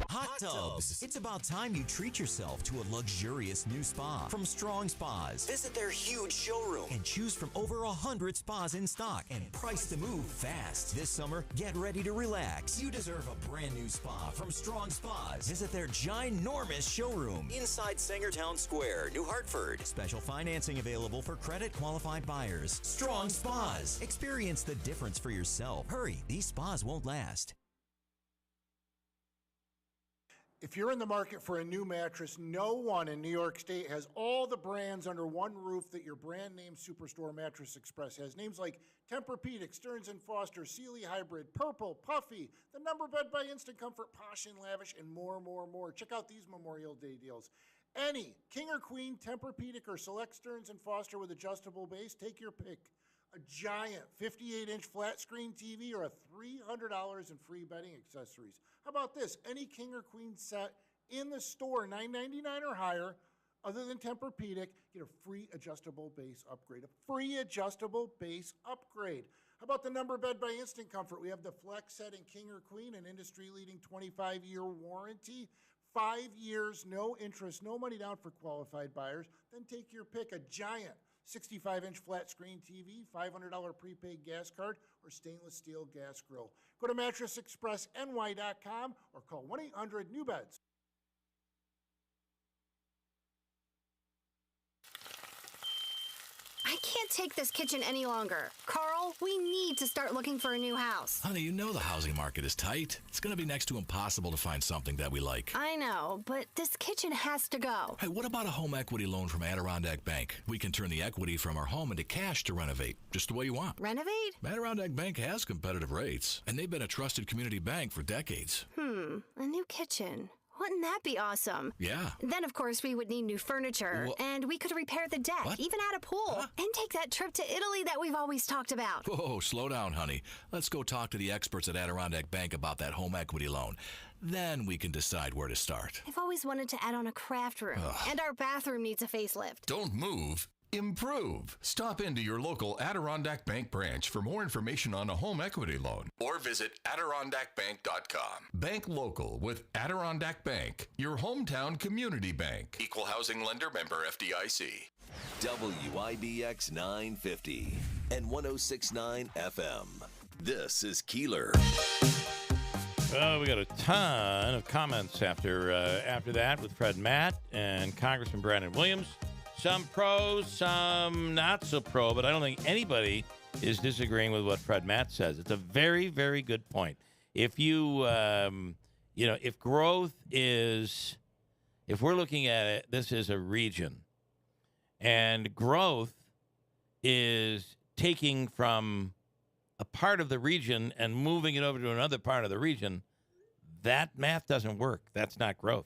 hot tubs. It's about time you treat yourself to a luxurious new spa from Strong Spas. Visit their huge showroom and choose from over 100 spas in stock and priced to move fast. This summer, get ready to relax. You deserve a brand new spa from Strong Spas. Visit their ginormous showroom inside Sangertown Square, New Hartford. Special financing available for credit qualified buyers. Strong Spas. Experience the difference for yourself. Hurry, these spas won't last. If you're in the market for a new mattress, no one in New York State has all the brands under one roof that your brand name Superstore Mattress Express has. Names like Tempur-Pedic, Stearns & Foster, Sealy Hybrid, Purple, Puffy, the Number Bed by Instant Comfort, Posh and Lavish, and more. Check out these Memorial Day deals. Any King or Queen, Tempur-Pedic, or select Stearns & Foster with adjustable base, take your pick. A giant 58-inch flat screen TV or a $300 in free bedding accessories. How about this? Any King or Queen set in the store, $9.99 or higher, other than Tempur-Pedic, get a free adjustable base upgrade. A free adjustable base upgrade. How about the Number Bed by Instant Comfort? We have the Flex Set in King or Queen, an industry-leading 25-year warranty. 5 years, no interest, no money down for qualified buyers. Then take your pick. A giant 65-inch flat screen TV, $500 prepaid gas card, or stainless steel gas grill. Go to MattressExpressNY.com or call 1-800-NEW-BEDS. I can't take this kitchen any longer. Carl, we need to start looking for a new house. Honey, you know the housing market is tight. It's going to be next to impossible to find something that we like. I know, but this kitchen has to go. Hey, what about a home equity loan from Adirondack Bank? We can turn the equity from our home into cash to renovate, just the way you want. Renovate? Adirondack Bank has competitive rates, and they've been a trusted community bank for decades. A new kitchen. Wouldn't that be awesome? Yeah. Then, of course, we would need new furniture, and we could repair the deck, even add a pool, and take that trip to Italy that we've always talked about. Whoa, slow down, honey. Let's go talk to the experts at Adirondack Bank about that home equity loan. Then we can decide where to start. I've always wanted to add on a craft room, and our bathroom needs a facelift. Don't move. Improve. Stop into your local Adirondack Bank branch for more information on a home equity loan or visit AdirondackBank.com. Bank local with Adirondack Bank, your hometown community bank. Equal housing lender, member FDIC. WIBX 950 and 106.9 FM. This is Keeler. Well, we got a ton of comments after that with Fred Matt and Congressman Brandon Williams. Some pros, some not so pro, but I don't think anybody is disagreeing with what Fred Matt says. It's a very, very good point. If you, if growth is, if we're looking at it, this is a region, and growth is taking from a part of the region and moving it over to another part of the region, that math doesn't work. That's not growth.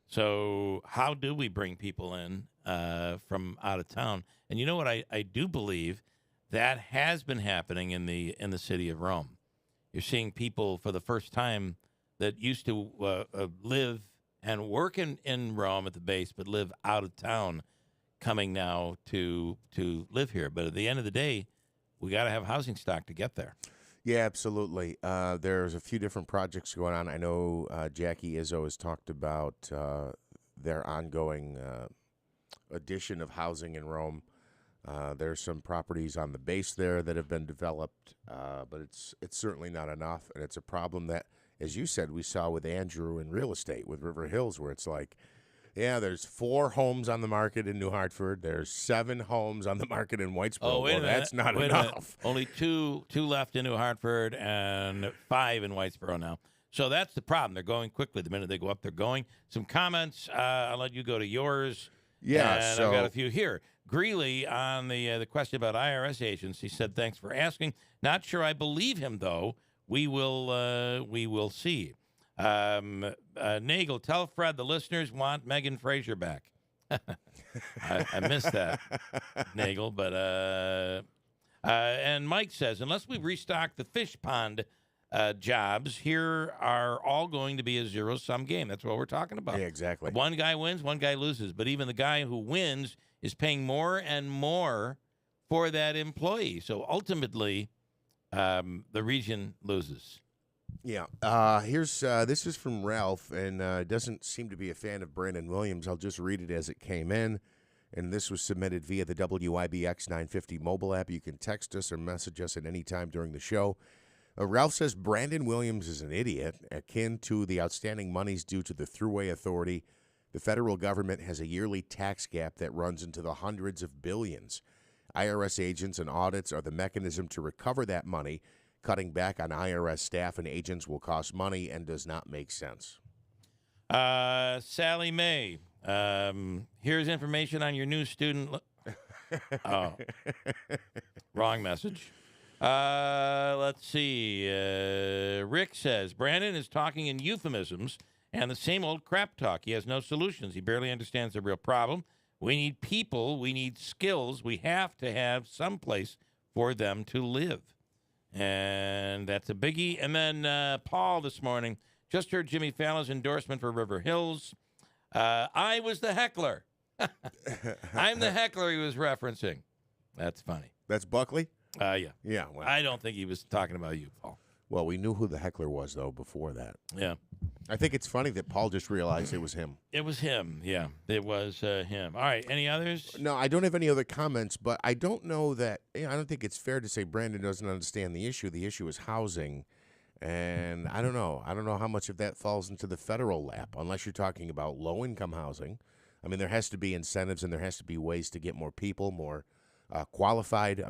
So how do we bring people in from out of town? And you know what? I do believe that has been happening in the city of Rome. You're seeing people for the first time that used to live and work in Rome at the base, but live out of town, coming now to live here. But at the end of the day, we got to have housing stock to get there. Yeah, absolutely. There's a few different projects going on. I know Jackie Izzo has talked about their ongoing addition of housing in Rome. There's some properties on the base there that have been developed, but it's certainly not enough. And it's a problem that, as you said, we saw with Andrew in real estate with River Hills, where it's like, yeah, there's 4 homes on the market in New Hartford. There's 7 homes on the market in Whitesboro. Oh, wait a minute. That's not Wait enough. Only two left in New Hartford and 5 in Whitesboro now. So that's the problem. They're going quickly. The minute they go up, they're going. Some comments. I'll let you go to yours. Yeah, and so I've got a few here. Greeley, on the question about IRS agents, he said, "Thanks for asking. Not sure I believe him, though. We will see." Nagel, tell Fred the listeners want Megan Frazier back. I missed that, Nagel. But and Mike says, unless we restock the fish pond jobs, here are all going to be a zero-sum game. That's what we're talking about. Yeah, exactly. One guy wins, one guy loses. But even the guy who wins is paying more and more for that employee. So ultimately, the region loses. Yeah. Here's this is from Ralph, and doesn't seem to be a fan of Brandon Williams. I'll just read it as it came in. And this was submitted via the WIBX 950 mobile app. You can text us or message us at any time during the show. Ralph says Brandon Williams is an idiot, akin to the outstanding monies due to the Thruway Authority. The federal government has a yearly tax gap that runs into the hundreds of billions. IRS agents and audits are the mechanism to recover that money. Cutting back on IRS staff and agents will cost money and does not make sense. Sally Mae, here's information on your new student. Oh, wrong message. Let's see. Rick says, Brandon is talking in euphemisms and the same old crap talk. He has no solutions. He barely understands the real problem. We need people. We need skills. We have to have some place for them to live. And that's a biggie. And then Paul this morning, just heard Jimmy Fallon's endorsement for River Hills. I was the heckler. I'm the heckler he was referencing. That's funny. That's Buckley? Yeah. Yeah. Well. I don't think he was talking about you, Paul. Well, we knew who the heckler was, though, before that. Yeah. I think it's funny that Paul just realized it was him. It was him, yeah. It was him. All right, any others? No, I don't have any other comments, but I don't know that I don't think it's fair to say Brandon doesn't understand the issue. The issue is housing, and I don't know. I don't know how much of that falls into the federal lap, unless you're talking about low-income housing. I mean, there has to be incentives, and there has to be ways to get more people, more a qualified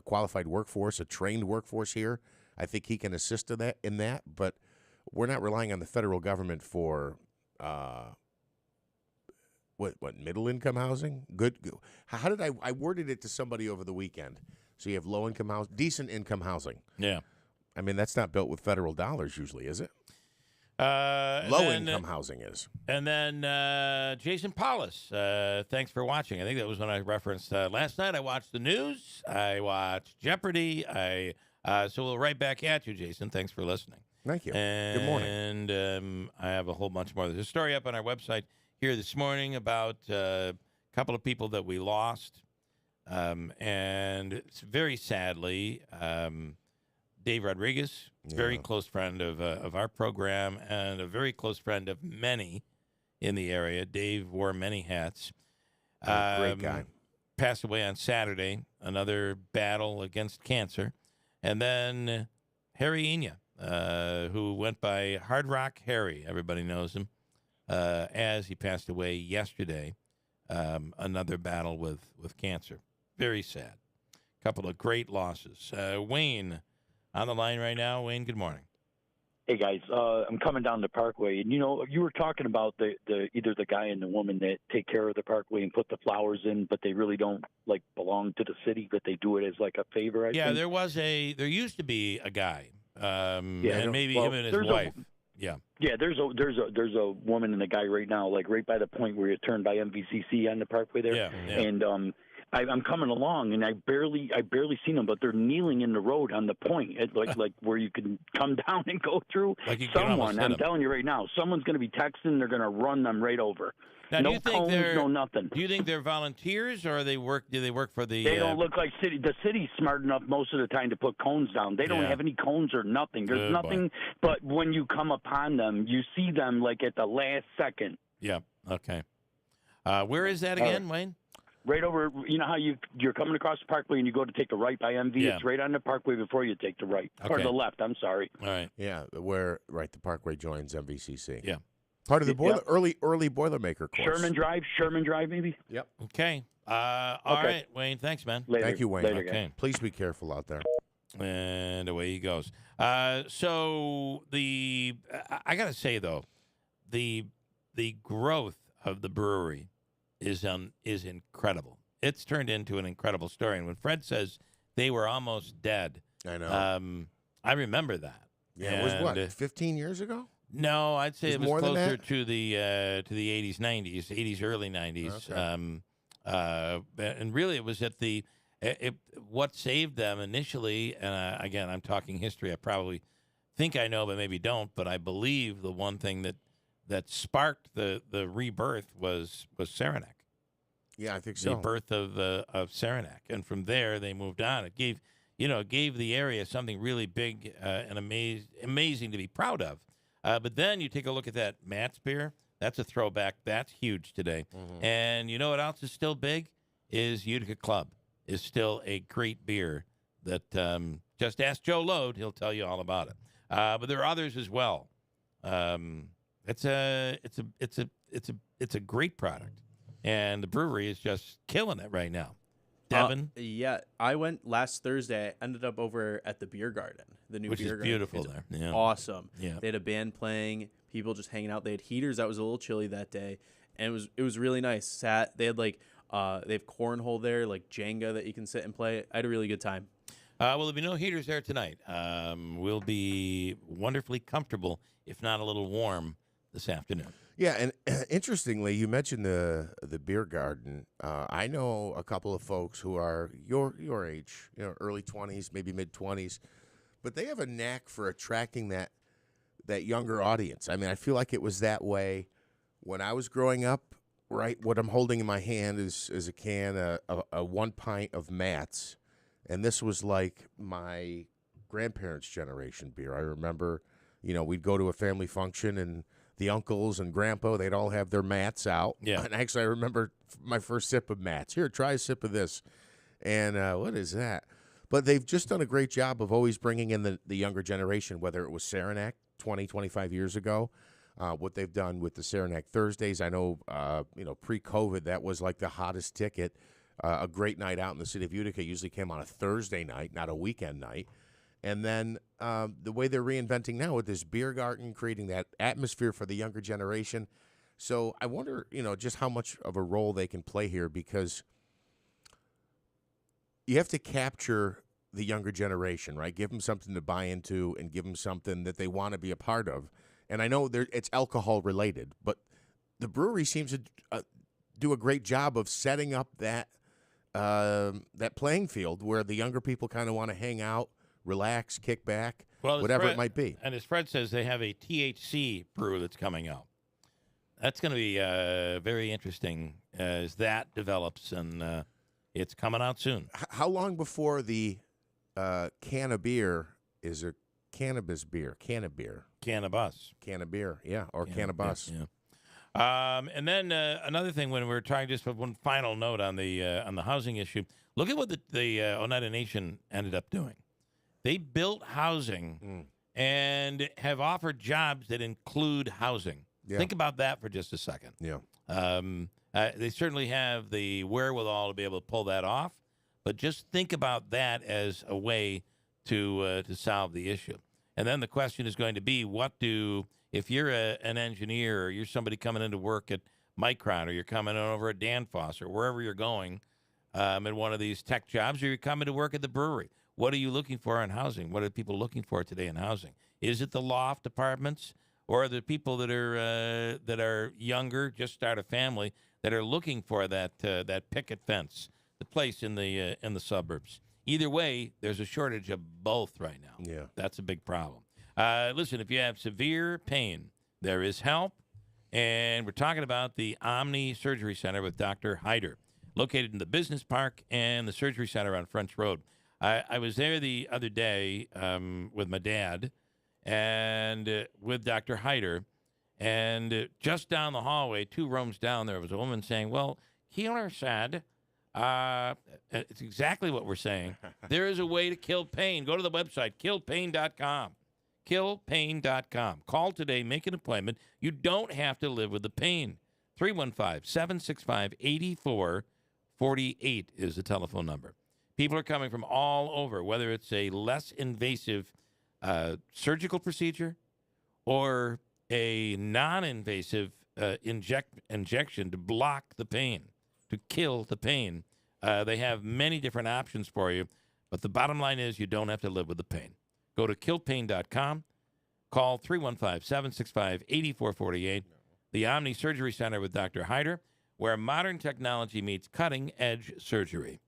workforce, a trained workforce here. I think he can assist in that, but we're not relying on the federal government for what middle income housing? Good. How did I worded it to somebody over the weekend? So you have low income housing, decent income housing. Yeah. I mean, that's not built with federal dollars usually, is it? Low income housing is. And then Jason Paulus, thanks for watching. I think that was when I referenced last night. I watched the news. I watched Jeopardy. So we'll right back at you, Jason. Thanks for listening. Thank you. And, good morning. And I have a whole bunch more. There's a story up on our website here this morning about a couple of people that we lost. And it's very sadly, Dave Rodriguez, very close friend of our program and a very close friend of many in the area. Dave wore many hats. Great guy. Passed away on Saturday, another battle against cancer. And then Harry Enya, who went by Hard Rock Harry, everybody knows him, as he passed away yesterday, another battle with cancer. Very sad. Couple of great losses. Wayne on the line right now. Wayne, good morning. Hey, guys. I'm coming down the Parkway, and, you were talking about either the guy and the woman that take care of the Parkway and put the flowers in, but they really don't, belong to the city, but they do it as, a favor, I think. There used to be a guy, and maybe him and his wife. Yeah, there's a woman and a guy right now, right by the point where you turn by MVCC on the Parkway there. Yeah. And I'm coming along, and I barely seen them, but they're kneeling in the road on the point, like where you can come down and go through. Someone, I'm telling you right now, someone's going to be texting. They're going to run them right over. Now, no cones, no nothing. Do you think they're volunteers, or do they work for the? They don't look like city. The city's smart enough most of the time to put cones down. They don't have any cones or nothing. There's nothing. But when you come upon them, you see them at the last second. Yeah. Okay. Where is that again, Wayne? Right over, how you're coming across the Parkway and you go to take the right by MV. Yeah. It's right on the Parkway before you take the right. Or the left, I'm sorry. All right. Yeah, the Parkway joins MVCC. Yeah. Part of the early Boilermaker course. Sherman Drive, maybe? Yep. Okay. All right, Wayne. Thanks, man. Later. Thank you, Wayne. Later, okay. guys. Please be careful out there. And away he goes. So I got to say, though, the growth of the brewery is incredible. It's turned into an incredible story. And when Fred says they were almost dead, I know. I remember that. Yeah, it was 15 years ago? No, I'd say it was more than closer that? to the 80s, 90s, 80s, early 90s. Okay. And really, it was at what saved them initially. And again, I'm talking history. I probably think I know, but maybe don't. But I believe the one thing that sparked the rebirth was Saranac. Yeah, I think so. The birth of Saranac, and from there they moved on. It gave the area something really big and amazing to be proud of. But then you take a look at that Matt's beer. That's a throwback. That's huge today. Mm-hmm. And you know what else is still big? Is Utica Club is still a great beer that just ask Joe Lode. He'll tell you all about it. But there are others as well. It's a great product, and the brewery is just killing it right now. Devin, yeah, I went last Thursday. I ended up over at the Beer Garden, the new which Beer is Garden. beautiful there. Yeah. Awesome. Yeah, they had a band playing, people just hanging out. They had heaters. That was a little chilly that day, and it was really nice. They had they have cornhole there, like Jenga that you can sit and play. I had a really good time. Well, there'll be no heaters there tonight. We'll be wonderfully comfortable, if not a little warm, this afternoon. Yeah, and interestingly, you mentioned the Beer Garden. I know a couple of folks who are your age, early 20s, maybe mid 20s, but they have a knack for attracting that younger audience. I mean, I feel like it was that way when I was growing up. Right, what I'm holding in my hand is a can, a 1 pint of Matt's, and this was like my grandparents' generation beer. I remember, we'd go to a family function and the uncles and grandpa, they'd all have their mats out. Yeah. And actually, I remember my first sip of mats. Here, try a sip of this. And what is that? But they've just done a great job of always bringing in the younger generation, whether it was Saranac 20, 25 years ago, what they've done with the Saranac Thursdays. I know, pre-COVID, that was like the hottest ticket. A great night out in the city of Utica usually came on a Thursday night, not a weekend night. And then the way they're reinventing now with this beer garden, creating that atmosphere for the younger generation. So I wonder, just how much of a role they can play here, because you have to capture the younger generation, right? Give them something to buy into and give them something that they want to be a part of. And I know it's alcohol related, but the brewery seems to do a great job of setting up that playing field where the younger people kind of want to hang out, relax, kick back, whatever it might be. And as Fred says, they have a THC brew that's coming out. That's going to be very interesting as that develops, and it's coming out soon. How long before the can of beer is a cannabis beer? Can of beer. Cannabis. Can of beer, yeah, or cannabis. Yeah. And then another thing, when we're trying, just one final note on the housing issue, look at what the Oneida Nation ended up doing. They built housing and have offered jobs that include housing. Yeah. Think about that for just a second. Yeah. They certainly have the wherewithal to be able to pull that off, but just think about that as a way to solve the issue. And then the question is going to be, if you're an engineer, or you're somebody coming into work at Micron, or you're coming over at Danfoss, or wherever you're going in one of these tech jobs, or you're coming to work at the brewery, what are you looking for in housing? What are people looking for today in housing? Is it the loft apartments, or are the people that are younger, just start a family, that are looking for that picket fence, the place in the suburbs? Either way, there's a shortage of both right now. Yeah, that's a big problem. Listen, if you have severe pain, there is help, and we're talking about the Omni Surgery Center with Dr. Hyder, located in the Business Park and the Surgery Center on French Road. I was there the other day with my dad and with Dr. Hyder, and just down the hallway, 2 rooms down, there was a woman saying, well, Keeler said, it's exactly what we're saying. There is a way to kill pain. Go to the website, killpain.com. Killpain.com. Call today, make an appointment. You don't have to live with the pain. 315-765-8448 is the telephone number. People are coming from all over, whether it's a less invasive surgical procedure or a non-invasive injection to block the pain, to kill the pain. They have many different options for you, but the bottom line is you don't have to live with the pain. Go to killpain.com. Call 315-765-8448. The Omni Surgery Center with Dr. Hyder, where modern technology meets cutting-edge surgery.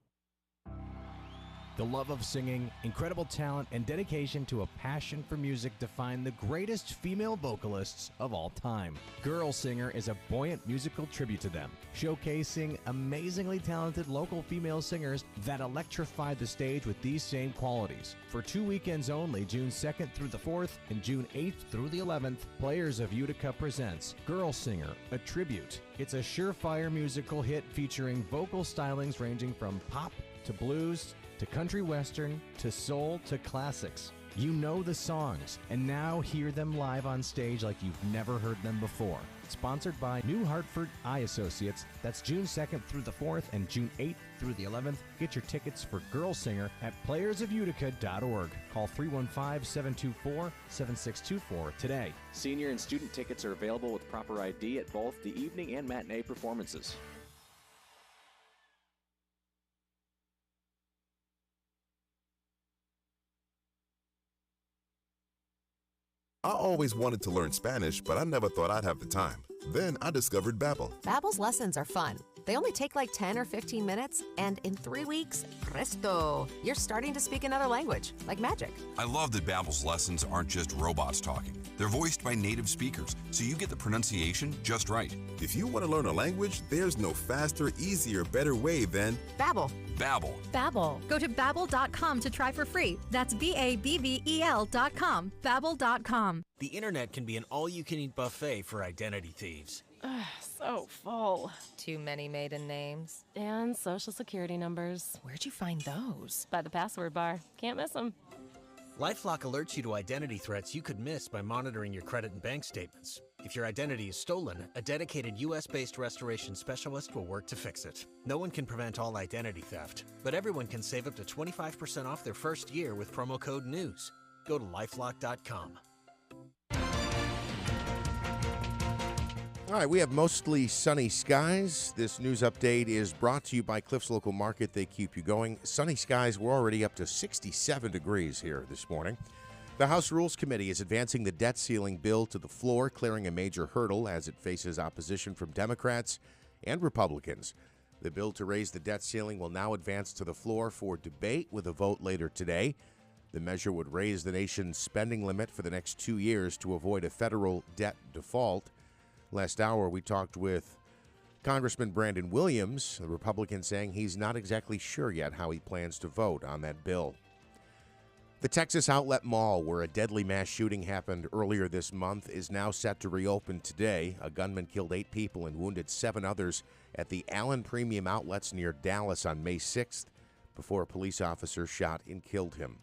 The love of singing, incredible talent, and dedication to a passion for music define the greatest female vocalists of all time. Girl Singer is a buoyant musical tribute to them, showcasing amazingly talented local female singers that electrify the stage with these same qualities. For 2 weekends only, June 2nd through the 4th and June 8th through the 11th, Players of Utica presents Girl Singer, a tribute. It's a surefire musical hit featuring vocal stylings ranging from pop to blues to country western, to soul, to classics. You know the songs, and now hear them live on stage like you've never heard them before. Sponsored by New Hartford Eye Associates. That's June 2nd through the 4th and June 8th through the 11th. Get your tickets for Girl Singer at playersofutica.org. Call 315-724-7624 today. Senior and student tickets are available with proper ID at both the evening and matinee performances. I always wanted to learn Spanish, but I never thought I'd have the time. Then I discovered Babbel. Babbel's lessons are fun, They only take like 10 or 15 minutes, and in 3 weeks, presto, you're starting to speak another language, like magic. I love that Babbel's lessons aren't just robots talking. They're voiced by native speakers, so you get the pronunciation just right. If you want to learn a language, there's no faster, easier, better way than Babbel. Babbel. Babbel. Go to babbel.com to try for free. That's BABBEL.com. Babbel.com. The internet can be an all-you-can-eat buffet for identity thieves. So full. Too many maiden names. And social security numbers. Where'd you find those? By the password bar. Can't miss them. LifeLock alerts you to identity threats you could miss by monitoring your credit and bank statements. If your identity is stolen, a dedicated U.S.-based restoration specialist will work to fix it. No one can prevent all identity theft, but everyone can save up to 25% off their first year with promo code NEWS. Go to LifeLock.com. All right, we have mostly sunny skies. This news update is brought to you by Cliff's Local Market. They keep you going. Sunny skies, we're already up to 67 degrees here this morning. The House Rules Committee is advancing the debt ceiling bill to the floor, clearing a major hurdle as it faces opposition from Democrats and Republicans. The bill to raise the debt ceiling will now advance to the floor for debate with a vote later today. The measure would raise the nation's spending limit for the next 2 years to avoid a federal debt default. Last hour, we talked with Congressman Brandon Williams, the Republican, saying he's not exactly sure yet how he plans to vote on that bill. The Texas Outlet Mall, where a deadly mass shooting happened earlier this month, is now set to reopen today. A gunman killed 8 people and wounded 7 others at the Allen Premium Outlets near Dallas on May 6th before a police officer shot and killed him.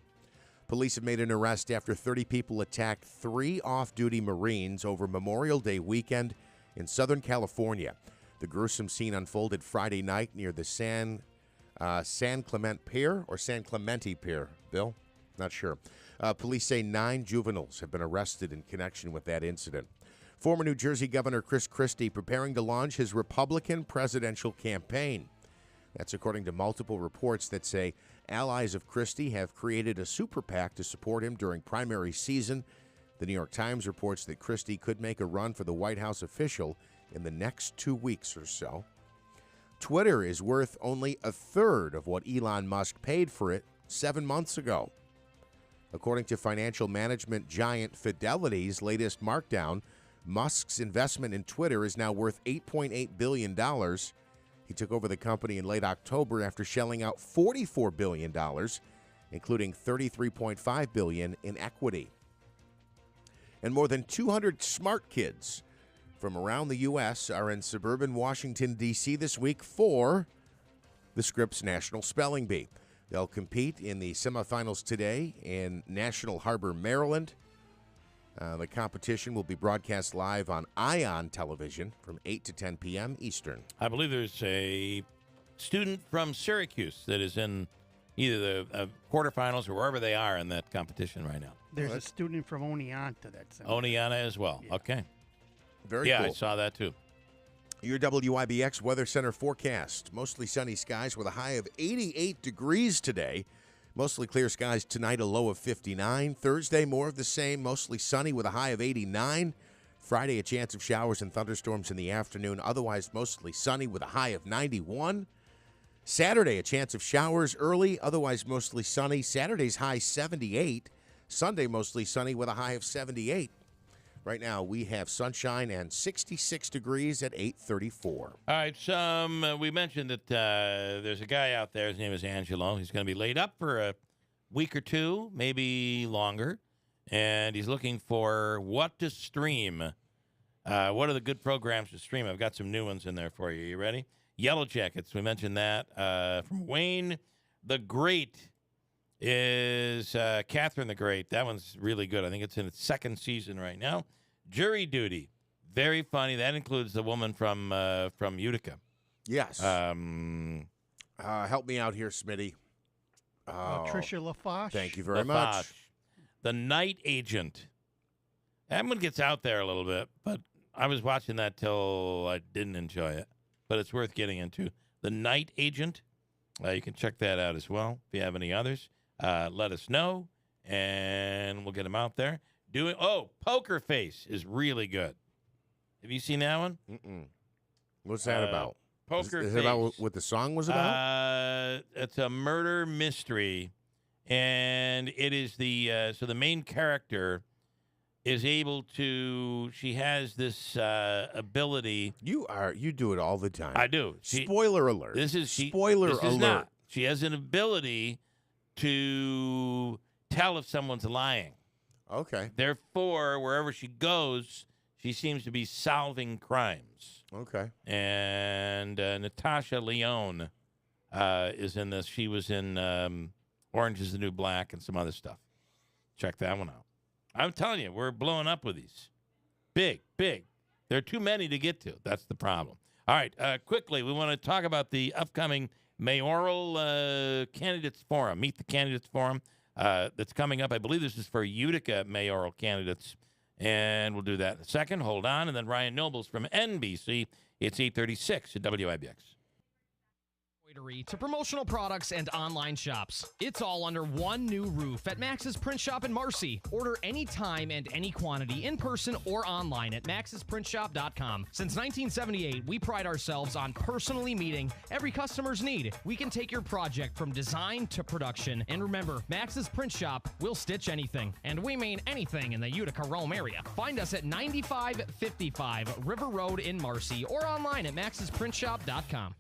Police have made an arrest after 30 people attacked 3 off-duty Marines over Memorial Day weekend in Southern California. The gruesome scene unfolded Friday night near the San Clemente Pier, Bill? Not sure. Police say 9 juveniles have been arrested in connection with that incident. Former New Jersey Governor Chris Christie preparing to launch his Republican presidential campaign. That's according to multiple reports that say allies of Christie have created a super PAC to support him during primary season. The New York Times reports that Christie could make a run for the White House official in the next 2 weeks or so. Twitter is worth only a third of what Elon Musk paid for it 7 months ago. According to financial management giant Fidelity's latest markdown, Musk's investment in Twitter is now worth $8.8 billion. He took over the company in late October after shelling out $44 billion, including $33.5 billion in equity. And more than 200 smart kids from around the U.S. are in suburban Washington, D.C. this week for the Scripps National Spelling Bee. They'll compete in the semifinals today in National Harbor, Maryland. The competition will be broadcast live on ION television from 8 to 10 p.m. Eastern. I believe there's a student from Syracuse that is in either the quarterfinals or wherever they are in that competition right now. There's a student from Oneonta that's Oneonta as well. Yeah. Okay. Very cool. Yeah, I saw that too. Your WIBX Weather Center forecast. Mostly sunny skies with a high of 88 degrees today. Mostly clear skies tonight, a low of 59. Thursday, more of the same, mostly sunny with a high of 89. Friday, a chance of showers and thunderstorms in the afternoon. Otherwise, mostly sunny with a high of 91. Saturday, a chance of showers early. Otherwise, mostly sunny. Saturday's high 78. Sunday, mostly sunny with a high of 78. Right now, we have sunshine and 66 degrees at 8:34. All right, we mentioned that there's a guy out there. His name is Angelo. He's going to be laid up for a week or two, maybe longer, and he's looking for what to stream. What are the good programs to stream? I've got some new ones in there for you. You ready? Yellow Jackets. We mentioned that from Wayne the Great. Is Catherine the Great. That one's really good. I think it's in its 2nd season right now. Jury Duty. Very funny. That includes the woman from Utica. Yes. Help me out here, Smitty. Tricia LaFosh. Thank you very much. The Night Agent. That one gets out there a little bit, but I was watching that till I didn't enjoy it. But it's worth getting into. The Night Agent. You can check that out as well. If you have any others. Let us know, and we'll get them out there. Poker Face is really good. Have you seen that one? Mm-mm. What's that about? Poker Is Face. it about what the song was about? It's a murder mystery, and it is the so the main character is able to. She has this ability. You do it all the time. I do. Spoiler alert. This is spoiler this alert. Is not. She has an ability to tell if someone's lying. Okay. Therefore, wherever she goes, she seems to be solving crimes. Okay. And Natasha Lyonne is in this. She was in Orange is the New Black and some other stuff. Check that one out. I'm telling you, we're blowing up with these. Big. There are too many to get to. That's the problem. All right, quickly, we want to talk about the upcoming mayoral candidates forum, Meet the Candidates Forum, that's coming up. I believe this is for Utica mayoral candidates, and we'll do that in a second. Hold on, and then Ryan Nobles from NBC. It's 8:36 at WIBX. To promotional products and online shops. It's all under one new roof at Max's Print Shop in Marcy. Order anytime and any quantity in person or online at maxsprintshop.com. Since 1978, we pride ourselves on personally meeting every customer's need. We can take your project from design to production. And remember, Max's Print Shop will stitch anything. And we mean anything in the Utica Rome area. Find us at 9555 River Road in Marcy or online at maxsprintshop.com.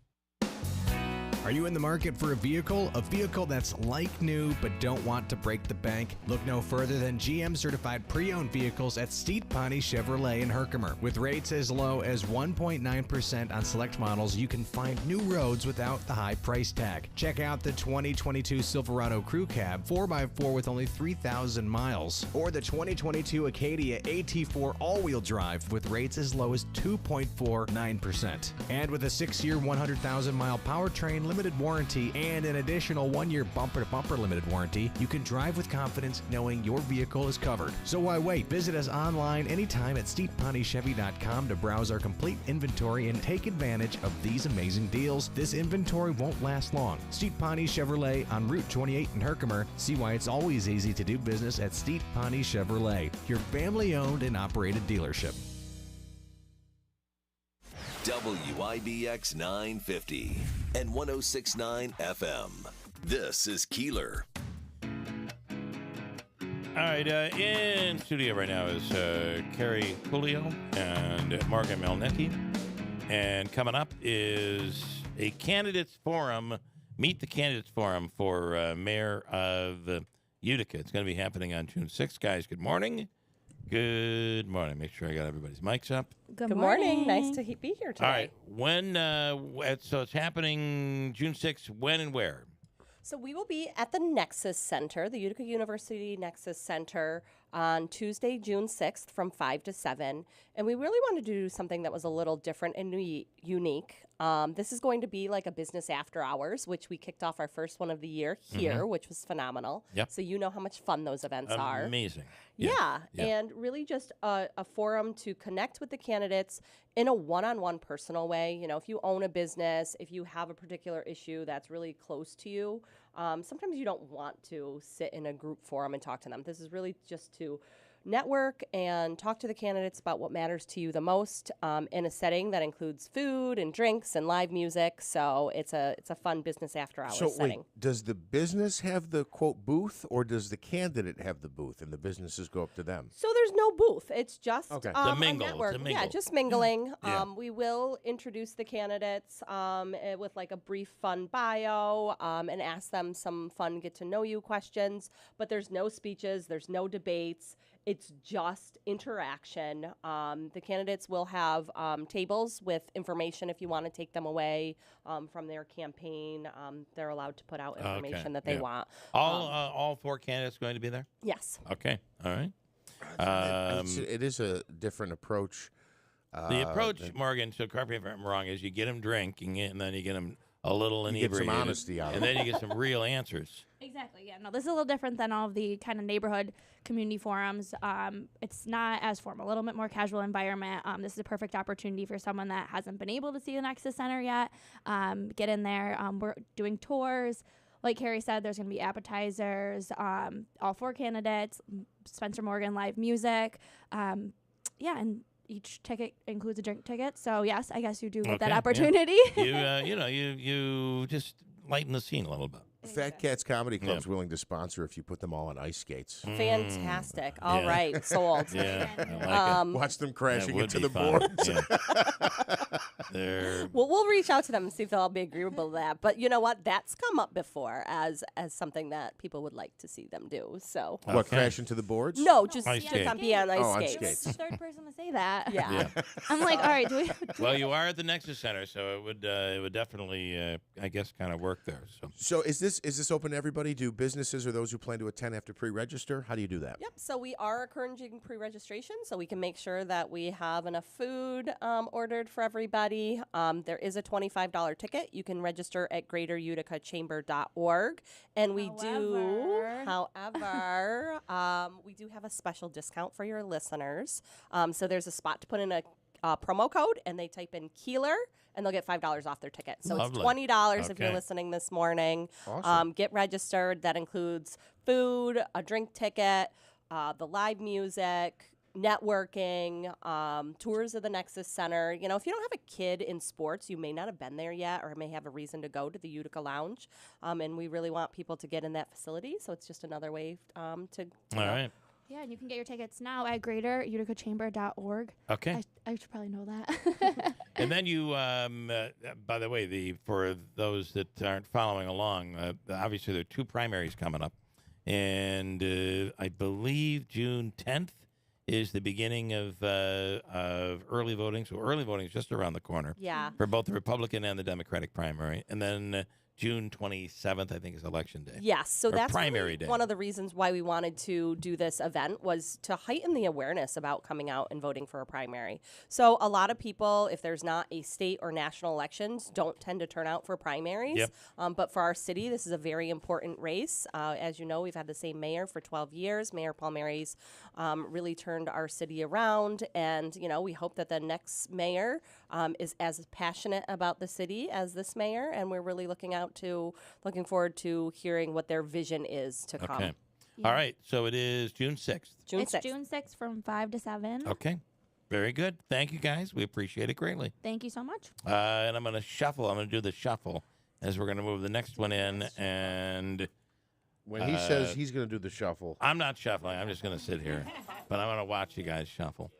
Are you in the market for a vehicle? A vehicle that's like new but don't want to break the bank? Look no further than GM certified pre-owned vehicles at Steet Pawnee Chevrolet in Herkimer. With rates as low as 1.9% on select models, you can find new roads without the high price tag. Check out the 2022 Silverado Crew Cab 4x4 with only 3,000 miles, or the 2022 Acadia AT4 all-wheel drive with rates as low as 2.49%. And with a 6-year, 100,000-mile powertrain limited warranty and an additional 1-year bumper-to-bumper limited warranty, you can drive with confidence knowing your vehicle is covered. So why wait? Visit us online anytime at SteetPawneeChevy.com to browse our complete inventory and take advantage of these amazing deals. This inventory won't last long. Steet Pawnee Chevrolet on Route 28 in Herkimer. See why it's always easy to do business at Steet Pawnee Chevrolet, your family-owned and operated dealership. WIBX 950 and 106.9 FM. This is Keeler. All right, in studio right now is Carrie Julio and Morgan Melnicki. And coming up is a candidates forum, Meet the Candidates Forum for Mayor of Utica. It's going to be happening on June 6th. Guys, good morning. Good morning. Make sure I got everybody's mics up. Good morning. Nice to be here today. All right. When? So it's happening June 6th. When and where? So we will be at the Nexus Center, the Utica University Nexus Center, on Tuesday, June 6th from 5 to 7. And we really wanted to do something that was a little different and unique. This is going to be like a business after hours, which we kicked off our first one of the year here, which was phenomenal. Yep. So you know how much fun those events are. Amazing. Yeah. And really just a forum to connect with the candidates in a one-on-one personal way. You know, if you own a business, if you have a particular issue that's really close to you, sometimes you don't want to sit in a group forum and talk to them. This is really just to network and talk to the candidates about what matters to you the most in a setting that includes food and drinks and live music. So it's a fun business after hours setting. Wait, does the business have the quote booth, or does the candidate have the booth and the businesses go up to them? So there's no booth. It's just Okay. a network. Yeah, just mingling. Yeah. We will introduce the candidates with like a brief fun bio and ask them some fun get to know you questions. But there's no speeches. There's no debates. It's just interaction. The candidates will have tables with information if you want to take them away from their campaign. They're allowed to put out information that they want. All four candidates going to be there? Yes. Okay. All right. It is a different approach. The approach, Morgan, so correct me if I'm wrong, is you get them drinking and then you get them a little You inebriated. get some honesty out of and then you get some real answers. Exactly. Yeah. No, this is a little different than all of the kind of neighborhood community forums. It's not as formal, a little bit more casual environment. This is a perfect opportunity for someone that hasn't been able to see the Nexus Center yet. Get in there. We're doing tours. Like Carrie said, there's going to be appetizers, all four candidates, Spencer Morgan live music. And each ticket includes a drink ticket. So yes, I guess you do get that Okay, yeah. opportunity. You just lighten the scene a little bit. Fat Cats Comedy Club's willing to sponsor if you put them all on ice skates. Fantastic. All right, sold. Yeah, I like it. Watch them crashing would into be the fun. boards. Yeah. Well, we'll reach out to them and see if they'll be agreeable to that. But you know what? That's come up before as something that people would like to see them do. So What, crash into the boards? No, just Ice skate. be on ice Oh, on skates. skates. The third person to say that. Yeah. I'm like, all right, do we? Well, you are at the Nexus Center, so it would definitely, I guess, kind of work there. So is this open to everybody? Do businesses or those who plan to attend have to pre-register? How do you do that? Yep. So we are encouraging pre-registration, so we can make sure that we have enough food ordered for everybody. There is a $25 ticket. You can register at greateruticachamber.org, and we however, we do have a special discount for your listeners. So there's a spot to put in a promo code, and they type in Keeler, and they'll get $5 off their ticket. So Lovely. it's $20 if you're Okay. listening this morning. Awesome. Get registered. That includes food, a drink ticket, the live music, networking, tours of the Nexus Center. You know, if you don't have a kid in sports, you may not have been there yet or may have a reason to go to the Utica Lounge. And we really want people to get in that facility. So it's just another way to All right. Yeah, and you can get your tickets now at greateruticachamber.org. Okay. I should probably know that. And then you, by the way, for those that aren't following along, obviously there are two primaries coming up. And I believe June 10th is the beginning of early voting. So early voting is just around the corner. Yeah. For both the Republican and the Democratic primary. And then June 27th, I think, is election day. Yes, so Or that's primary really day. one of the reasons why we wanted to do this event was to heighten the awareness about coming out and voting for a primary. So a lot of people, if there's not a state or national elections, don't tend to turn out for primaries. Yep. But for our city, this is a very important race. As you know, we've had the same mayor for 12 years. Mayor Palmieri's really turned our city around, and we hope that the next mayor is as passionate about the city as this mayor, and we're really looking forward to hearing what their vision is to come. Okay. All right. So it is June 6th. It's June 6th from 5 to 7. Okay. Very good. Thank you, guys. We appreciate it greatly. Thank you so much. And I'm going to shuffle. I'm going to do the shuffle as we're going to move the next one in. And When he says he's going to do the shuffle. I'm not shuffling. I'm just going to sit here. But I'm going to watch you guys shuffle.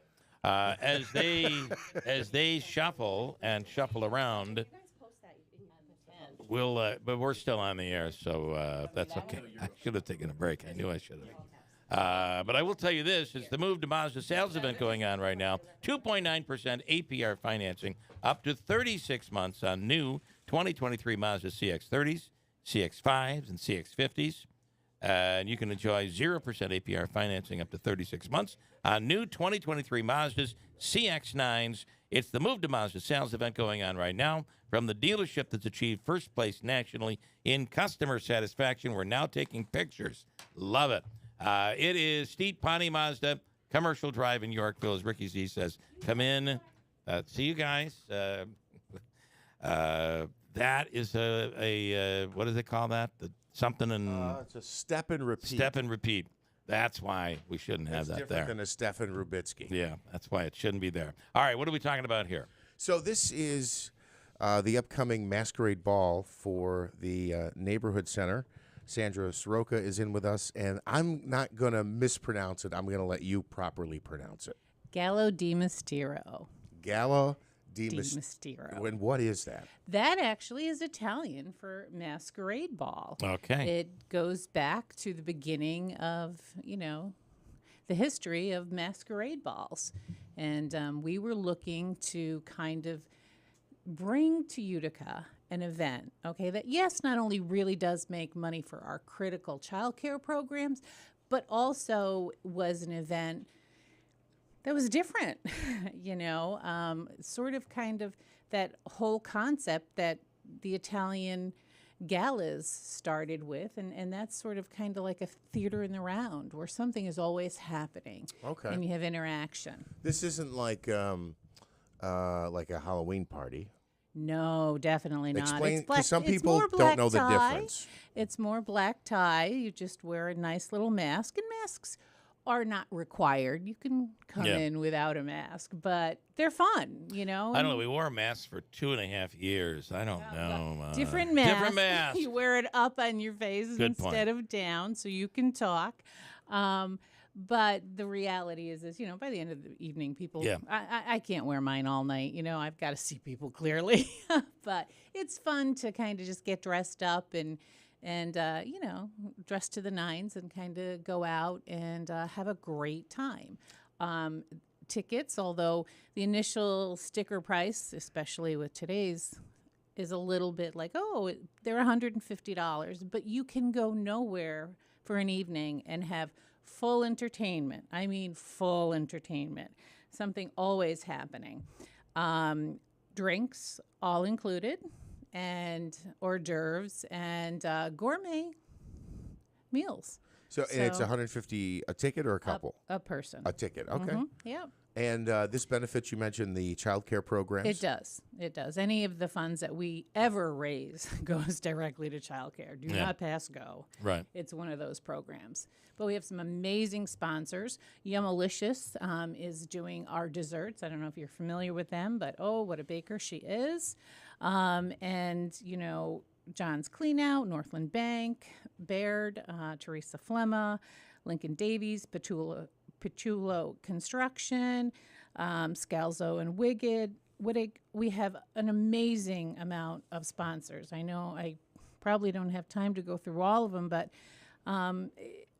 As they shuffle and shuffle around, but we're still on the air, so that's okay. I should have taken a break. I knew I should have. But I will tell you this: it's the Move to Mazda sales event going on right now. 2.9% APR financing up to 36 months on new 2023 Mazda CX-30s, CX-5s, and CX-50s. And you can enjoy 0% APR financing up to 36 months on new 2023 Mazdas CX-9s. It's the Move to Mazda sales event going on right now. From the dealership that's achieved first place nationally in customer satisfaction, we're now taking pictures. Love it. It is Steep Pawnee Mazda, Commercial Drive in Yorkville, as Ricky Z says. Come in. See you guys. That is a what do they call that? Something and it's a step and repeat. Step and repeat. That's why we shouldn't have that different there. than a Stefan Rubitsky. Yeah, that's why it shouldn't be there. All right, what are we talking about here? So this is the upcoming masquerade ball for the neighborhood center. Sandra Soroka is in with us, and I'm not going to mispronounce it. I'm going to let you properly pronounce it. Gallo di Mistero. Gallo di Mistero. And what is that? That actually is Italian for masquerade ball. Okay. It goes back to the beginning of, the history of masquerade balls. And we were looking to kind of bring to Utica an event, that, yes, not only really does make money for our critical child care programs, but also was an event that was different, sort of kind of that whole concept that the Italian galas started with, and that's sort of kind of like a theater in the round where something is always happening. Okay. And you have interaction. This isn't like a Halloween party. No, definitely not. Explain, It's black, 'cause some it's people more don't black know the tie. difference. It's more black tie. You just wear a nice little mask, and masks are not required. You can come in without a mask, but they're fun, you know. I don't know. We wore masks for 2.5 years. I don't know. Different mask. Different mask. You wear it up on your face Good instead point. of down, so you can talk. But the reality is, you know, by the end of the evening, people, I can't wear mine all night. You know, I've got to see people clearly. But it's fun to kind of just get dressed up and you know, dress to the nines and kind of go out and have a great time. Tickets, although the initial sticker price, especially with today's, is a little bit like, oh, they're $150, but you can go nowhere for an evening and have full entertainment. I mean, full entertainment. Something always happening. Drinks, all included, and hors d'oeuvres and gourmet meals. So and it's $150 a ticket or a couple? A person. A ticket. Okay. Yeah. And this benefits, you mentioned the child care programs? It does. It does. Any of the funds that we ever raise goes directly to child care. Do not pass go. Right. It's one of those programs. But we have some amazing sponsors. Yumalicious is doing our desserts. I don't know if you're familiar with them, but oh, what a baker she is. And, you know, John's Clean Out, Northland Bank, Baird, Teresa Flemma, Lincoln Davies, Picciullo Construction, Scalzo and Wittig. We have an amazing amount of sponsors. I know I probably don't have time to go through all of them, but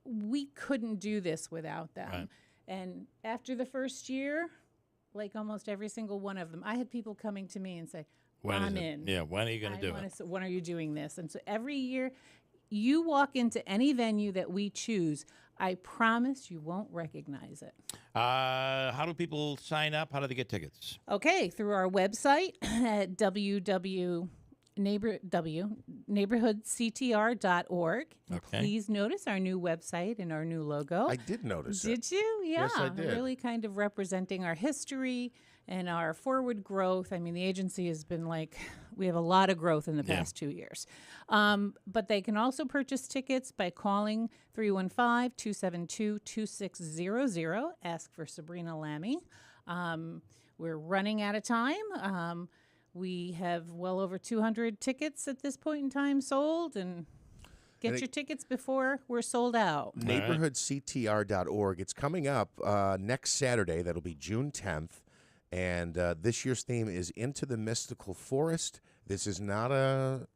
we couldn't do this without them. Right. And after the first year, like almost every single one of them, I had people coming to me and say, I'm in. Yeah, when are you going to do it? When are you doing this? And so every year, you walk into any venue that we choose, I promise you won't recognize it. How do people sign up? How do they get tickets? Okay, through our website at neighborhoodctr.org. Okay. Please notice our new website and our new logo. I did notice it. Did you? Yeah. Yes, I did. Really kind of representing our history and our forward growth. I mean, the agency has been like, we have a lot of growth in the past 2 years. But they can also purchase tickets by calling 315-272-2600. Ask for Sabrina Lammy. We're running out of time. We have well over 200 tickets at this point in time sold, and get your tickets before we're sold out. NeighborhoodCTR.org. It's coming up next Saturday. That'll be June 10th. And this year's theme is Into the Mystical Forest. This is not a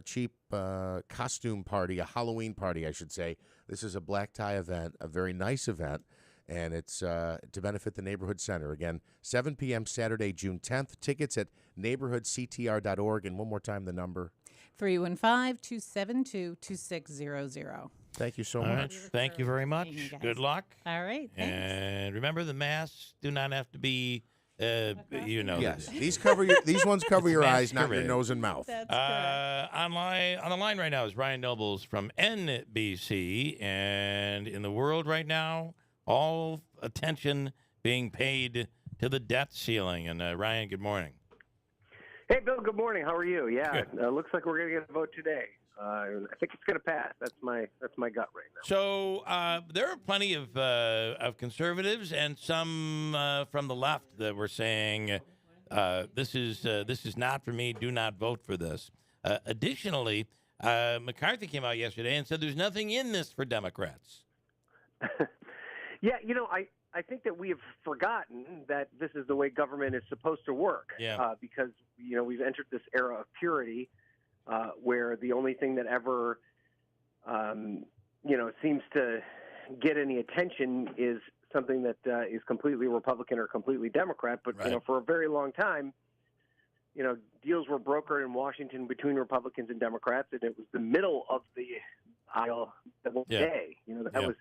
cheap costume party, a Halloween party, I should say. This is a black tie event, a very nice event. And it's to benefit the Neighborhood Center. Again, 7 p.m. Saturday, June 10th. Tickets at neighborhoodctr.org. And one more time, the number. 315-272-2600. Thank you so All much. right. Thank you very much. Good luck. All right. Thanks. And remember, the masks do not have to be, you know. Yes. These ones cover your eyes, not your nose and mouth. That's correct. On the line right now is Ryan Nobles from NBC. And in the world right now, all attention being paid to the debt ceiling. And Ryan, good morning. Hey, Bill. Good morning. How are you? Yeah, looks like we're going to get a vote today. I think it's going to pass. That's my gut right now. So there are plenty of conservatives and some from the left that were saying this is not for me. Do not vote for this. Additionally, McCarthy came out yesterday and said there's nothing in this for Democrats. Yeah, you know, I think that we have forgotten that this is the way government is supposed to work. Yeah. Because, you know, we've entered this era of purity where the only thing that ever, you know, seems to get any attention is something that is completely Republican or completely Democrat. But, you know, for a very long time, you know, deals were brokered in Washington between Republicans and Democrats, and it was the middle of the aisle that won the day. You know, that was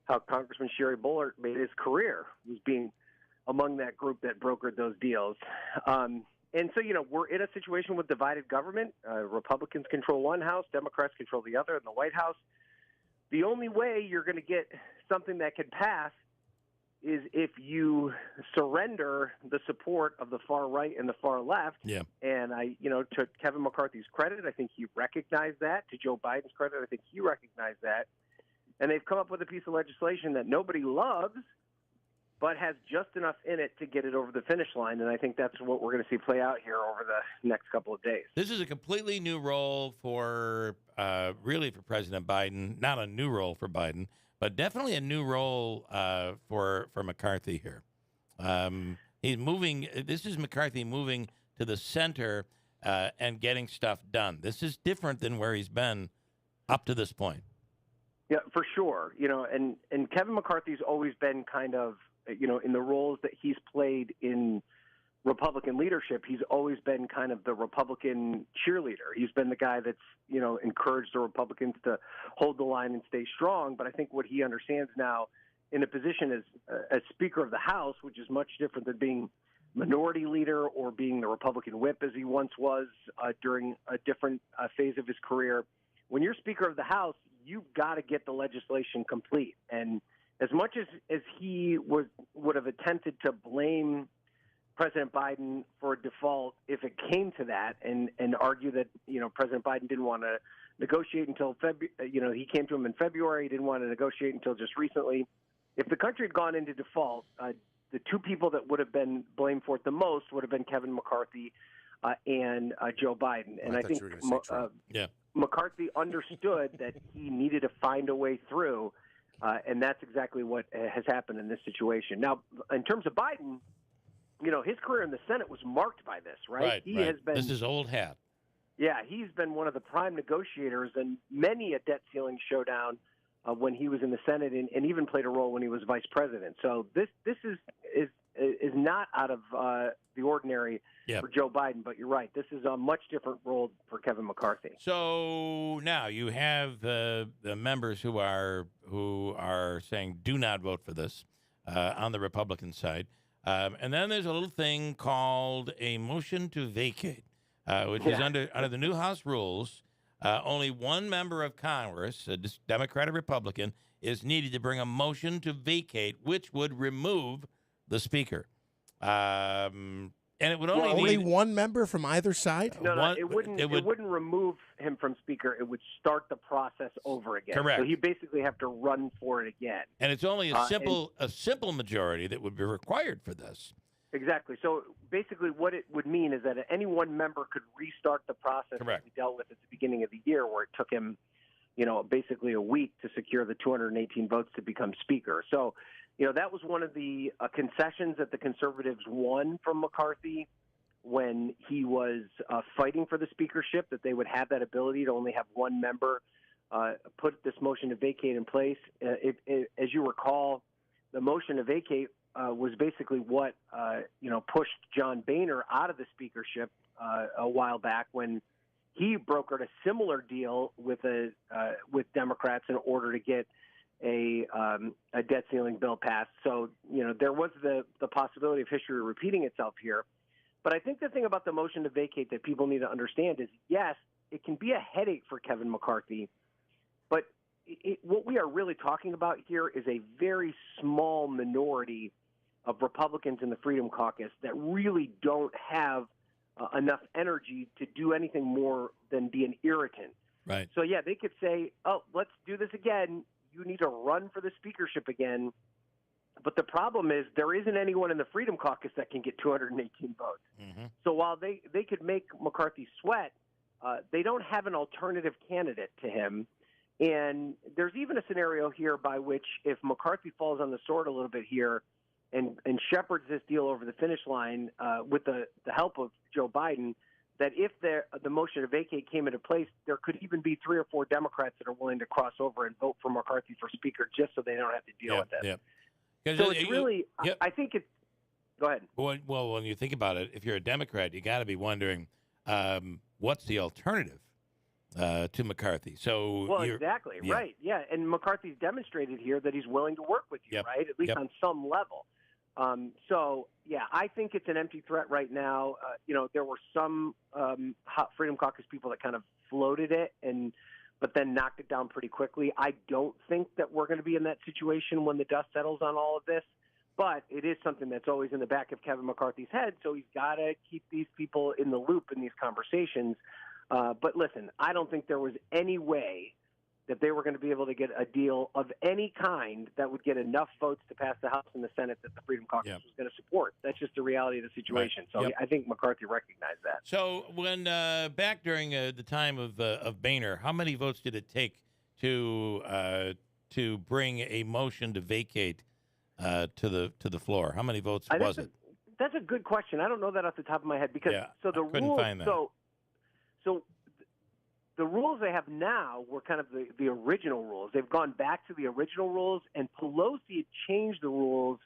how Congressman Sherry Bullard made his career, was being among that group that brokered those deals. And so, you know, we're in a situation with divided government. Republicans control one house, Democrats control the other in the White House. The only way you're going to get something that can pass is if you surrender the support of the far right and the far left. Yeah. And you know, to Kevin McCarthy's credit, I think he recognized that. To Joe Biden's credit, I think he recognized that. And they've come up with a piece of legislation that nobody loves, but has just enough in it to get it over the finish line. And I think that's what we're going to see play out here over the next couple of days. This is a completely new role for, really for President Biden. Not a new role for Biden, but definitely a new role for McCarthy here. He's moving. This is McCarthy moving to the center and getting stuff done. This is different than where he's been up to this point. Yeah, for sure. And Kevin McCarthy's always been kind of, in the roles that he's played in Republican leadership, he's always been kind of the Republican cheerleader. He's been the guy that's, encouraged the Republicans to hold the line and stay strong. But I think what he understands now in a position as Speaker of the House, which is much different than being minority leader or being the Republican whip as he once was during a different phase of his career. When you're Speaker of the House, you've got to get the legislation complete. And as much as he would have attempted to blame President Biden for a default if it came to that, and argue that President Biden didn't want to negotiate until February, he came to him in February, he didn't want to negotiate until just recently. If the country had gone into default, the two people that would have been blamed for it the most would have been Kevin McCarthy and Joe Biden. And I think McCarthy understood that he needed to find a way through. And that's exactly what has happened in this situation. Now, in terms of Biden, his career in the Senate was marked by this, right? He has been. This is old hat. Yeah, he's been one of the prime negotiators in many a debt ceiling showdown when he was in the Senate, and even played a role when he was vice president. So this is not out of the ordinary for Joe Biden. But you're right, this is a much different role for Kevin McCarthy. So now you have the members who are saying do not vote for this on the Republican side, and then there's a little thing called a motion to vacate, which is under the new House rules. Only one member of Congress, a Democrat or Republican, is needed to bring a motion to vacate, which would remove the Speaker. And it would only one member from either side? No, it wouldn't remove him from Speaker. It would start the process over again. Correct. So he basically have to run for it again. And it's only a simple majority that would be required for this. Exactly. So basically what it would mean is that any one member could restart the process that we dealt with at the beginning of the year, where it took him, basically a week to secure the 218 votes to become Speaker. So, that was one of the concessions that the conservatives won from McCarthy when he was fighting for the speakership, that they would have that ability to only have one member put this motion to vacate in place. As you recall, the motion to vacate was basically what pushed John Boehner out of the speakership a while back, when he brokered a similar deal with Democrats in order to get a debt ceiling bill passed. So there was the possibility of history repeating itself here. But I think the thing about the motion to vacate that people need to understand is, yes, it can be a headache for Kevin McCarthy, but what we are really talking about here is a very small minority of Republicans in the Freedom Caucus that really don't have enough energy to do anything more than be an irritant. Right. So, yeah, they could say, oh, let's do this again. You need to run for the speakership again. But the problem is there isn't anyone in the Freedom Caucus that can get 218 votes. Mm-hmm. So while they could make McCarthy sweat, they don't have an alternative candidate to him. And there's even a scenario here by which if McCarthy falls on the sword a little bit here and shepherds this deal over the finish line with the help of Joe Biden, that if the motion to vacate came into place, there could even be 3 or 4 Democrats that are willing to cross over and vote for McCarthy for Speaker just so they don't have to deal with this. So it's really, I think it's – go ahead. Well, when you think about it, if you're a Democrat, you got to be wondering what's the alternative to McCarthy. So exactly, right. Yeah, and McCarthy's demonstrated here that he's willing to work with you, right, at least on some level. So, yeah, I think it's an empty threat right now. There were some Freedom Caucus people that kind of floated it, but then knocked it down pretty quickly. I don't think that we're going to be in that situation when the dust settles on all of this, but it is something that's always in the back of Kevin McCarthy's head, so he's got to keep these people in the loop in these conversations. But listen, I don't think there was any way that they were going to be able to get a deal of any kind that would get enough votes to pass the House and the Senate that the Freedom Caucus was going to support. That's just the reality of the situation. Right. So I think McCarthy recognized that. So when back during the time of Boehner, how many votes did it take to bring a motion to vacate to the floor? How many votes was it? That's a good question. I don't know that off the top of my head because so the couldn't rules. find that. So the rules they have now were kind of the original rules. They've gone back to the original rules, and Pelosi had changed the rules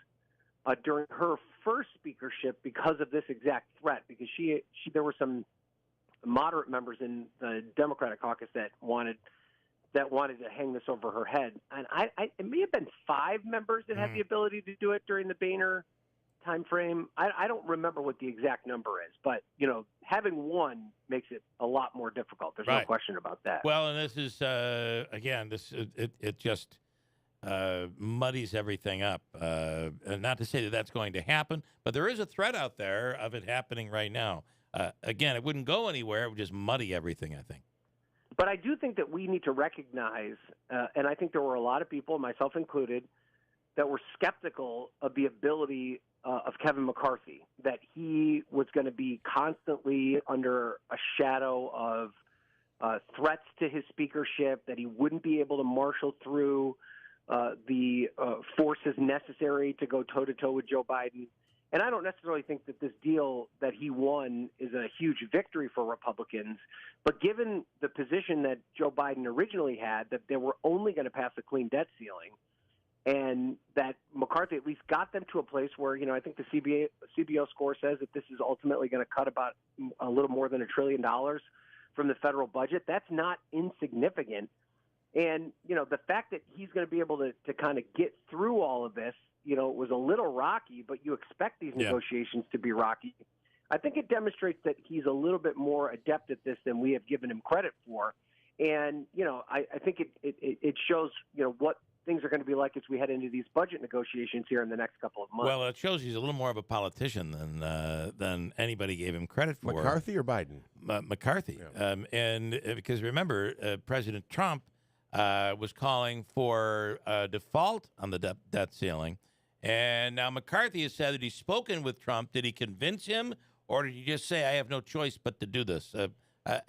during her first speakership because of this exact threat. Because there were some moderate members in the Democratic caucus that wanted to hang this over her head, and it may have been 5 members that had the ability to do it during the Boehner time frame. I don't remember what the exact number is, but having one makes it a lot more difficult. There's no question about that. Well, and this is again, it just muddies everything up. And not to say that that's going to happen, but there is a threat out there of it happening right now. Again, it wouldn't go anywhere; it would just muddy everything, I think. But I do think that we need to recognize, and I think there were a lot of people, myself included, that were skeptical of the ability of Kevin McCarthy, that he was going to be constantly under a shadow of threats to his speakership, that he wouldn't be able to marshal through the forces necessary to go toe-to-toe with Joe Biden. And I don't necessarily think that this deal that he won is a huge victory for Republicans, but given the position that Joe Biden originally had, that they were only going to pass a clean debt ceiling, and that McCarthy at least got them to a place where, I think the CBO score says that this is ultimately going to cut about a little more than $1 trillion from the federal budget. That's not insignificant. And, the fact that he's going to be able to kind of get through all of this, it was a little rocky, but you expect these negotiations to be rocky. I think it demonstrates that he's a little bit more adept at this than we have given him credit for. And, I think it shows, what things are going to be like as we head into these budget negotiations here in the next couple of months. Well, it shows he's a little more of a politician than anybody gave him credit for. McCarthy or Biden? McCarthy. Yeah. And because remember, President Trump was calling for a default on the debt ceiling. And now McCarthy has said that he's spoken with Trump. Did he convince him, or did he just say, I have no choice but to do this?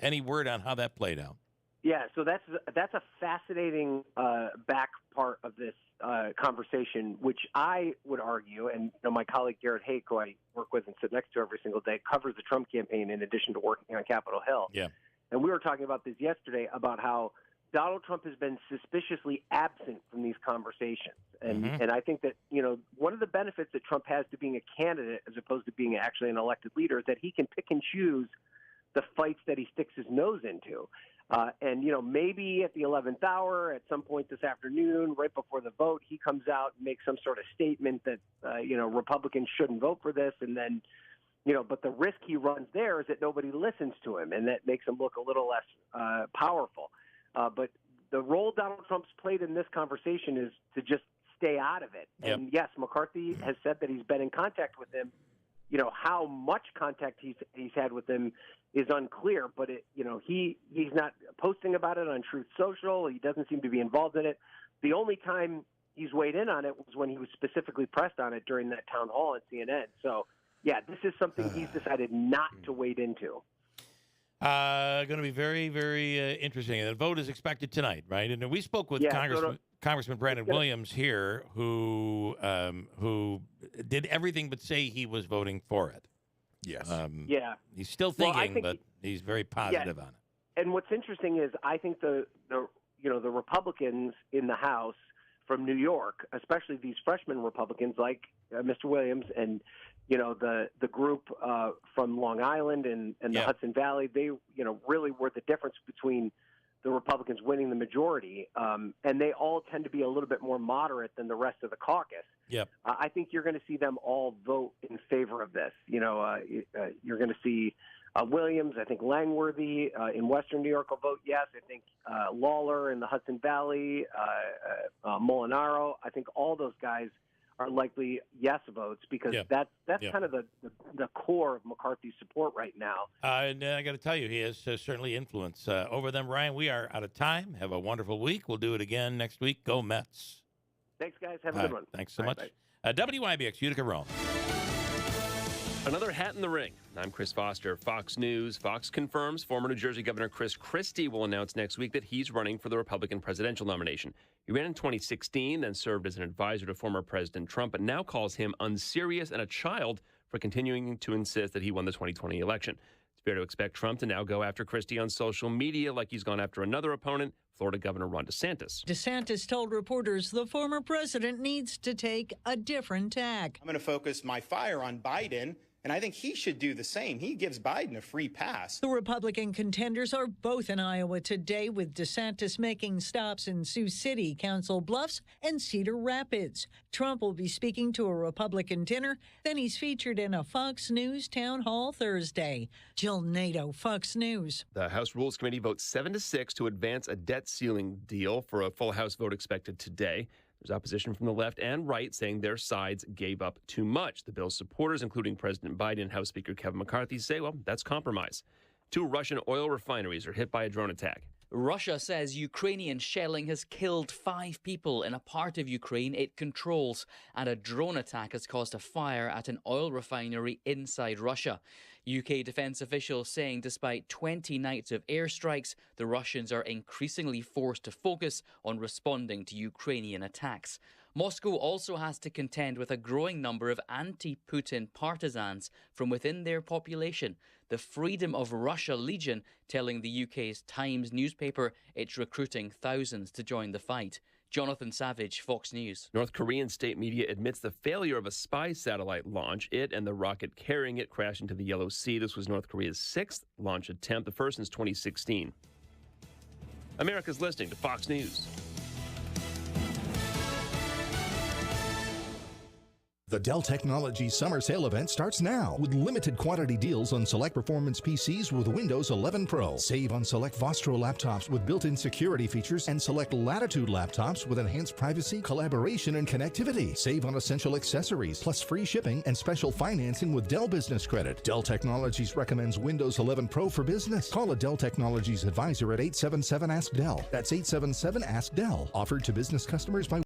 Any word on how that played out? Yeah, so that's a fascinating back part of this conversation, which I would argue, and my colleague Garrett Hake, who I work with and sit next to every single day, covers the Trump campaign in addition to working on Capitol Hill. Yeah. And we were talking about this yesterday about how Donald Trump has been suspiciously absent from these conversations. And I think that, one of the benefits that Trump has to being a candidate as opposed to being actually an elected leader is that he can pick and choose the fights that he sticks his nose into. And maybe at the 11th hour, at some point this afternoon, right before the vote, he comes out and makes some sort of statement that, Republicans shouldn't vote for this. And then, but the risk he runs there is that nobody listens to him, and that makes him look a little less powerful. But the role Donald Trump's played in this conversation is to just stay out of it. Yep. And yes, McCarthy has said that he's been in contact with him. How much contact he's had with him is unclear, but he's not posting about it on Truth Social. He doesn't seem to be involved in it. The only time he's weighed in on it was when he was specifically pressed on it during that town hall at CNN. So, yeah, this is something he's decided not to wade into. Going to be very, very interesting. The vote is expected tonight, right? And we spoke with Congressman Brandon Williams here, who did everything but say he was voting for it. Yes. He's still thinking, but he's very positive on it. And what's interesting is I think the Republicans in the House from New York, especially these freshman Republicans like Mr. Williams and the group from Long Island and the Hudson Valley, they really were the difference between the Republicans winning the majority, and they all tend to be a little bit more moderate than the rest of the caucus. Yep. I think you're going to see them all vote in favor of this. You're going to see Williams. I think Langworthy in Western New York will vote yes. I think Lawler in the Hudson Valley, Molinaro. I think all those guys are likely yes votes, because that's kind of the core of McCarthy's support right now. And I got to tell you, he has certainly influence over them. Ryan, we are out of time. Have a wonderful week. We'll do it again next week. Go Mets. Thanks, guys. Have a good one. Thanks so much. WIBX, Utica, Rome. Another hat in the ring. I'm Chris Foster, Fox News. Fox confirms former New Jersey Governor Chris Christie will announce next week that he's running for the Republican presidential nomination. He ran in 2016, then served as an advisor to former President Trump, but now calls him unserious and a child for continuing to insist that he won the 2020 election. It's fair to expect Trump to now go after Christie on social media like he's gone after another opponent, Florida Governor Ron DeSantis. DeSantis told reporters the former president needs to take a different tack. I'm going to focus my fire on Biden, and I think he should do the same. He gives Biden a free pass. The Republican contenders are both in Iowa today, with DeSantis making stops in Sioux City, Council Bluffs, and Cedar Rapids. Trump will be speaking to a Republican dinner. Then he's featured in a Fox News town hall Thursday. Jill Nato, Fox News. The House Rules Committee votes 7-6 to advance a debt ceiling deal for a full House vote expected today. There's opposition from the left and right saying their sides gave up too much. The bill's supporters, including President Biden and House Speaker Kevin McCarthy, say, well, that's compromise. 2 Russian oil refineries are hit by a drone attack. Russia says Ukrainian shelling has killed 5 people in a part of Ukraine it controls, and a drone attack has caused a fire at an oil refinery inside Russia. UK defense officials saying despite 20 nights of airstrikes, the Russians are increasingly forced to focus on responding to Ukrainian attacks. Moscow also has to contend with a growing number of anti-Putin partisans from within their population. The Freedom of Russia Legion telling the UK's Times newspaper it's recruiting thousands to join the fight. Jonathan Savage, Fox News. North Korean state media admits the failure of a spy satellite launch. It and the rocket carrying it crashed into the Yellow Sea. This was North Korea's 6th launch attempt, the first since 2016. America's listening to Fox News. The Dell Technologies Summer Sale event starts now with limited quantity deals on select performance PCs with Windows 11 Pro. Save on select Vostro laptops with built-in security features and select Latitude laptops with enhanced privacy, collaboration, and connectivity. Save on essential accessories, plus free shipping and special financing with Dell Business Credit. Dell Technologies recommends Windows 11 Pro for business. Call a Dell Technologies advisor at 877-ASK-DELL. That's 877-ASK-DELL. Offered to business customers by